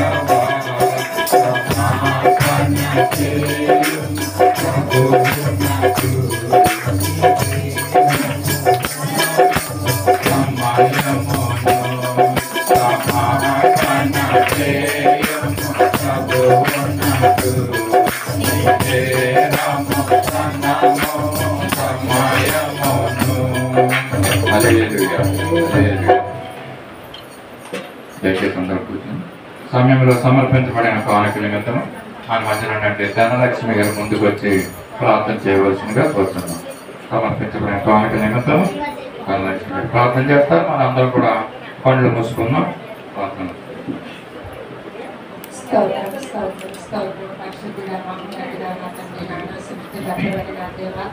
సమాపన చేయుము ప్రభువునకు సమయమును. సమాపన చేయము ప్రభువునకు నీ దేహము ధనము సమయమును. హల్లెలూయా హల్లెలూయా. దయచేసి అందరూ కూర్చొని సమయంలో సమర్పించబడిన కానుకల నిమిత్తం మన మధ్యన ధనలక్ష్మి గారు ముందుకు వచ్చి ప్రార్థన చేయవలసిందిగా కోరుతున్నాం. సమర్పించబడిన కానుకల నిమిత్తం ప్రార్థన చేస్తారు. మనందరం కూడా పనులు మూసుకున్నాం. ప్రార్థన. స్తోత్రం స్తోత్రం స్తోత్రం పరిశుద్ధుడా మహోన్నతుడా నా తండ్రి నాయన సృష్టిగా నా దేవా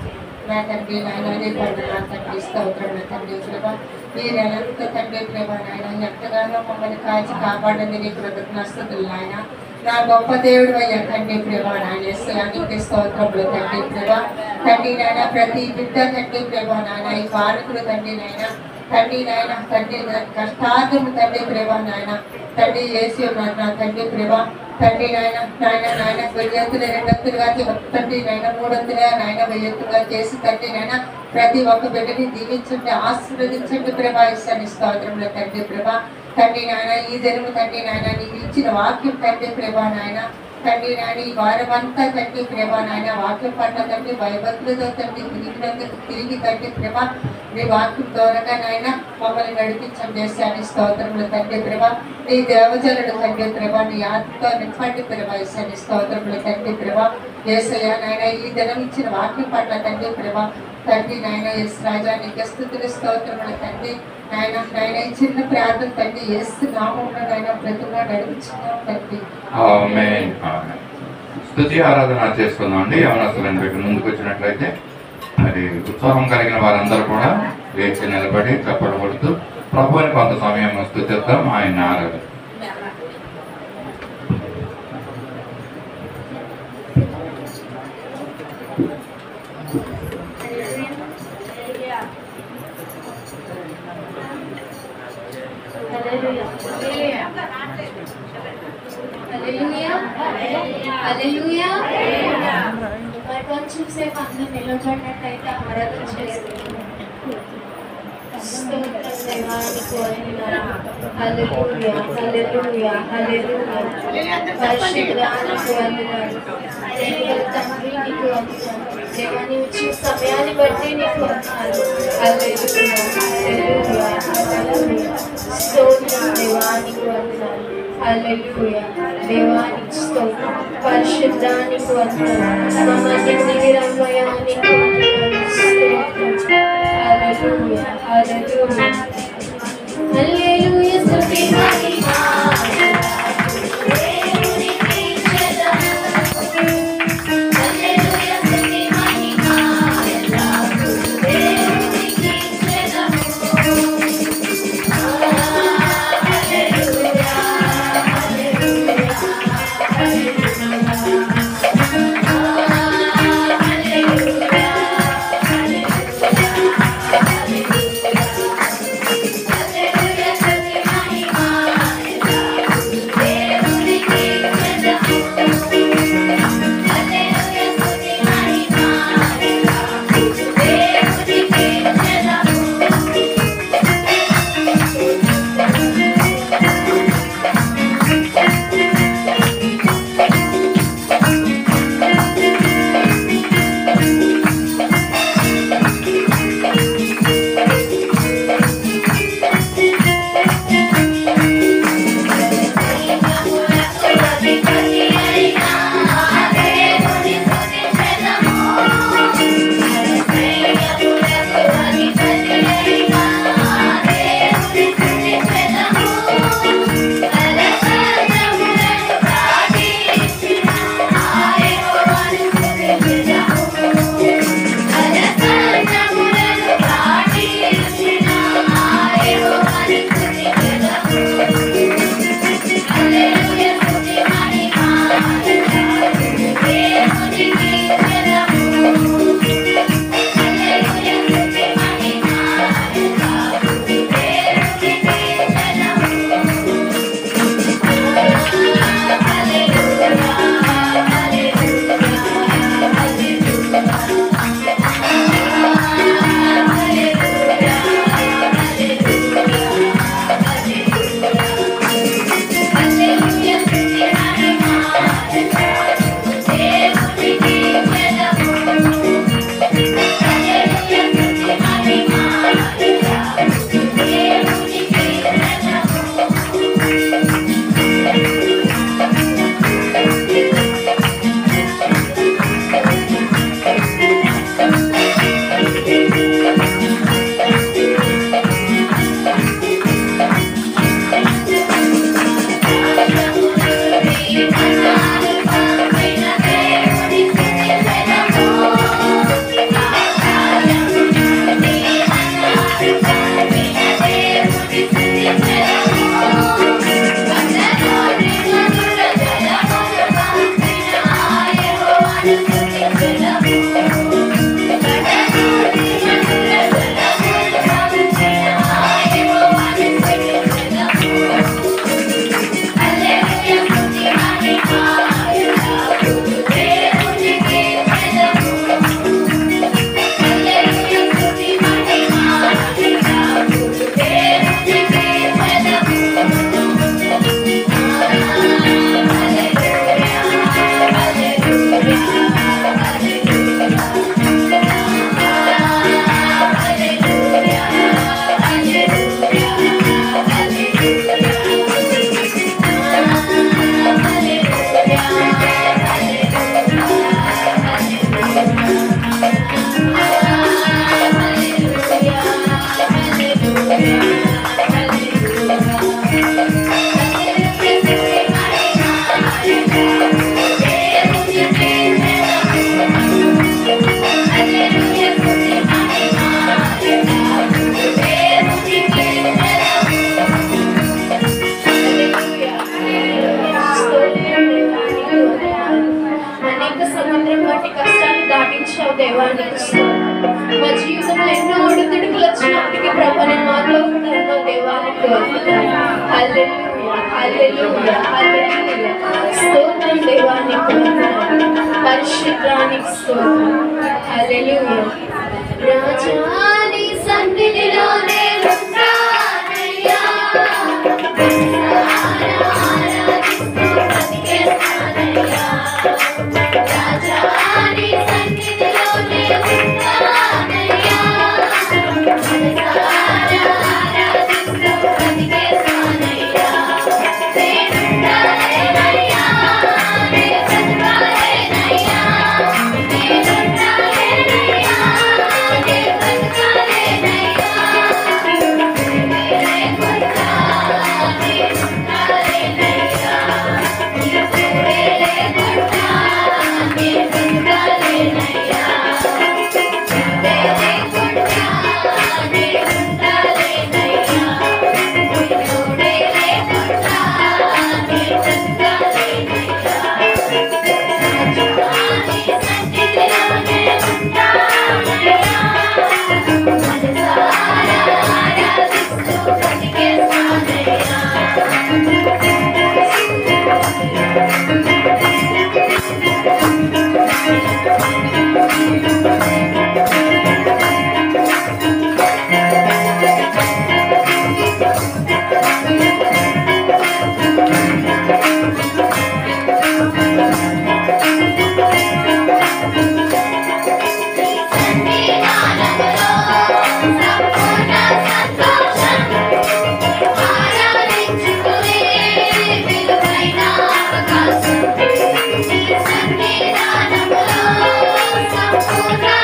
నా తండ్రి నాయన నీ పండుగ నా తండ్రి స్తోత్రం నా తండ్రి ప్రభా మీరు ఎంత తండ్రి ప్రభా నాయన ఎంతగానో మమ్మల్ని కాచి కాపాడండి నీ కృతజ్ఞతలు నాయన నా గొప్ప దేవుడు అయ్యా తండ్రి ప్రభా నాయన యేసయ్యానికి స్తోత్రములు తండ్రి ప్రభా తండ్రి నాయన ప్రతి బిడ్డ తండ్రి ప్రభా నాయన ఈ బాలకులు తండ్రి నాయన తండ్రి నాయన తండ్రి కష్టార్థము తండ్రి ప్రభా నాయన తండ్రి చేసి ఉన్నారు నా తండ్రి ప్రభా తండ్రి నాయన నాయన నాయన 1000 ఎత్తులు 2 ఎత్తులుగా తండ్రి నాయన 3 ఎత్తులుగా నాయన 1000 ఎత్తులుగా చేసి తండ్రి నాయన ప్రతి ఒక్క బిడ్డని దీవించండి ఆశీర్వదించండి ప్రభా ఇస్తాను స్తోత్రంలో తండ్రి ప్రభా తండ్రి నాయన ఈ దినము తండ్రి నాయన నీకు ఇచ్చిన వాక్యం తండ్రి ప్రభా నాయన తండ్రి నాయన ఈ వారం అంతా తండ్రి ప్రభా నాయన వాక్యం పట్ల తండ్రి భయభక్తులతో తండ్రి తిరిగి తండ్రి ప్రభా నీ వాక్యం ద్వారాగా నాయన మమ్మల్ని నడిపించండి చేశాను స్తోత్రములు తండ్రి ప్రభా నీ దేవజనుడు తండ్రి ప్రభా నీ ఆత్మతో నింపండి ప్రభా ఇస్తాను స్తోత్రములు తండ్రి ప్రభా యేసయ్య నాయన ఈ దినం ఇచ్చిన వాక్యం పట్ల తండ్రి ప్రభా తండ్రి నాయన యేసు రాజా నీకు స్తుతులు స్తోత్రములు తండ్రి నాయన నాయన ఈ చిన్న ప్రార్థన తండ్రి యేసు నామమున నాయన ప్రతిగా నడిపించున్నాం తండ్రి ఆమేన్. ఆమేన్. స్తుతి ఆరాధన చేసుకుందామండి. యవనస్తులను పెట్టి ముందుకు వచ్చినట్లయితే మరి ఉత్సాహం కలిగిన వారందరూ కూడా లేచి నిలబడి చప్పట్లు కొడుతూ ప్రభువుని కొంత సమయం స్తుతిద్దాం. ఆయన ఆరాధన. మరి కొంచెం సేపు అందరూ నిలబడినట్టయితే ఆరాధన చేస్తున్నాం. స్తోత్రం దేవానికి వందనాలు. హల్లెలూయా హల్లెలూయా హల్లెలూయా. పరిశుద్ధానికి వందనాలు. ప్రేమగల తండ్రి నీకు వందనాలు. దేవా నీవు ఇచ్చిన సమయాన్ని బట్టి నీకు వందనాలు. హల్లెలూయా హల్లెలూయా హల్లెలూయా. స్తోత్రం దేవానికి వందనాలు. హల్లెలూయా దేవానికి స్తోత్రం. పరిశుద్ధానికి వందనాలు. మమ్మల్ని దిగిరమ్మయానికి వందనాలు. స్తోత్రం. హల్లెలూయా హల్లెలూయా హల్లెలూయా. స్తుతి మహిమ దేవునికి చెదము. హల్లెలూయా స్తుతి మహిమ ఎల్లప్పుడూ దేవునికి చెదము. హల్లెలూయా హల్లెలూయా మా జీవితంలో ఎన్నో ఒడిదుడుకులు వచ్చినప్పటికీ ప్రభు నేను మాలో ఉన్నాను దేవానికి హల్లెలూయా హల్లెలూయా హల్లెలూయా స్తోత్రం దేవానికి పరిశుద్ధానికి స్తోత్రం హల్లెలూయా రాజాని సన్నిధిలో నేను ఉంటానయ్యా రాజాని సన్నిధిలో సంపూర్ణ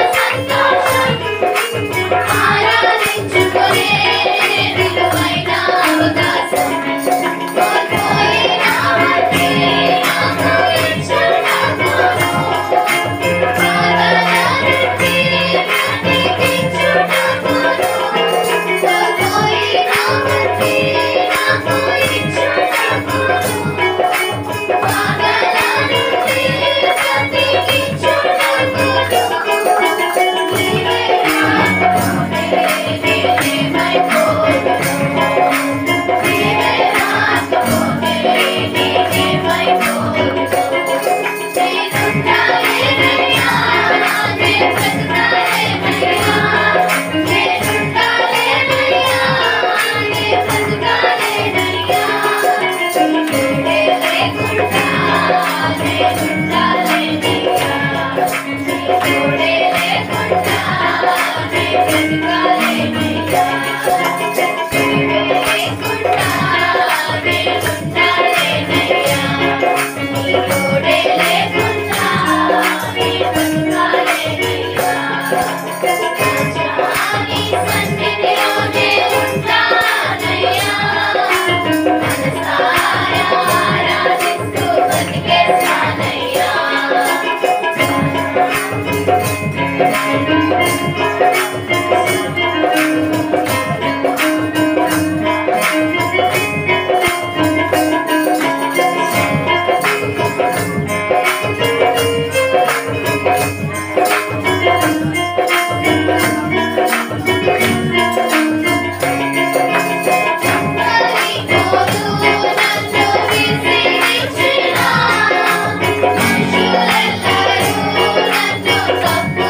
Thank you.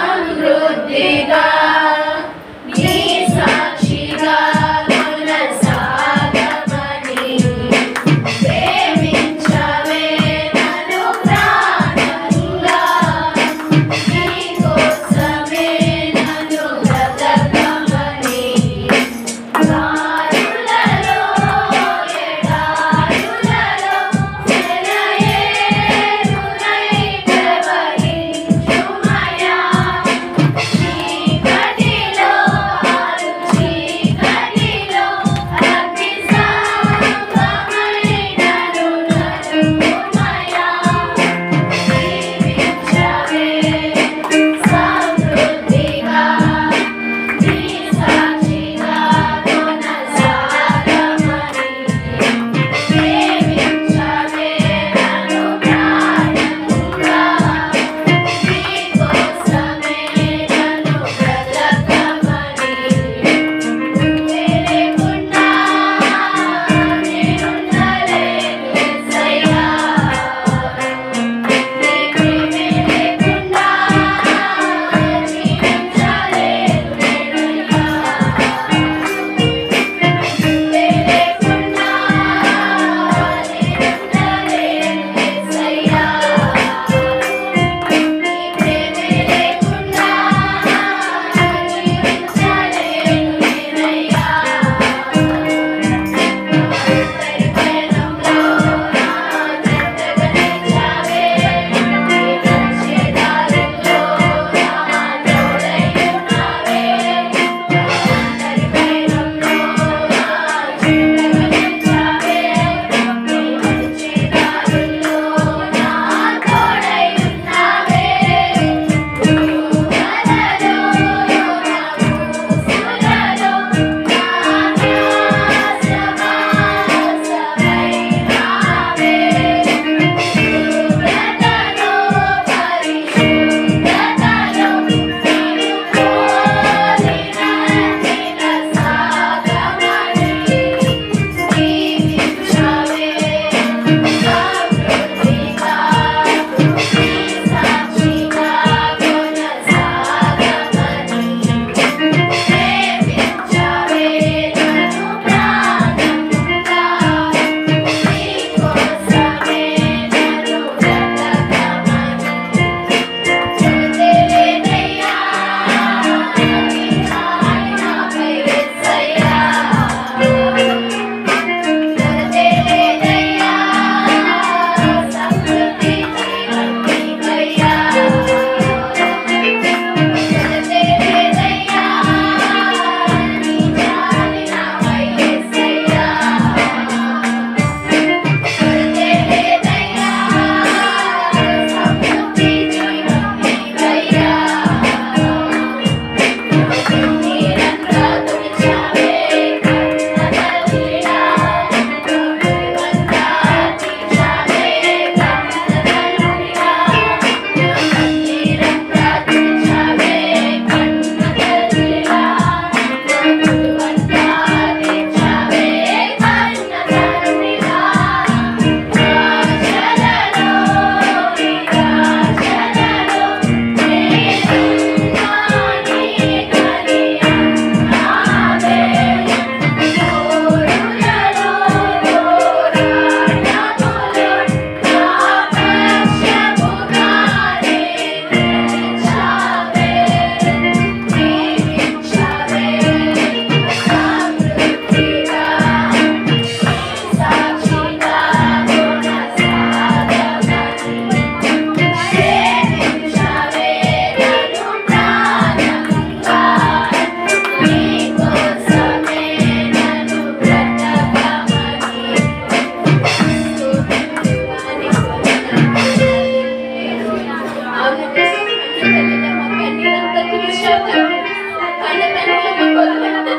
సమృద్ధిగా నీ సాక్షిగా కొనసాగమని ప్రేమించవే నన్ను ప్రాణంగా నీ కోసమే నన్ను బ్రతకమని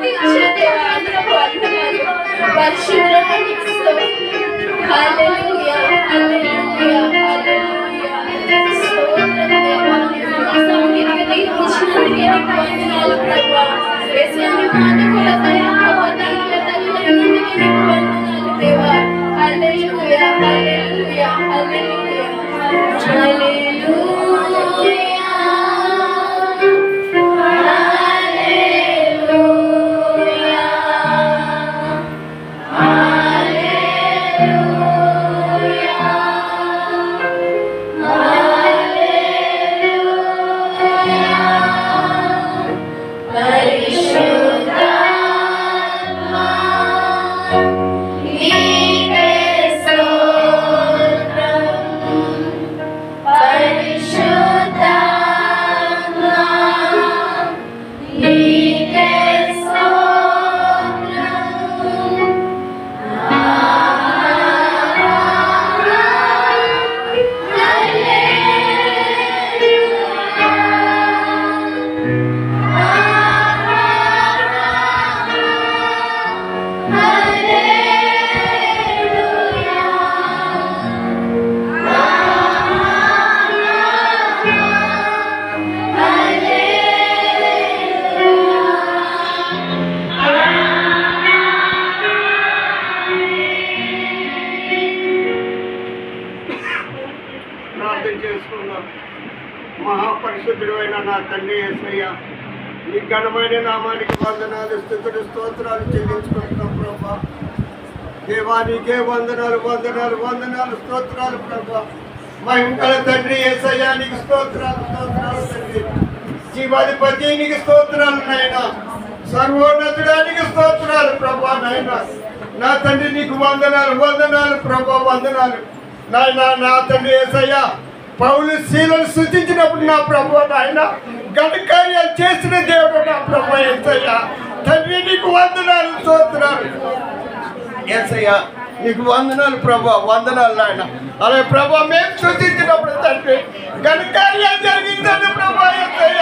తీర్చే దేవా నీకు వందనాలు. పరిశుద్ధుడా నీకు స్తోత్రం. హల్లెలూయా హల్లెలూయా హల్లెలూయా. స్తోత్రం దేవా. నీ సన్నిధికి నిలిచినందుకే నీకు వందనాలు ప్రభువా. యేసయ్య నీ పాదములపై ప్రభువా తగిలినందుకే నీకు వందనాలు దేవా. హల్లెలూయా హల్లెలూయా హల్లెలూయా హల్లెలూయా. ప్రార్థన చేసుకుందాం. మహాపరిశుద్ధుడు అయిన నా తండ్రి యేసయ్య, ఈ ఘనమైన నామానికి వందనాలు స్తుతులు స్తోత్రాలు చెల్లించుకుంటున్నాం ప్రభా. దేవానికే వందనాలు వందనాలు వందనాలు స్తోత్రాలు ప్రభా. మహిమగల తండ్రి యేసయ్య నీకు స్తోత్రాలు స్తోత్రాలు తండ్రి. జీవాధిపతి నీకు స్తోత్రాలు నాయన. సర్వోన్నతుడానికి స్తోత్రాలు ప్రభా నాయన. నా తండ్రి నీకు వందనాలు వందనాలు ప్రభా వందనాలు నాయన. నా తండ్రి యేసయ్య పౌలు శీలను సృష్టించినప్పుడు నా ప్రభు నాయన ఘన కార్యాలు చేసిన దేవుడు నా ప్రభు యేసయ్య. తండ్రి నీకు వందనాలు స్తోత్రాలు యేసయ్య. నీకు వందనాలు ప్రభా వందనాలు నాయన. అలాగే ప్రభా మేము సృష్టించినప్పుడు తండ్రి ఘన కార్యాలు జరిగించండి ప్రభా యేసయ్య.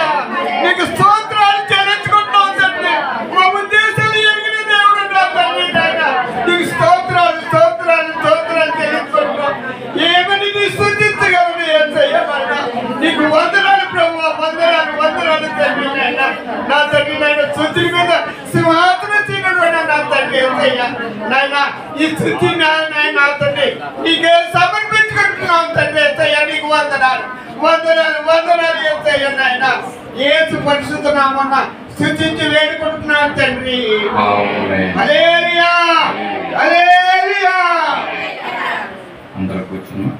నీకు స్తోత్రాలు చెల్లించుకుంటున్నాం తండ్రి. మా ఉద్దేశాలు ఎరిగిన దేవుడు నా తండ్రి నాయన. నీకు స్తోత్రాలు స్తోత్రాలు స్తోత్రాలు చెల్లించుకుంటున్నాం. ఏమని నీ స్తుతించగలను యేసయ్య నాయన. నీకు వందనాలు ప్రభా వందనాలు వందనాలు తండ్రి నాయన. నా తండ్రి నాయన స్తుతి మీద సింహాసనం చేయడం నా తండ్రి యేసయ్య నాయన. ఈ స్తుతి నాయన తండ్రి నీకే సమర్పించుకుంటున్నాం తండ్రి యేసయ్య. నీకు వందనాలు వందనాలు వందనాలు యేసయ్య నాయన. యేసు పరిశుద్ధ నామమున స్తుతించి వేడుకుంటున్నాను తండ్రి. హల్లెలూయా హల్లెలూయా. అందరూ కూర్చున్నాం.